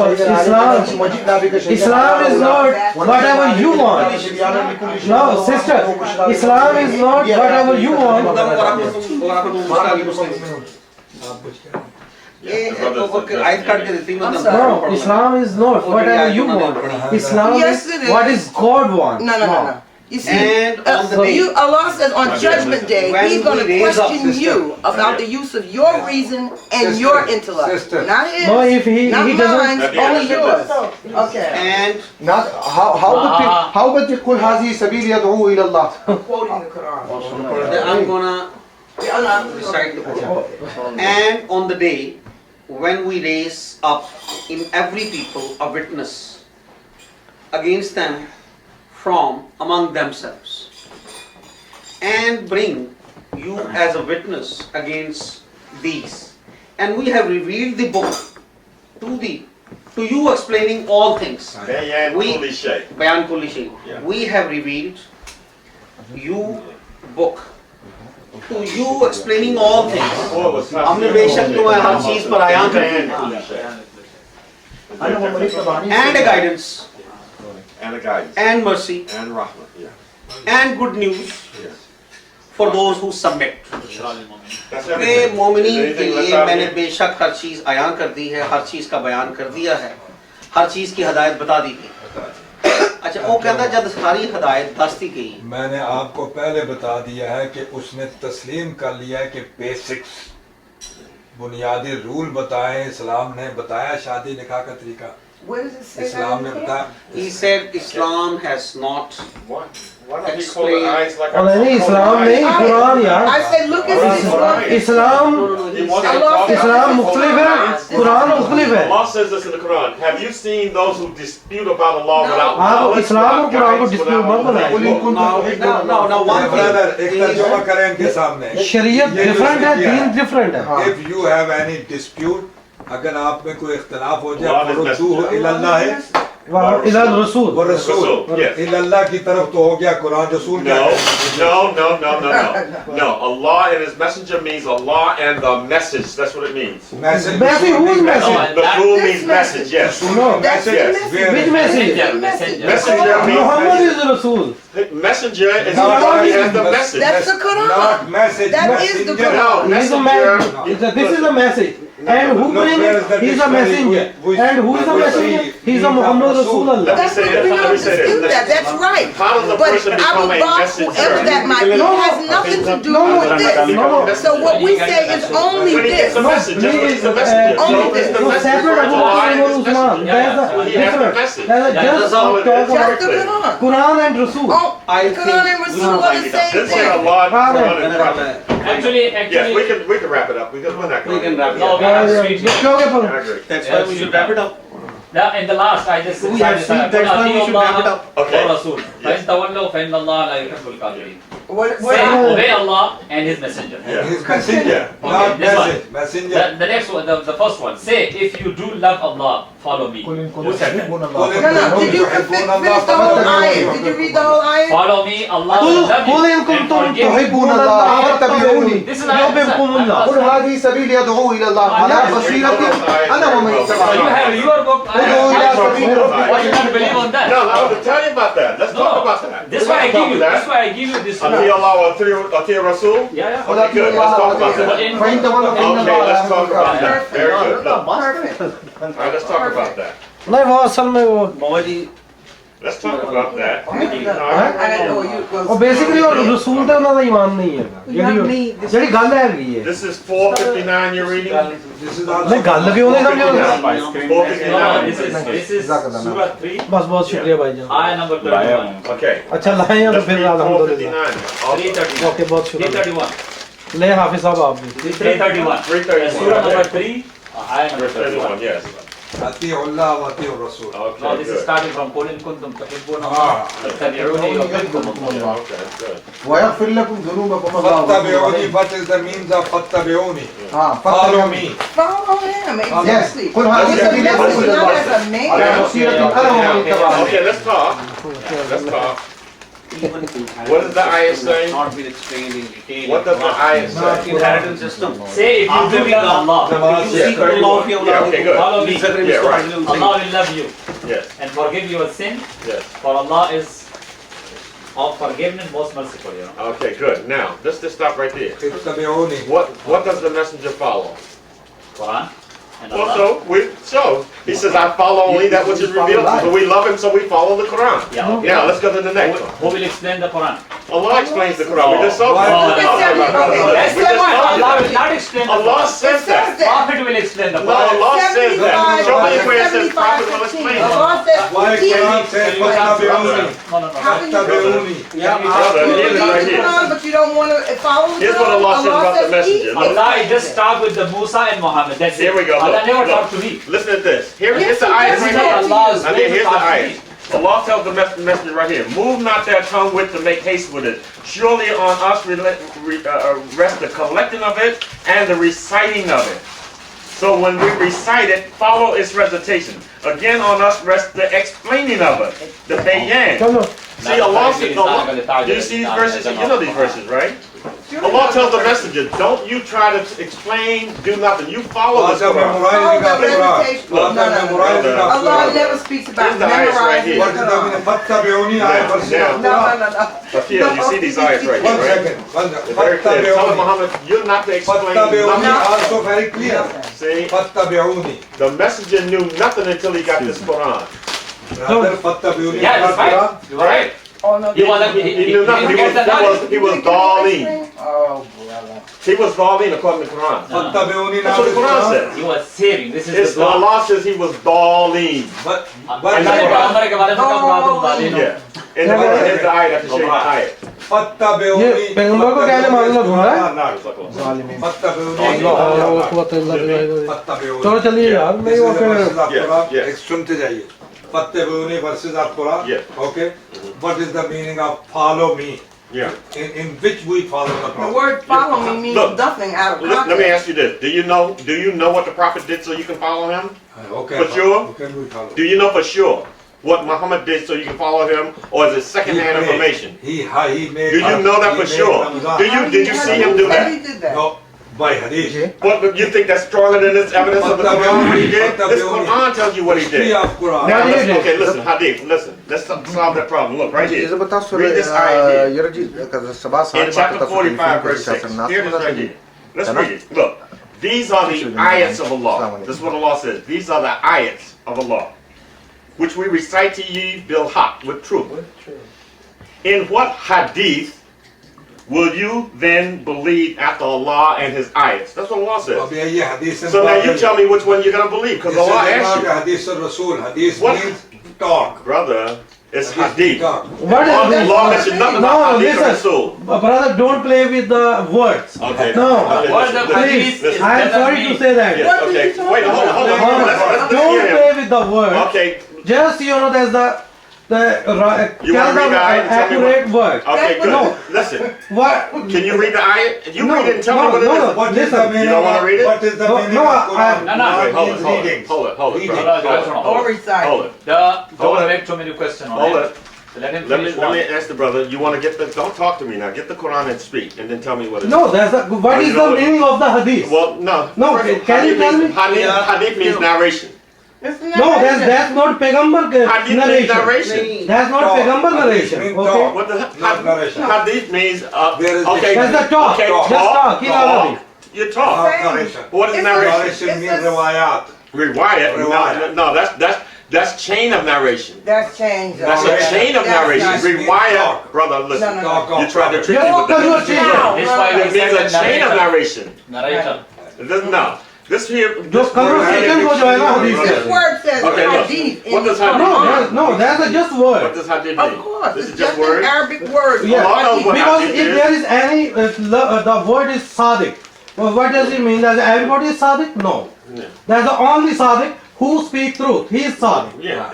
Islam is not whatever you want. No, sister, Islam is not whatever you want. आयत काट के देती I'm हूँ No, Islam is not whatever you want. Islam Yes, is it is. what is God wants. No. You see, And on the day- Allah says on Judgment Day, When He's going to we raise up, question sister. you about the use of your reason and your intellect. Sister. Not His, No, if he not doesn't. mine, only yours. Okay. And Not how about the kul hazi sabil yad'u ila Allah. I'm quoting the Quran. I'm gonna Yeah, Allah. recite the Quran. And on the day when we raise up in every people a witness against them from among themselves and bring you as a witness against these. And we have revealed the book to you explaining all things. Bayan We- kulli shay. Bayan kulli shay. Yeah. We have revealed you book to you explaining all things. Before it was हमने बेशक तुम्हें हर चीज पर आयाम कर Bayan दिया kulli shay. and a guidance And a guidance. and mercy And rahmah. Yeah. and good news Yes. for those who submit. That's कि everything. मोमिनीन Is के anything left लिए out मैंने here? बेशक हर चीज आयान कर दी है, हर चीज का बयान कर दिया है, हर चीज की हदायत बता दी गई। अच्छा वो कहता जब सारी हदायत दस दी गई मैंने आपको पहले बता दिया है कि उसने तस्लीम कर लिया है कि बेसिक्स बुनियादी रूल बताए, इस्लाम ने बताया शादी निकाह का तरीका, Where does it say इस्लाम ने that? बताया। he said Islam has not Why don't he call the eyes like और नहीं इस्लाम नहीं कुरान यार I said, look at this. Look. Islam He wants to Allah talk said- Islam about मुख्तलिफ है कुरान मुख्तलिफ है Allah says this in the Quran. Have you seen those who dispute about Allah without आप knowledge, इस्लाम और without Quran को guidance, dispute without मत बनाइए। no one brother एक thing तर्जुमा करें इनके सामने। शरीयत ये जो डिफरेंट है, किया दीन डिफरेंट है। If you have any dispute, अगर आप में कोई इख्तिलाफ हो जाए, Allah is फरुद्दूहु messenger. इलल्लाह है, वहाँ इलाल रसूल वो रसूल, Yes. इलल्लाह की तरफ तो हो गया, कुरान रसूल क्या No, है? no. Allah and His Messenger means Allah and the message. That's what it means. Message, Message, रसूल whose means message? The fool This means message. message. Yes. No. That's the Yes. message. Which message? Messenger. Messenger means Muhammad message. Is रसूल Messenger is Not somebody message. has the message. That's the Quran. Not message, That is the messenger. Quran. No, He's a messenger. this is a message and who Look, bring where it is the he's a dictionary? messenger Which- and who is the which messenger he- he's a he Muhammad is Rasul Rasul. Allah That's what we don't dispute that. That's right. How does a But person become Abu a Bakr, messenger? whoever that might be, has nothing to do with this. So what we say is only When he gets this. a message, that's what he's the messenger. only So this. it's the so message separate referring Abu to Allah Bakr and and His Usman messenger. there's So a he has the different message. there's a that's just all it is. talk Just about the Quran. Quran and Rasul Oh, Quran and Rasul are the same This is thing. Allah, Quran, and Prophet. Actually, Yes, we can wrap it up because we're not We going can wrap it no, up. we have sweet. क्यों I agree. That's why we should wrap it up. Now, in the last, I just We have seen, that's why we should wrap it up. Okay. Rasul. فإن تولوا فإن الله لا يحب الكافرين. What Say, obey Allah and His Messenger. Yeah. His messenger, not Okay, this one. message, messenger. The next one, the first one. Say, if you do love Allah, follow me. Who said that? No, did you finish the whole ayat? Did you read the whole ayat? Follow me, Allah will love قل إن you and كنتم forgive you. تحبون الله فاتبعوني This is يحببكم الله قل هذه سبيل يدعو الى الله على بصيرة انا ومن So you اتبعني. have your book. ادعو الى سبيل Why you not believe on that? No, I want to tell you about that. Let's talk about that. This is why I give you. This is why I give you this. Ati Allah wa ati Rasul. Yeah. Okay, good. Let's talk about that. فإن تولوا فإن Okay, الله let's talk about لا that. Very good. Look. Perfect. All right, let's talk about that. नहीं वो असल में वो बाबा जी Let's talk about that. I don't know you. ਉਹ basically ਉਹ ਰਸੂਲ ਤੇ ਉਹਨਾਂ ਦਾ ਈਮਾਨ ਨਹੀਂ ਹੈ ਜਿਹੜੀ ਗੱਲ ਹੈਗੀ ਹੈ This is 459 you're reading? This is ਨਹੀਂ also ਗੱਲ ਕਿਉਂ ਨਹੀਂ ਸਮਝਦੇ No, 459. this is Surah 3, बस बहुत शुक्रिया भाईजान ayah number 31. Okay. अच्छा लाए हैं तो Let's फिर read अल्हम्दुलिल्लाह 459. 331. ओके बहुत शुक्रिया 331. ले हाफिज साहब आप भी 331. 331. Surah number 3, ayah number Verse 31, 31. yes. أطيعوا الله وأطيعوا الرسول. Now Okay, this is good. starting from قل إن كنتم تحبون الله فاتبعوني يحببكم الله. Yeah, okay, good. ويغفر لكم ذنوبكم الله فاتبعوني, what is the means of فاتبعوني? Follow فاتبعوني. me. Follow him, exactly. قل هذه He's a سبيل يدعو messenger, الى not الله as a man. على بصيرة انا ومن اتبعني. Okay, let's talk. Let's talk. What does the ayah say? not been explained in detail. What does the ayah say? Inheritance system. Say if you do love Allah, You seek the law of your Yeah, okay, good. follow me. Yeah, right. Allah will love you Yes, and forgive your sin, yes. for Allah is of forgiveness, most merciful. You know. Okay, good. Now, let's just stop right there. اتبعوني. What does the messenger follow? Quran and Well, Allah. so he says, I follow only that which is revealed. So we love him, so we follow the Quran. Yeah, okay. Now let's go to the next one. Who will explain the Quran? Allah explains the Quran. We just saw Why? that. That's We the just point. saw Allah that. will not explain the Allah Quran. says that. Prophet will explain the No, Quran. Allah says that. Show me where it says 75, Prophet will 15. explain it. Allah says, Why keep Quran it. says You have to- فاتبعوني. No, no, no. How can you فاتبعوني. Brother, You here's read right the here. Quran, but you don't want to follow the Here's what Quran? Allah says about the says, messenger. keep it. Allah just start with the Musa and Muhammad. That's Here it. we go. Allah Look, never look. talked to me. Listen to this. Here's Yes, the he ayah does. right Say here. Allah is I mean, here's the going to ayah. talk to me. Allah tells the messenger right here, move not their tongue with to make haste with it. Surely on us rest the collecting of it and the reciting of it. So when we recite it, follow its recitation. Again on us rests the explaining of it, the bayan. See, Allah said, do you see these verses? You know these verses, right? Allah tells the messenger, don't you try to explain, do nothing. You follow this Quran. Allah never speaks about memorizing. No. You see these ayats right here, right? They're very clear. Tell Muhammad, you're not to explain nothing. also very clear. See? The messenger knew nothing until he got this Quran. Yeah, that's right. You're right. Oh, no, He knew nothing. He was Daleen. Oh, brother. He was Daleen according to the Quran. That's what the Quran says. He was saving. This is the dua. Allah says he was Daleen. But Yeah. In the ayat, I have to show you the ayat. ये पैगंबर को कहने मतलब हुआ है चलो चलिए यार मैं वो फिर एक सुनते जाइए फत्तबिऊनी verses of Quran. Okay. What is the meaning of follow me? Yeah. In which we follow the The Prophet. word follow me means Look, nothing out of context. Let me ask you this. Do you know what the Prophet did so you can follow him? Okay. For sure? Who can we follow? Do you know for sure what Muhammad did so you can follow him? Or is it second-hand information? He made. Do you know that for sure? Did you see him do How he that? did that? No. By hadith. What, you think that's stronger than this evidence of the Quran what he did? This Quran tells you what he did. Of Quran. Now, okay, listen, hadith, listen. Let's solve that problem. Look, right here. Read this ayat here. In chapter 45, verse 6. Here it is right here. Let's read it. Look. These are the ayats of Allah. This is what Allah says. These are the ayats of Allah, which we recite to ye bil haq, with truth. In what hadith will you then believe after Allah and His ayats? That's what Allah says. So now you tell me which one you're going to believe, because Allah asked you. Hadith al-Rasul. Hadith What? means talk. Brother, it's hadith. What is this? Allah mentioned nothing about hadith or listen, Rasul. brother, don't play with the words. Okay. No, Okay, What listen, the listen, please, hadith is I am sorry to say that. Yes, okay. Wait, hold on. Let's Don't hear play him. with the words. Okay. Just there's You want to read the ayat and tell me accurate word. Okay, good. No. Listen. What? Can you read the ayat? You No, read it and tell me what it no, is. What is Listen, the meaning? You don't want to read it? What is the No, meaning no, of Quran? No, no. Wait, hold it, Readings. hold it. Reading. Or recite. Hold it. Don't make too many questions on Hold it. it. So let him Let finish me one. ask the brother. You want to get the? Don't talk to me now. Get the Quran and speak, and then tell me what it is. No, what is the meaning of the hadith? Well, no. No, First, can you tell me? Hadith means narration. No, that's not Pegambar Hadith means narration. narration. That's not Talk. Pegambar Hadith narration. means Okay. talk. What the Not narration. Hadith means There is okay. That's the talk. Okay, Just talk. In Arabic. You talk. Not narration. What is It's narration? Narration means riwayat. Riwayat. Riwayat. No, that's chain of narration. That's changed. That's a chain of That's narration. not- Riwayat, brother, listen. No, no, Talk. You tried to trick me You're with that. confused. This is why It we means said a chain of narration. narrator. It doesn't, no. This here. Just conversation को जो है ना hadith This से. word says Okay, look. hadith. What does hadith Quran. mean? No, that's just What word. does hadith Of mean? course, This it's is just just an words? Arabic word. Yeah. Allah knows what Because hadith if is. there is any, the word is sadiq. Well, what does it mean? That everybody is sadiq? No. Yeah. That's the only sadiq who speak truth. He is sadiq. Yeah.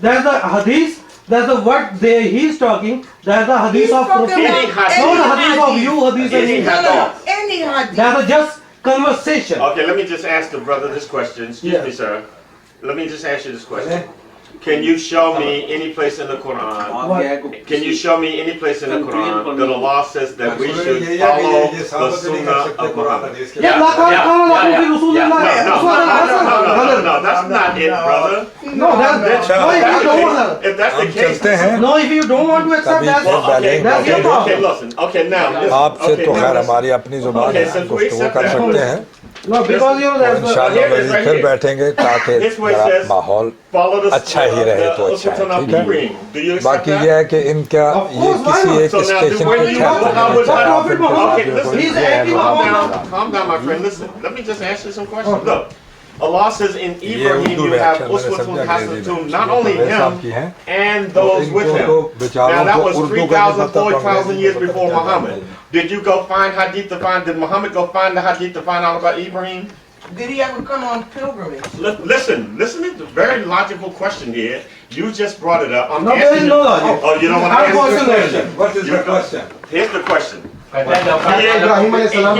That's the hadith. That's the what he's talking. That's the hadith He's of talking Prophet. Any about hadith. Not the any hadith of you, hadith of Any me. No, no, any hadith. That's just conversation. Okay, let me just ask the brother this question. Excuse Yeah. me, sir. Let me just ask you this question. Can you show me any place in the Quran? Can you show me any place in the Quran that Allah says that we should follow the Sunnah of Muhammad? Yeah, No, that's not it, brother. No, that's no. If you don't want If that's the case, no, if you don't want to accept that, well, okay, that's your okay, problem. listen. Okay, now. आपसे okay, तो now खैर listen. हमारी अपनी जुबान Okay, है since we गुफ्तगू accept कर that. सकते हैं No, because you और that's इंशाल्लाह Here it is मज़ीद right फिर here. बैठेंगे ताकि Here's where it जरा says, माहौल Follow the अच्छा ही रहे तो अच्छा है, ठीक है? Do you accept बाकी that? ये है कि इनका Of ये course, why किसी not? एक So now, स्टेशन when पे you क्या go करना out with चाहिए, Prophet फिर Muhammad, Okay, आपके listen. कोई he's ये है acting वहाँ on पे that. Calm down, my friend. Listen, let me just ask you some questions. Look, Allah says in ये Ibrahim उर्दू you have व्याख्या मैंने uswatun समझा hasanatun, not only साहब him की है and तो those with इनको him. तो Now बेचारों that को was उर्दू 3,000, का नहीं पता, 4,000 years अंग्रेजी before का क्या Muhammad. जानते हैं। Did you go find hadith to find? Did Muhammad go find the hadith to find out about Ibrahim? Did he ever come on pilgrimage? Listen, it's a very logical question here. You just brought it up. I'm No, there asking is you. no logic. Oh, you don't want to I've answer also the learned question? What is the question? Here's the question. Ibrahim अलैहिस्सलाम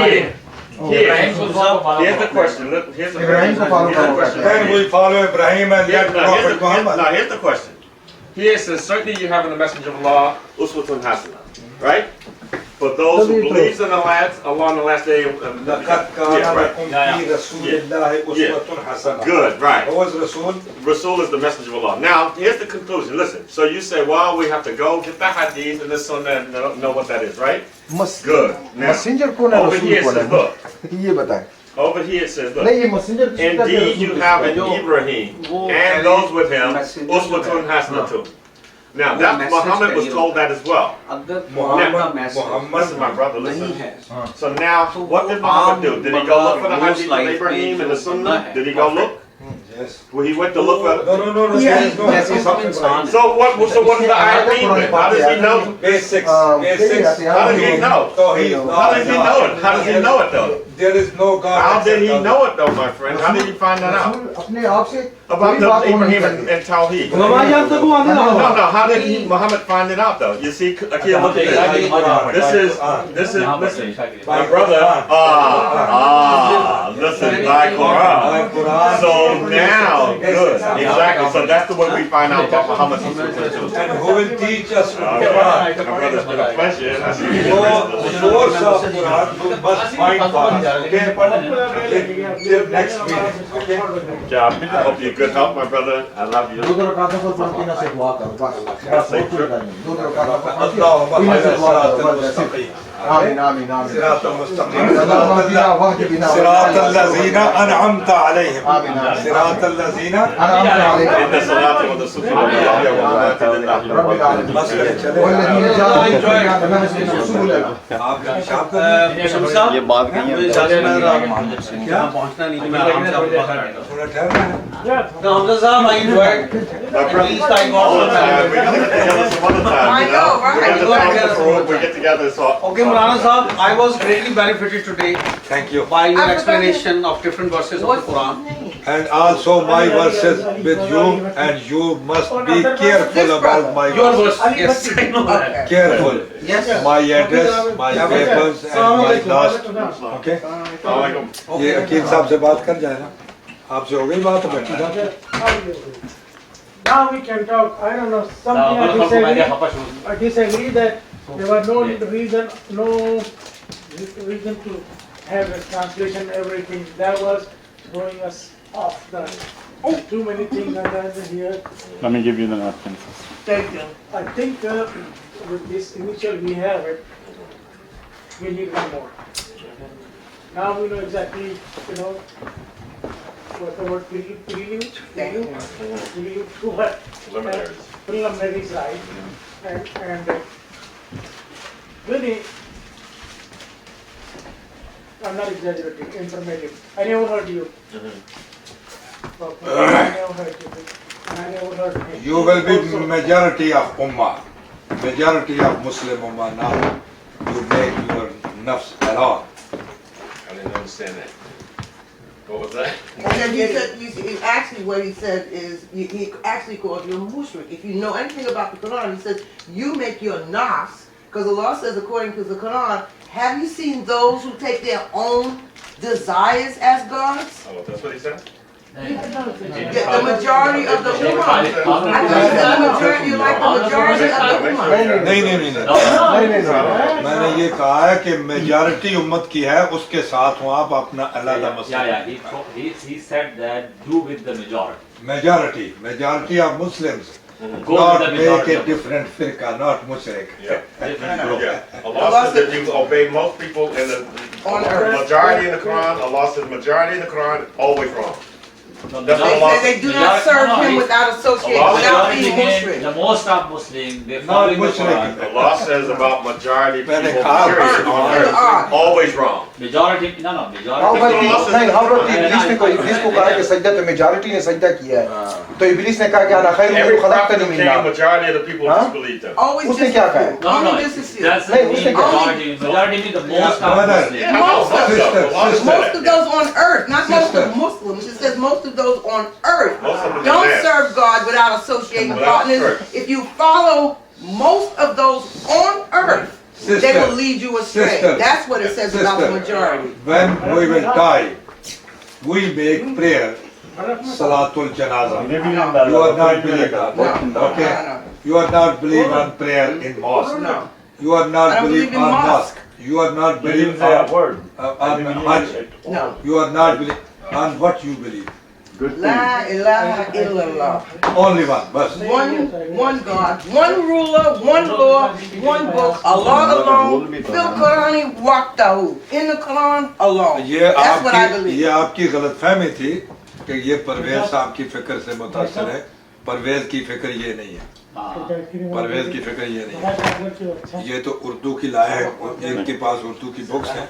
Here's the question. Look, here's the Ibrahim को follow here's the करो question. Then we follow Ibrahim and Here's, then no, here's, Prophet the, Muhammad. no, here's the question. Here it says, certainly you have in the messenger of Allah, uswatun hasana. Right? For those who believes in Allah on the last day. لقد كان لكم في رسول الله أسوة حسنة. Good, right. Who was Rasul? Rasul is the messenger of Allah. Now, here's the conclusion. Listen, so you say, well, we have to go get the hadith and the sunnah and know what that is, right? Good. Now, messenger कौन है over रसूल here it कौन says, है look. ये बताएं Over here it says, look. नहीं ये messenger Indeed, you have in Ibrahim and those with him, uswatun hasanatun. Now, that Muhammad was told that as well. Muhammad. Listen, my brother, listen. So now, what did Muhammad do? Did he go look for the hadith of Ibrahim and the sunnah? Did he go look? Yes. Well, he went to look for. No. Yes. So what does the ayah mean then? How does he know? Basics. How does he know? So he. How does he know it? How does he know it though? There is no God. How did he know it though, my friend? How did he find that out? अपने आप से About the Ibrahim and Tawheed. No, how did he, Muhammad find it out though? You see, Akil, look at this. This is, listen, my brother, listen, by Quran. So now, good, exactly. So that's the way we find out about Muhammad. And who will teach us from All Quran? right, my brother, it's been a pleasure. I see you So, here. the source of Quran you must find for us. Okay? Till next meeting. Okay? I hope you're good health, my brother. I love you. दो रकातों को पढ़ के ना से दुआ करो बस दो रकातों को पढ़ के اللهم इन्हें से दुआ صراط करो बस المستقيم. आमीन आमीन आमीन صراط المستقيم. اللهم اهدنا واهد بنا صراط الذين أنعمت عليهم. آمين آمين صراط الذين أنعمت إن عليهم صلاتي ونسكي ومحياي ومماتي لله رب العالمين مسجد चले. والذين جاءوا من بعدهم رسولا आप शाम को ये बात कही है पहुंचना नहीं मैं आराम से आपको बाहर बैठा थोड़ा ठहरना है. Hamza sahab, I enjoyed. At least I got some We're going to get together some other time. I know, right? We get together and talk. Okay, Mulana sahab, I was greatly benefited today Thank you. by your I forgot explanation of different verses of What's the his Quran. name? And also my verses with you, and you must be careful about my Your verses. verse, yes, I know that. Careful. Yes. My address, my papers, and my last. Okay? Assalamualaikum. ये अकील साहब से बात कर जाए ना. आपसे हो गई बात बैठी साहब. Now we can talk. I don't know, something I disagree that there was no reason to have a translation, everything. That was throwing us off the, too many things are done here. Let me give you the napkin. Thank you. I think with this initial we have it, we need one more. Now we know exactly, what the word prelude to what? Preliminaries. Preliminaries, right? And really, I'm not exaggerating, informative. I never heard you. I never heard you. And I never heard him. You will be Also, majority of Ummah, majority of Muslim Ummah now. You make your nafs alone. I didn't understand that. What was that? And then he said, actually what he said is, he actually called you a mushrik. If you know anything about the Quran, he says, you make your nafs, because Allah says according to the Quran, have you seen those who take their own desires as gods? Oh, that's what he said? The majority of the Ummah. I think the majority, like the majority of the Ummah. नहीं मैंने ये कहा है कि majority उम्मत की है उसके साथ हो आप अपना अलग मसला He said that do with the majority. majority of Muslims Go not with the make majority. a different firqa, not mushrik. Yeah. Allah says that you obey most people in the On earth. majority in the Quran. Allah says majority in the Quran, always wrong. The That's They Allah. say they do not serve No, him he- without associating, Allah without majority being means mushrik. the most of Muslims, they Not follow the mushrik. Quran. Allah says about majority people मैंने period कहा on Earth. earth, always wrong. Majority, no, हाँ majority. भाई नहीं हज़रत Yeah, इब्लीस ने yeah, इब्लीस को yeah, कहा yeah. कि सजदा तो मेजॉरिटी ने सजदा किया है तो इब्लीस ने कहा कि अना खैरुम Every मिन prophet खलक़तनी who मिन came, नार majority of the people Huh? disbelieved them. Always उसने just क्या a कहा few. है? No, Only no, just a few. that's नहीं, mean उसने क्या कहा? majority. Majority means the most of brother. Muslims. Yeah, I know, Most of sister, them. Allah said Most that. of those on earth, not most Sister. of Muslims. It says most of those on earth Most of them don't are bad. serve God without associating Without partners. church. If you follow most of those on earth, they Sister. will lead you astray. Sister. That's what it says about the Sister. majority. When we will die, we make prayer, Salatul Janaza. You are not believing that. No, Okay? no, no. You are not believing on prayer in mosque. No. You are I not don't believing believe in on mosque. mosque. You are not believing on Hajj. No. You are not believing on what you believe. La ilaha illallah. Only one. Bas. One God, one ruler, one law, one book, Allah alone, fil Qurani waqtahu. In the Quran alone. ये That's what I आपकी believe. ये आपकी गलतफहमी थी कि ये परवेज साहब की फिक्र से मुतासर है। परवेज की फिक्र ये नहीं है। परवेज की फिक्र ये नहीं है। ये तो उर्दू की लाए हैं, इनके पास उर्दू की बुक्स हैं,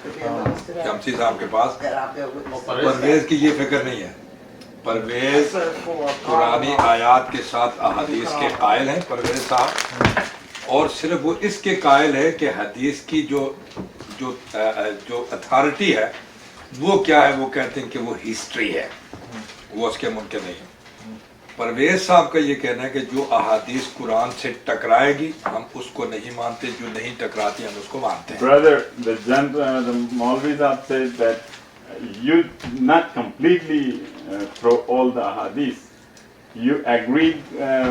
शमसी साहब के पास। परवेज की ये फिक्र नहीं है। परवेज कुरानी आयात के साथ अहादीस के कायल हैं परवेज साहब, और सिर्फ वो इसके कायल है कि हदीस की जो जो जो अथॉरिटी है वो क्या है, वो कहते हैं कि वो हिस्ट्री है, वो उसके मुमकिन नहीं है। परवेज साहब का ये कहना है कि जो अहादीस कुरान से टकराएगी हम उसको नहीं मानते, जो नहीं टकराती हम उसको मानते हैं। Brother, the Maulvis have said that you not completely throw all the ahadith. You agreed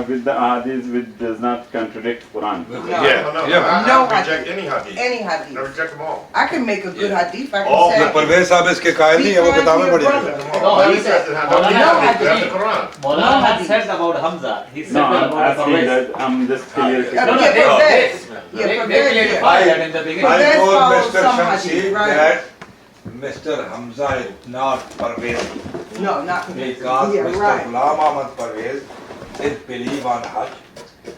with the ahadith which does not contradict Quran. No I reject any hadith. Any I hadith. reject them all. I can make a good hadith. I Oh, can ये say. Parvez साहब इसके कायल नहीं है, वो किताबें पढ़ी हैं। No, He he says said, it has Maulana nothing had to do with to the Quran. Maulana had said about Hamza. He said No, that I'm about asking Ruwais. that I'm just clear. Yeah, No, no, yeah, they- Pervez. they- Yeah, they Pervez, yeah. clarified that in the beginning. I Pervez told follows Mr. some Shamsi hadith, right? that Mr. Hamza is not Pervez No, not because yeah, Mr. right. Ghulam Ahmad Pervez is believe on Hajj,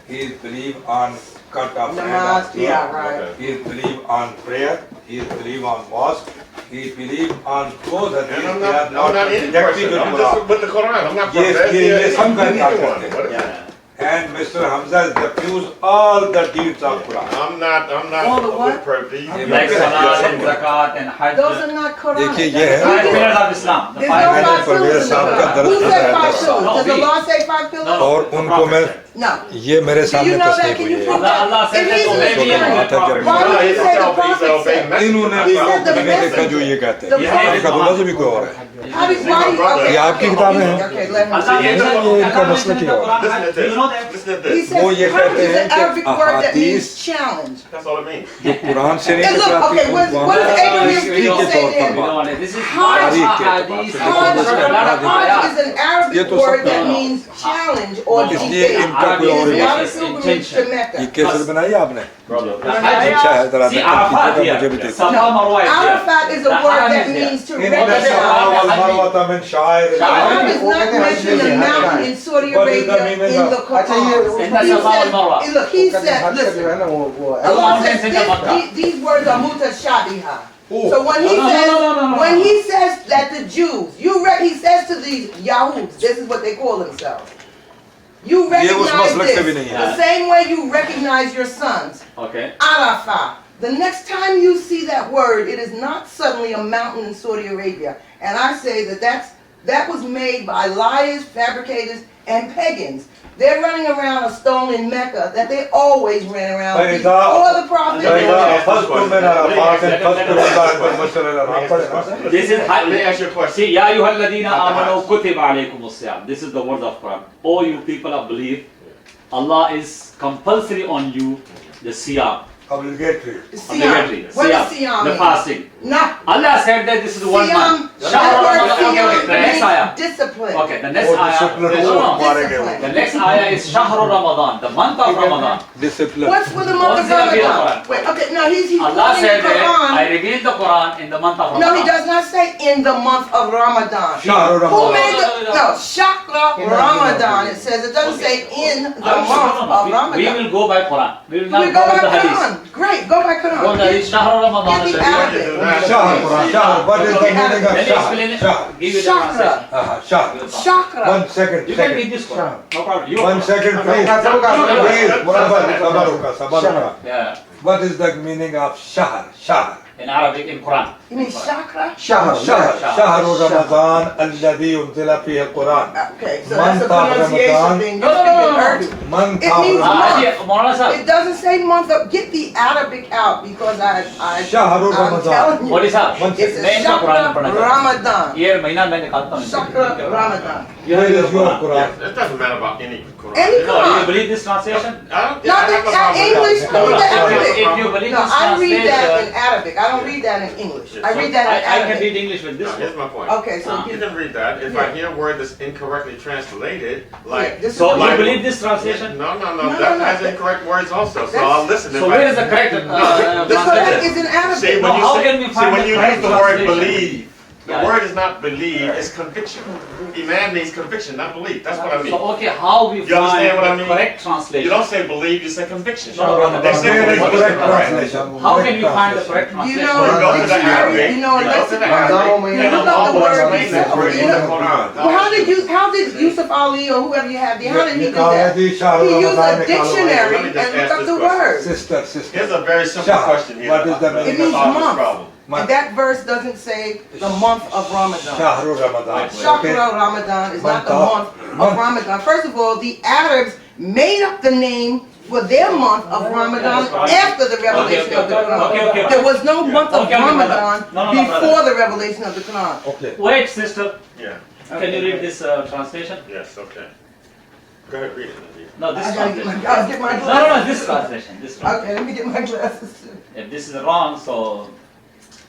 he is believe on cut off hand Namaz, of yeah, cloth. right. He is believe on prayer, he is believe on mosque, he is believe on those And hadith I'm they are not any rejecting person. the I'm Quran. just with the Quran. I'm not Yes, Pervez. ये सब का इनकार Either one. करते हैं। What is that? And Mr. Hamza has refused all the deeds of Quran. I'm not All the what? with Pervez. Like Salat and Zakat and Hajj. Those are not Quranic. देखिए ये है Five pillars of Islam. The There's five no मैंने five Parvez pillars in the साहब का Quran. दर्द Who सुना said है five दस pillars? साल। Does the law say five pillars? No. और उनको मैं No. ये मेरे Do सामने you know that? तस्दीक Can हुई you है। prove that? Allah said If that he's obey me Muslim, and Why your prophet. why No, do you it's say the tell people prophet obey said? message. इन्होंने He said the मैंने देखा जो messenger. ये कहते The हैं prophet. इसका दूल्हा से भी कोई और है। How do why do you, okay, ये आपकी okay, किताबें हैं। Okay, let him Allah see. mentioned- ये इनका Allah मसला mentioned क्या in the हुआ? Quran, Listen to do you know that? this. Listen to He this. says, वो ये Hamza कहते is हैं an कि Arabic word that means अहादीस challenge. That's all it means. जो कुरान से नहीं And look, टकराती okay, what does Abraham history के people say तौर पर then? बात No, this is Hajj- not Tariq के hadith. एतबार से This is a lot of Hajj ayat. is an Arabic ये तो word सब- that means challenge or इसलिए debate. इनका कोई It और is he not a is pilgrimage to intention. Mecca. ये कैसे बनाई आपने The अच्छा है जरा See, देखो Arafat मुझे here. भी देखो Safa Marwa is here. Arafat is a The word Haram that is here. means to in recognize. मरवता में शायर God is not mentioned in the mountain in Saudi What is the Arabia meaning in of- the अच्छा ये Quran. In the He Safa said, and Marwa. look, he हज said, का जो listen, है ना वो Allah Mountains says in the Makkah. these words are mutashabiha. So when he No, no, says, no, no, no, no. when he says that the Jews, he says to these Yahuds, this is what they call themselves. You ये उस recognize मसलक से भी this नहीं the है same way you recognize your sons. Okay. Arafat. The next time you see that word, it is not suddenly a mountain in Saudi Arabia. And I say that was made by liars, fabricators, and pagans. They're running around a stone in Mecca that they always ran around Hey, before the prophet. This is Let me ask you a question. See, Ya ayyuhalladhina amanu kutiba alaykumus siyam. This is the word of Quran. Oh, you people of belief, Allah is compulsory on you the siyam, Obligatory. Obligatory. What Siyam, does siyam the mean? fasting. No. Allah said that this is one Siyam, month. that word siyam The next ayah. means discipline. Okay, the next Oh, ayah. discipline. No, no. Discipline. The next ayah is Shahru Ramadan, the month of Ramadan. Discipline. What's with the month of What's in the Ramadan? Quran? Wait, okay, no, he's Allah quoting said the that I Quran. revealed the Quran in the month of Ramadan. No, he does not say in the month of Ramadan. Shahru Who Ramadan. made the, no, Shakra Ramadan, it says, it doesn't say in the month of We Ramadan. will go by Quran. We will We not go go with by the hadith. Quran. Great, go by Go Quran. the hadith. Shahru Ramadan. Get the alladhi- Arabic. Shahr. What is the meaning of Let me shahr? explain it. Shahr. Give you the Shakra. translation. Shahr. Shakra. 1 second. You can read this Quran. No problem. You 1 second, please. Please. Sabar. Yeah. What is the meaning of shahr? Shahr. In Arabic, in Quran. You mean Shakra? شهر شهر رمضان الذي أنزل فيه القرآن. Okay, so that's a Month of pronunciation Ramadan. thing. No, no, no, no, no. Month It of means Ramadan. month. Maulana Sahib, It doesn't say month of, get the Arabic out because I'm Shahru Ramadan. telling you. what is up? One It's second. a मैं इनका Quran Shakra पढ़ना चाहता हूँ। Ramadan. ये महीना मैं निकालता हूँ। Shakra Ramadan. You Where have is your Quran? It doesn't matter about any Quran. Any No, do you Quran. believe this translation? I Not have in no problem with English, that. read the Arabic. If you believe No, this I read that translation, in Arabic. I don't read that in English. I read that in I can Arabic. read English with this Now, one. here's my point. Okay, so You can read that. If I hear a word that's incorrectly translated, like this is So what you like- believe this translation? no, No, that no. has incorrect words also. So That's- I'll listen. So if where I, is the correct the correct translation? is in See, Arabic. when you how say, can we see, find when the you correct use the word translation? believe, the Yeah. word is not believe, it's conviction. Iman means conviction, not belief. That's what I mean. So okay, how we You understand find what I the mean? correct You translation? don't say believe, you say conviction. No, no, no, They say Where is what is correct correct. translation? How can you Correct find the translation. correct You translation? know, You go to the dictionary, Arabic, you know, you go to the lexicon. Arabic, You look up the Allah word explains that yourself. word in the Quran. Well, how did Yusuf Ali or whoever you have there, how did he do that? Nikaladi Shahru He used Ramadan a dictionary Let me just and looked ask up this the question. word. Sister. Here's a very simple Shahr. question here. What is the that meaning It means solves this month. problem. And that verse doesn't say the month of Ramadan. Shahru Ramadan. Shakra Ramadan is not the month Month. of Ramadan. First of all, the Arabs made up the name for their month of Ramadan after the revelation of the Quran. Okay. There was no month of Okay, brother. Ramadan No, before the revelation of the Quran. Okay. Wait, sister. Yeah. Can you read this translation? Yes, okay. Go ahead, read it. Nadia. No, this I gotta get translation. my, I'll get my No, glasses. this translation. This translation. Okay, let me get my glasses too. If this is wrong, so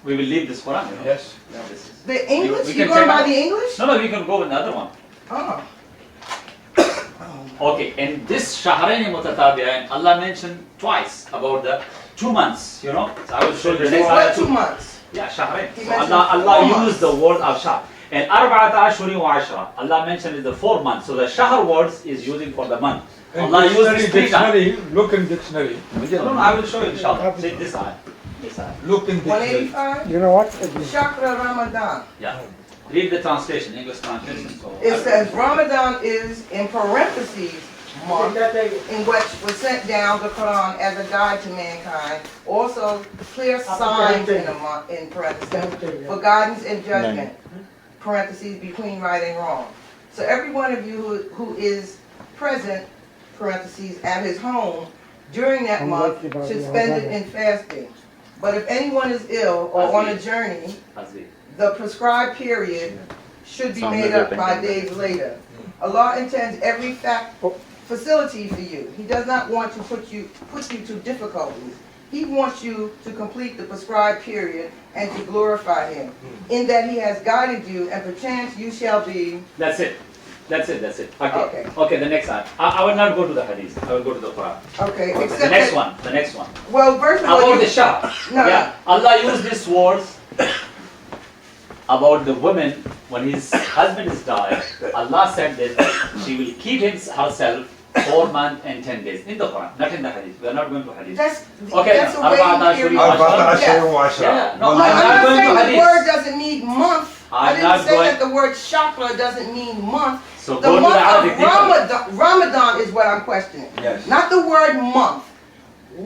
we will leave this Quran. You know? Yes. Yeah, this is. The English? We You can going check by out. the English? No, we can go with another one. Oh. Okay, in this Shahrain Mutatabi'ain, Allah mentioned twice about the 2 months, you know. So I will show you the next What ayah 2 too. months? Yeah, Shahrain. He So mentioned Allah 4 months. used the word of Shahr. And Arba'at Ashuri wa Ashra, Allah mentioned is the 4 months. So the Shahr words is using for the month. Allah used this 3 times. Dictionary. Look in dictionary. No, I will show you inshallah. See this ayah. This ayah. Look in dictionary. 185? You know what? Shakra Ramadan. Yeah. Read the translation, English translation. So It says Ramadan is, in parentheses, month in which was sent down the Quran as a guide to mankind. Also, clear signs in a month, in parentheses, for guidance and judgment, parentheses, between right and wrong. So every one of you who is present, parentheses, at his home during that month should spend it in fasting. But if anyone is ill or on a journey, Hazri. the prescribed period should be made up by days later. Allah intends every facility for you. He does not want to put you to difficulties. He wants you to complete the prescribed period and to glorify Him, in that He has guided you, and perchance you shall be. That's it. That's it. Okay. Okay, the next ayah. I will not go to the hadith. I will go to the Quran. Okay, The except next that, one. The next one. well, first of all, About you, the Shah. No. Yeah. Allah used these words about the woman when his husband is died. Allah said that she will keep herself 4 months and 10 days in the Quran, not in the hadith. We are not going to hadith. that's Okay, that's a Arba'at waiting Ashuri period. wa Arba'at Ashra. Ashuri wa Ashra. Yeah, no, Well, I'm I'm not not going saying to the hadith. word doesn't mean month. I I'm didn't not say going- that the word chakra doesn't mean month. So The go to the month Arabic of people. Ramadan is what I'm questioning. Yes. Not the word month.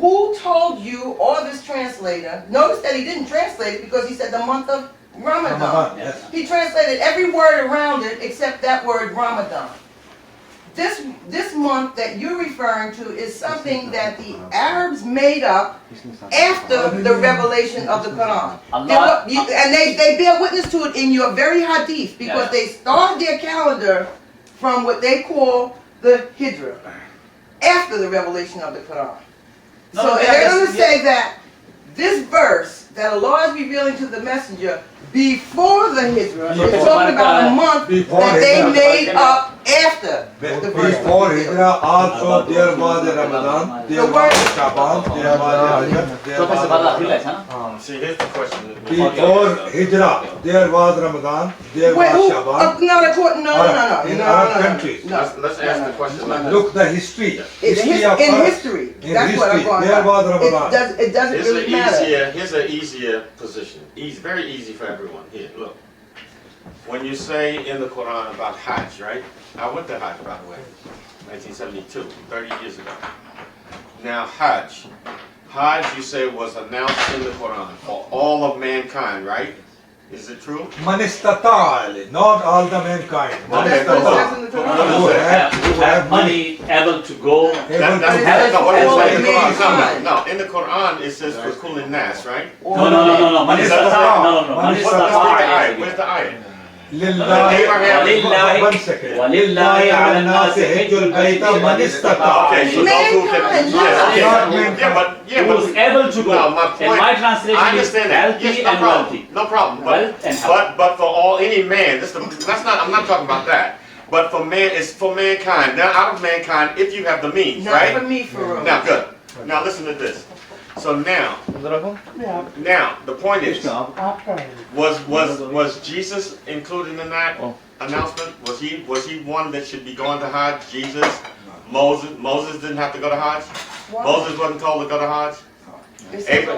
Who told you, or this translator, notice that he didn't translate it because he said the month of Ramadan. Ramadan, yes. He translated every word around it except that word Ramadan. This month that you're referring to is something that the Arabs made up after the revelation of the Quran. Allah- And they bear witness to it in your very hadith because Yeah. they started their calendar from what they call the Hijrah, after the revelation of the Quran. No, So no, they're yes, going to yes. say that this verse that Allah is revealing to the messenger before the Hijrah is Before. talking about a month Before that they Hijrah. made up after the verse. Before Hijrah, also there was a Ramadan, there The was word- a Shaban, there was a Rajab, there Professor was Bala, a relax, huh? See, here's the question. Before Hijrah, there was Ramadan, there Wait, was who? Shaban. No. In Arab countries. No. Let's ask the question like this. Look the history. In of in Arab. history, In that's what I'm history, going there by. was Ramadan. It doesn't really matter. Here's an easier position. Very easy for everyone. Here, look. When you say in the Quran about Hajj, right? I went to Hajj, by the way, 1972, 30 years ago. Now, Hajj, you say was announced in the Quran for all of mankind, right? Is it true? Man istata'a, not all the mankind. Man That's what it says in the istata'a. Quran. Who have money, able to go. Able That's to- no, what all it says in the Quran. mankind. No, in the Quran it says for kulin nas, right? No. Man istata'a. No. Man Where's the istata'a. ayah? Where's the ayah? Lillahi, Walillahi- one second. Walillahi ala nasi hijjul bayta man istata'a. Okay, so those who can, Mankind, yeah, Who is able to go. Well, my In point, my translation I is understand that. healthy Yes, no and problem. wealthy. No problem. Wealth and health. But for all any man, that's not. I'm not talking about that. But for man, it's for mankind. Now, out of mankind, if you have the means, Not right? for me, for Now, good. Now, listen to this. So now, the point is, was Jesus included in that announcement? Was he one that should be going to Hajj? Jesus, Moses didn't have to go to Hajj. Moses wasn't told to go to Hajj.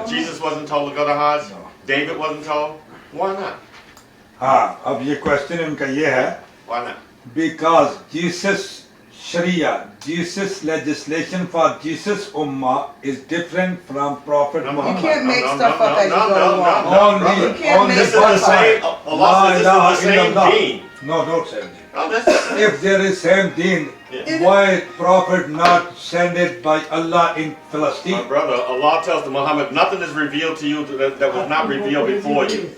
Jesus wasn't told to go to Hajj. David wasn't told. Why not? हाँ, अब ये question उनका ये है Why not? because Jesus Sharia, Jesus legislation for Jesus Ummah is different from Prophet No, You Muhammad. can't make stuff up as you no, go no, along. no. Only, You can't only make This is one the same. side. Allah says La this is the ilaha same illallah. deen. No, don't say that. Oh, that's If there is same deen, Yeah. why Prophet not send it by Allah in My Palestine? brother, Allah tells to Muhammad, nothing is revealed to you that was not revealed before you.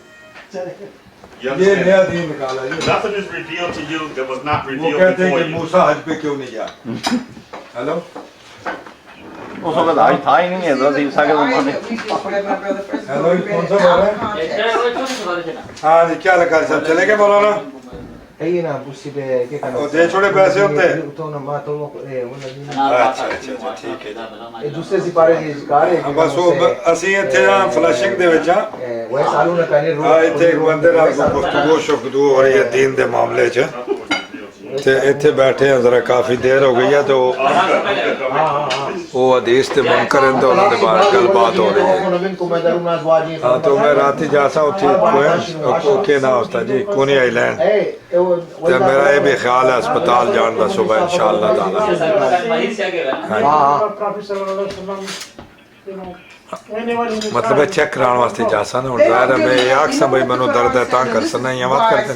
You ये understand? नया दीन निकाला ये। Nothing is revealed to you that was not वो revealed कहते हैं before कि you. मूसा हज पे क्यों नहीं गया? हेलो? उस वक्त आज था ही नहीं हजरत ईसा के ज़माने हेलो, कौन सा बोल रहे हैं? हाँ जी, क्या लगा सब चले गए मौलाना? هي نعم بصي كيف और दे छोड़े पैसे होते हैं? तो ना तो अच्छा, ठीक है। दूसरे सिपारे की शिकार है हाँ, बस वो ਅਸੀਂ ਇੱਥੇ ਆ ਫਲੈਸ਼ਿੰਗ ਦੇ ਵਿੱਚ ਆ वह सालों ने कहने ਇੱਥੇ ਇੱਕ ਬੰਦੇ ਨਾਲ ਗੁਫ਼ਤਗੂ ਸ਼ੁਗਦੂ ਹੋ ਰਹੀ ਹੈ ਦੀਨ ਦੇ ਮਾਮਲੇ 'ਚ ਤੇ ਇੱਥੇ ਬੈਠੇ ਆ ਜ਼ਰਾ ਕਾਫੀ ਦੇਰ ਹੋ ਗਈ ਹੈ ਤੇ ਉਹ ਹਦੀਸ ਤੇ ਮੁਨਕਰ हैं तो ਉਹਨਾਂ ਦੇ ਬਾਰੇ ਗੱਲਬਾਤ ਹੋ ਰਹੀ है हाँ तो मैं रात ही जासा उठी ओके ना उस्ताद जी कोनी आइलैंड ते मेरा ये भी ख्याल है अस्पताल जान दा सुबह इंशाअल्लाह ताला Prophet sallallahu alaihi wasallam, you know, anyone in his मतलब है चेक कराने वास्ते जासा ना हुन ज़ाहिर है मैं ये आखसा भाई मैनू दर्द है तां कर सकना या मत करते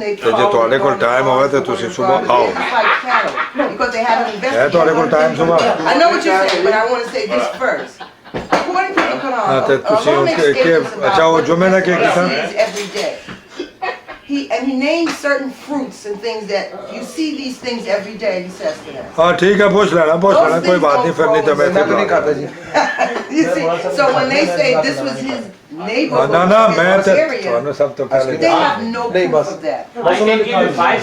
ਤੇ ਜੇ ਤੁਹਾਡੇ ਕੋਲ ਟਾਈਮ ਹੋਵੇ ਤੇ ਤੁਸੀਂ ਸਵੇਰ ਆਓ ਹੈ ਤੁਹਾਡੇ ਕੋਲ ਟਾਈਮ ਸਵੇਰ I know what you're saying, but I want to say this first. According to the Quran, हाँ तो तुसी Allah makes उनके statements अच्छा वो about जुमे ना क्या what किया he sees every day. He names certain fruits and things that you see these things every day. He says to them. हाँ ठीक है पूछ लेना कोई बात नहीं फिर नहीं तो मैं मैं तो नहीं करता जी You see, so when they say this was his neighborhood, ना ना मैं his तो area, ਤੁਹਾਨੂੰ ਸਭ ਤੋਂ ਪਹਿਲੇ they have no proof of that.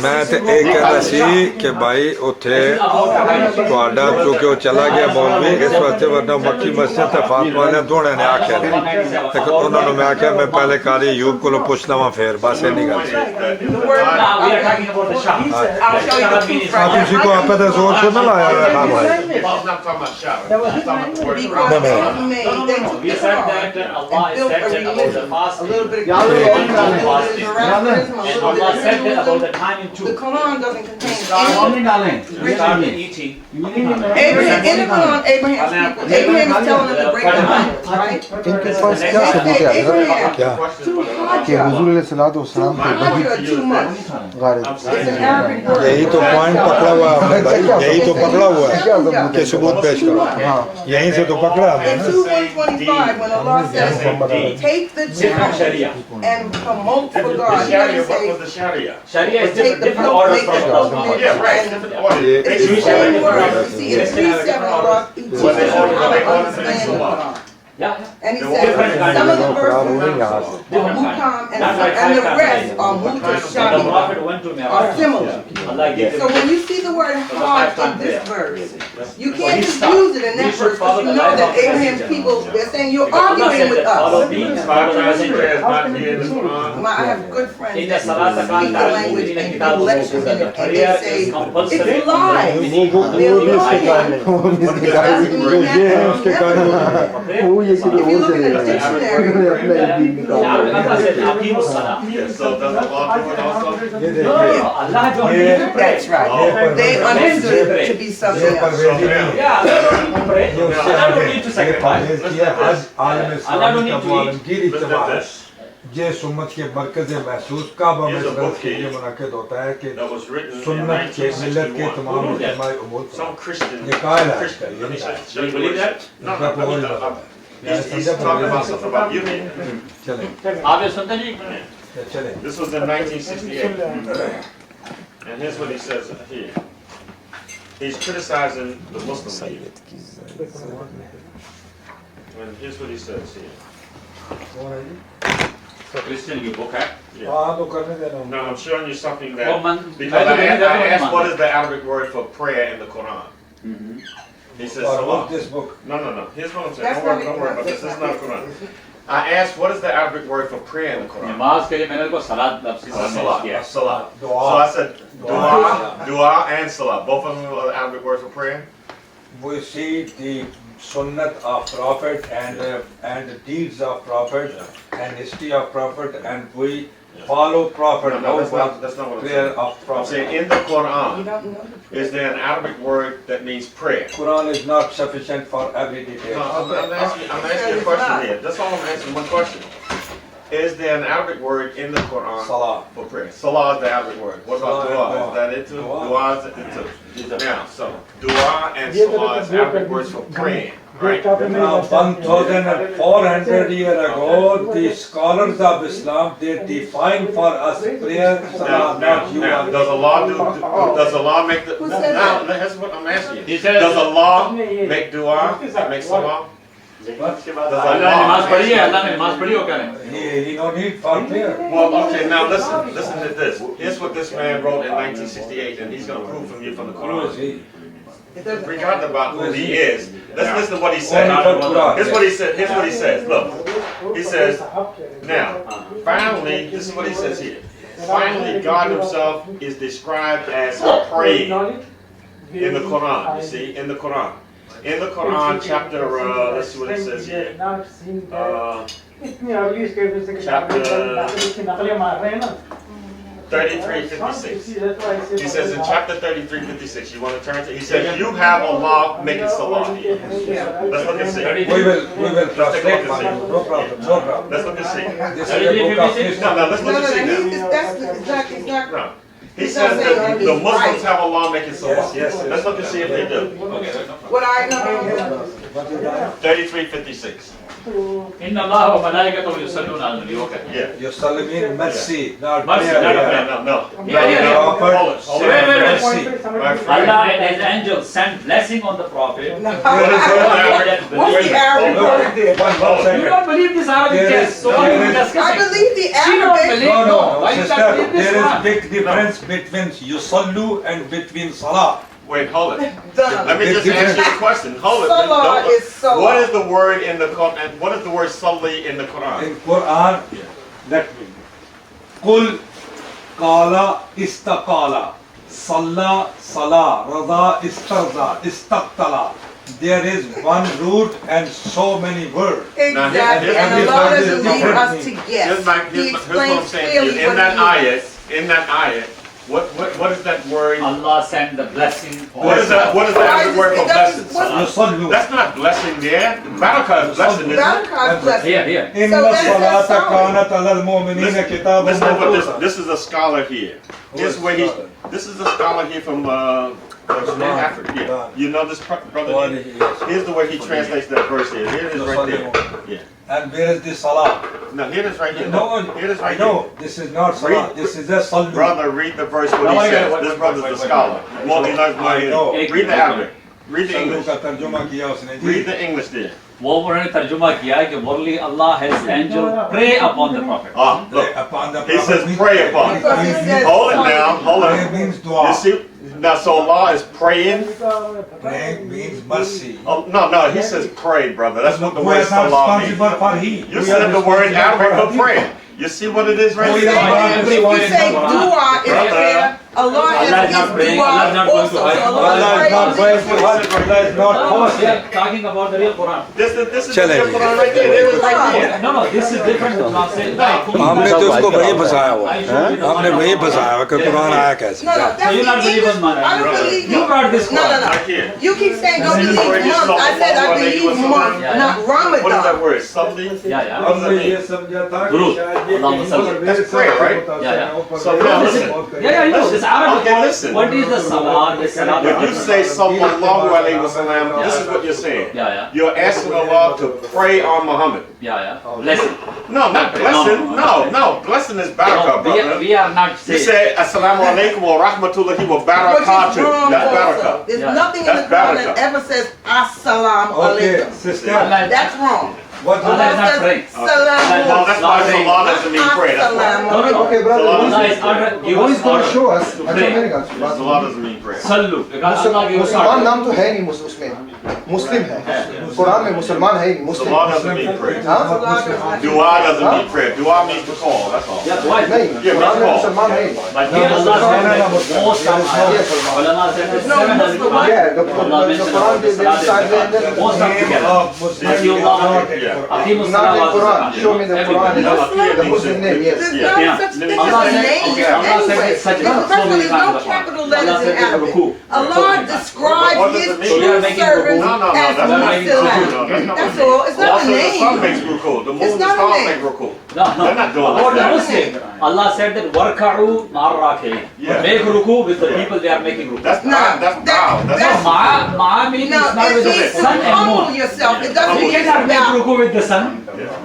ਮੈਂ ਤੇ ਇਹ ਕਹਿੰਦਾ ਸੀ ਕਿ ਭਾਈ ਉੱਥੇ ਤੁਹਾਡਾ ਕਿਉਂਕਿ ਉਹ ਚਲਾ ਗਿਆ ਮੌਲਵੀ ਇਸ ਵਾਸਤੇ ਵਰਨਾ ਮੱਕੀ ਮਸਜਿਦ ਤੇ ਫਾਤਮਾ ਵਾਲਿਆਂ ਦੋਨਾਂ ਨੇ ਆਖਿਆ ਲੇਕਿਨ ਉਹਨਾਂ ਨੂੰ ਮੈਂ ਆਖਿਆ ਮੈਂ ਪਹਿਲੇ ਕਾਰੀ ਯੂਬ ਕੋਲੋਂ ਪੁੱਛ ਲਵਾਂ ਫੇਰ ਬਸ ਇਹ ਨਹੀਂ ਗੱਲ ਸੀ I'll show you the proof ਆ right ਤੁਸੀਂ ਕੋ ਆਪੇ ਤਾਂ ਜ਼ੋਰ ਤੋਂ ਨਾ ਲਾਇਆ ਹੋਇਆ ਹਾਂ ਭਾਈ Allah's not talking about shower. He's talking about the word because Quran. they made, they took We the said Quran that Allah and built a said about the religion, a fasting. little bit of And Judaism, a little bit of Zoroastrianism, a Allah little bit said of that about the Hinduism. time in The two. Quran doesn't contain We started eating. Abraham, in the Quran, Abraham's people, Abraham is telling them to break the covenant, right? इनके पास क्या सबूत है हजरत क्या कि हुजूर अलैहिस्सलाम के Hajj are too much. Ghalib It's an Arabic word. यही तो पॉइंट पकड़ा हुआ है आपने भाई यही तो पकड़ा हुआ है कि सबूत पेश करो यहीं से तो पकड़ा हमने In ना 2:125, when Allah says, take the Different Sharia. and promote for The God. You Sharia, gotta what say, was the Sharia? Sharia is take the different order make from the law. pilgrimage Yeah, right, and different order. it's the Jewish same have word. different See, in 3-7 Allah, he teaches Well, they you all- how they to all understand the understand Quran. Yeah, And he They said, different kinds some of the of verses are different kinds. muhkam That's like and the five rest times. are When the mutashabih, Prophet went to are Mi'raj, similar. Allah gave So him when you see the word the hard five in this times verse, you So can't he just stopped. use it in We that should verse follow because the you know life that of the Abraham's messenger. people, they're saying you're Because Allah arguing said with that follow us. me and Five follow the times messenger. prayer is not here in the Quran. I have good friends In the that Salat speak the Akal language in the and Kitab give lectures in that it, and prayer they is say compulsory. it's lies. They're lying. What does It that doesn't mean? mean that. If you look in the dictionary, Allah said, Aqimus Salah. Yeah, so does Allah do it also? No, Allah don't need to pray. that's right. They understood it to be something else. So now, Yeah, Allah don't need to pray. Allah don't need to sacrifice. Allah don't need to eat. listen to this. ये सुन्नत के मरकज़ महसूस काबा में Here's a बरस book के लिए here मुनाकिद होता है कि That was written in सुन्नत के मिलत के 1961. तमाम इज्तिमाई उमूर पर Some Christian, ये कायल है Christian, ये नहीं है Do you believe that? No, इसका no, कोई no, नहीं no. He's talking about something about you. चलें आप ये सुनते नहीं? चलें This was in 1968. And here's what he says here. He's criticizing the Muslim League. And here's what he says here. So Christian की book है. हाँ तो करने देना Now I'm showing you something वो that, मन because I asked what is the Arabic word for prayer in the Quran. He says और salah. this book No. Here's what I'm saying. That's Don't worry about this. This is not Quran. I asked what is the Arabic word for prayer in the Quran. नमाज के लिए मैंने उसको सलात लफ्ज़ से Salah. किया. Salah. So दुआ I said dua and salah. Both of them are the Arabic word for prayer. we see the sunnat of prophet and the deeds of prophet and history of prophet and we follow prophet No, that's over not what I'm prayer saying. of I'm prophet. saying in the You Quran, don't know the is there an Arabic word that means prayer? Quran is not sufficient for every No, detail. I'm asking you a question here. That's all I'm asking, one question. Is there an Arabic word in the Quran Salah. for prayer? Salah is the Arabic word. What about Salah dua? and Is that it too? Dua. Dua is it too. Now, so dua and salah is Arabic words for praying, right? Now, 1,400 years ago, the scholars of Islam, they define for us prayer, salah, not you. Now, does Allah does Allah make the, Who said now, that? that's what I'm asking you. He says- Does Allah make dua, make salah? Does अल्लाह ने नमाज Allah पढ़ी है, अल्लाह ने नमाज पढ़ी हो क्या नहीं? He no need for prayer. Well, okay, now listen to this. Here's what this man wrote in 1968, and he's going to prove from you from the Who is Quran. he? It doesn't Regardless about who he is, let's listen to what he said. Only for Quran. Here's what he said. Here's what he says. Look, he says, now, finally, this is what he says here. Finally, God Himself is described as praying in the Quran. You see, in the Quran. In the Quran, chapter, let's see what it says here. Chapter 33:56. He says in chapter 33:56. You want to turn to? He says, "You have Allah making salah." Here. Let's look and see. We will translate for you. No problem, no problem. Let's look and see. This is the book of history. No, let's look and see now. it's not. No. He He's says not saying that he's the Muslims right. have Allah making salah. Yes. Let's look and see if they do. What I know. 33:56. إن الله وملائكته يصلون على النبي. Okay. Yeah. Your salameen mercy, not Mercy, prayer. not Yeah. No. Yeah, yeah. Prophet, Hold it. send Wait, wait, wait. mercy. My friend. Allah and His angels sent blessing on the Prophet. No. What is the What's the Arabic No, word there? one You second. don't believe this Arabic There text, is- so what are you there is- I discussing? believe the She don't Arabic. believe. No, Why you sister, can't believe this there is one? big difference between yusallu and between salah. Wait, hold it. Done. Let me just answer your question. Hold it. Salah Don't- is salah. What is the word in the Quran? What is the word salli in the Quran? In Quran, let me. Kul qala istaqala, salla sala, rada istarza, istaqtala. There is one root and so many words. Exactly. here's- And here's Allah what doesn't is leave different. us to guess. Here's He what I'm explains saying to clearly you. what In that ayat, what is that word? Allah sent the blessing. What is the Arabic word for blessing? Yusallu. That's not blessing there. Barakah is blessing, isn't it? Barakah's blessing. Here, here. Inna that's salata solid. kanat alal mu'minina kitaban Listen to what mawquta. this is a scholar here. Here's where he. This is a scholar here from in Africa. Yeah. You know this brother? Here's the way he translates that verse here. Here it is right there. Yeah. And where is the salah? No, here it is right here. No, here it is right no, here. this is not salah. This is a sallu. Brother, read the verse what he says. This brother's the scholar. Read the Arabic. Read the English. Read the English there. वो उन्होंने तर्जुमा किया है कि morally Allah has angel pray upon the prophet. Ah, look. He says pray upon. Hold it down. Hold it. Means dua. You see? Now, so Allah is praying. Praying means mercy. Oh, no, he says pray, brother. That's what the word Who is not salah means. responsible for he? You said the word Arabic for prayer. You see what it is right If there? you say dua is prayer, Allah has his dua also. So Allah is not praying. Allah is not We are talking about the real Quran. This is the Quran right there. It was right here. No, this is different. हमने तो उसको वही फंसाया हुआ हमने वही फंसाया हुआ कि कुरान आया कैसे No, So that's you're not the believing English. I don't believe You brought this No, Quran. Right here. You keep saying don't believe month. I said I believe month, Yeah. not What is that Ramadan. word? Something? Yeah. What does that हमने ये mean? समझा था Guru. कि शायद ये Allahumma salli. That's prayer, right? Yeah. So now listen. Yeah, you know, this Arabic. Okay, listen. What is the salah? The salah. When you say sallallahu alayhi wa sallam, this is what you're saying. Yeah. You're asking Allah to pray on Muhammad. Yeah. Blessing. No, not blessing. No. Blessing is barakah, brother. We are not You saying. say assalamu alaikum wa rahmatullahi wa Which is barakatuh. wrong That's also. barakah. There's Yeah. nothing in the That's Quran that barakah. ever says assalamu Okay, alaikum. sister. That's wrong. What Allah is not praying. No, Salamu. that's why salah doesn't mean pray. That's why. Assalamu. Okay, brother. Allah is order. Give Who us is going to order. show us? To अच्छा pray. मेरी बात सुनो। Salah doesn't mean prayer. Sallu. Because Allah gives us मुसलमान order. नाम तो है नहीं उसमें मुस्लिम है कुरान में मुसलमान है ही नहीं मुस्लिम Salah doesn't mean prayer. हाँ? Dua doesn't mean prayer. Dua means to call. That's all. Yeah, why? नहीं कुरान में मुसलमान है ही नहीं But here Allah said that most of ulama said that 700 Quran. Yeah, the Allah mentioned Quran about the is salat inside and the zakat. Most of together. Aqimus not salat the wa Quran. zakat. Show me the Quran. The Muslim name, yes. There's Yeah. not such thing Allah as a said- name okay, Allah said anyway. it's such a- First so of all, many there's times no in the Quran. capital Allah letters said in Arabic. ruku. Allah describes What does his it mean? So we are true making servants No, as that's not making Muslim. ruku. No, that's not That's what all. It's not a Also, the sun name. makes ruku. The moon It's and the not a stars name. make ruku. No. They're not doing About the that. Muslim, Allah said that warka'u ma'arraki'in. Yeah. Make ruku with the people they are making ruku. That's No, not. That's bow. That's that's- not. Ma'a means No, it's not it with the means to sun and humble moon. yourself. It We doesn't mean cannot make bow. ruku with the sun.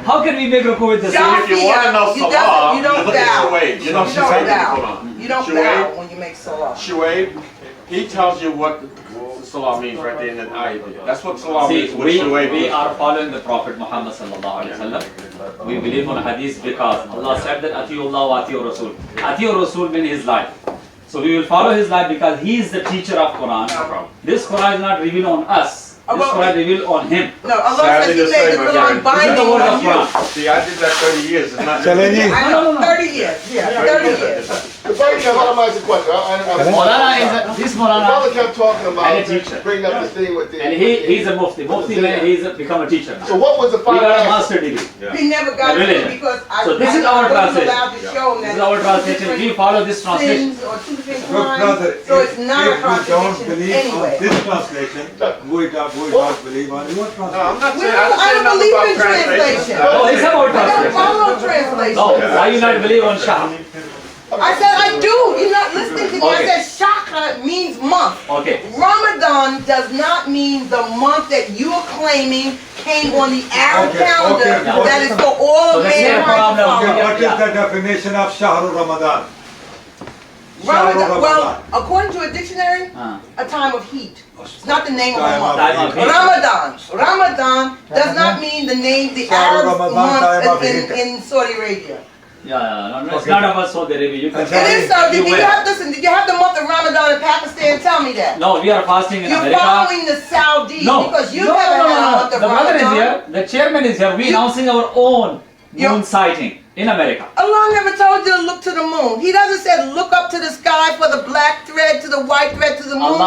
How can we make ruku with the sun? If you want to know You salah, you don't look at bow. Shuaib. You know You Shuaib? don't bow. You don't Shuaib? bow when you make salah. Shuaib, he tells you what salah means right there in that ayah. That's what salah See, means. What Shuaib we is. are following the Prophet Muhammad sallallahu alaihi wasallam. We believe on hadith because Allah said that Atiullah wa Atiur Rasul. Atiur Rasul means his life. So we will follow his life because he is the teacher of Quran. This Quran is not revealed on us. This Quran is revealed on him. No, Allah says He made the Quran This is binding the word on of you. Quran. See, I did that 30 years. It's not चलें जी I know, 30 years. Yeah, 30 years. The brother kept, hold on, I ask a question. Maulana is this The brother Maulana kept talking and a about teacher. bringing up this thing with the. And he's a Mufti. Mufti means he's become a teacher now. So what was the He final got a answer? master degree. He never got Yeah, really. it because I So this is I our wasn't translation. allowed to show him This that is our it's translation. We different follow this translation. sins or two different Look, crimes. brother, So it's not a if you don't contradiction believe anyway. on this translation, we don't believe on your No, I'm translation. not We saying. don't- I don't believe in translation. Oh, it's about I don't translation. follow translation. No, why you not believe on Shah? I said I do. You're not listening to me. Okay. I said Shaka means month. Okay. Ramadan does not mean the month that you are claiming came on the Arab Okay, calendar okay. that is for all So of the same mankind to problem. follow. Okay, what is the definition of Shahru Ramadan? Ramadan, well, according to a dictionary, Ah. a time of heat. It's not the name of a Time month. Time of heat. Ramadan. Ramadan does not mean the name, the Shahru Arab Ramadan, time of month heat. in Saudi Arabia. Yeah, no, it's not about Saudi Arabia. You can It is so. Did you where? have did you have the month of Ramadan in Pakistan? Tell me that. No, we are fasting in You're America. following the Saudis No, because you no, never no, had a no, month no. of The brother is Ramadan. here. The chairman is here. We announcing our own moon sighting in America. Allah never told you to look to the moon. He doesn't say look up to the sky for the black thread, to the white thread, to the moon. Allah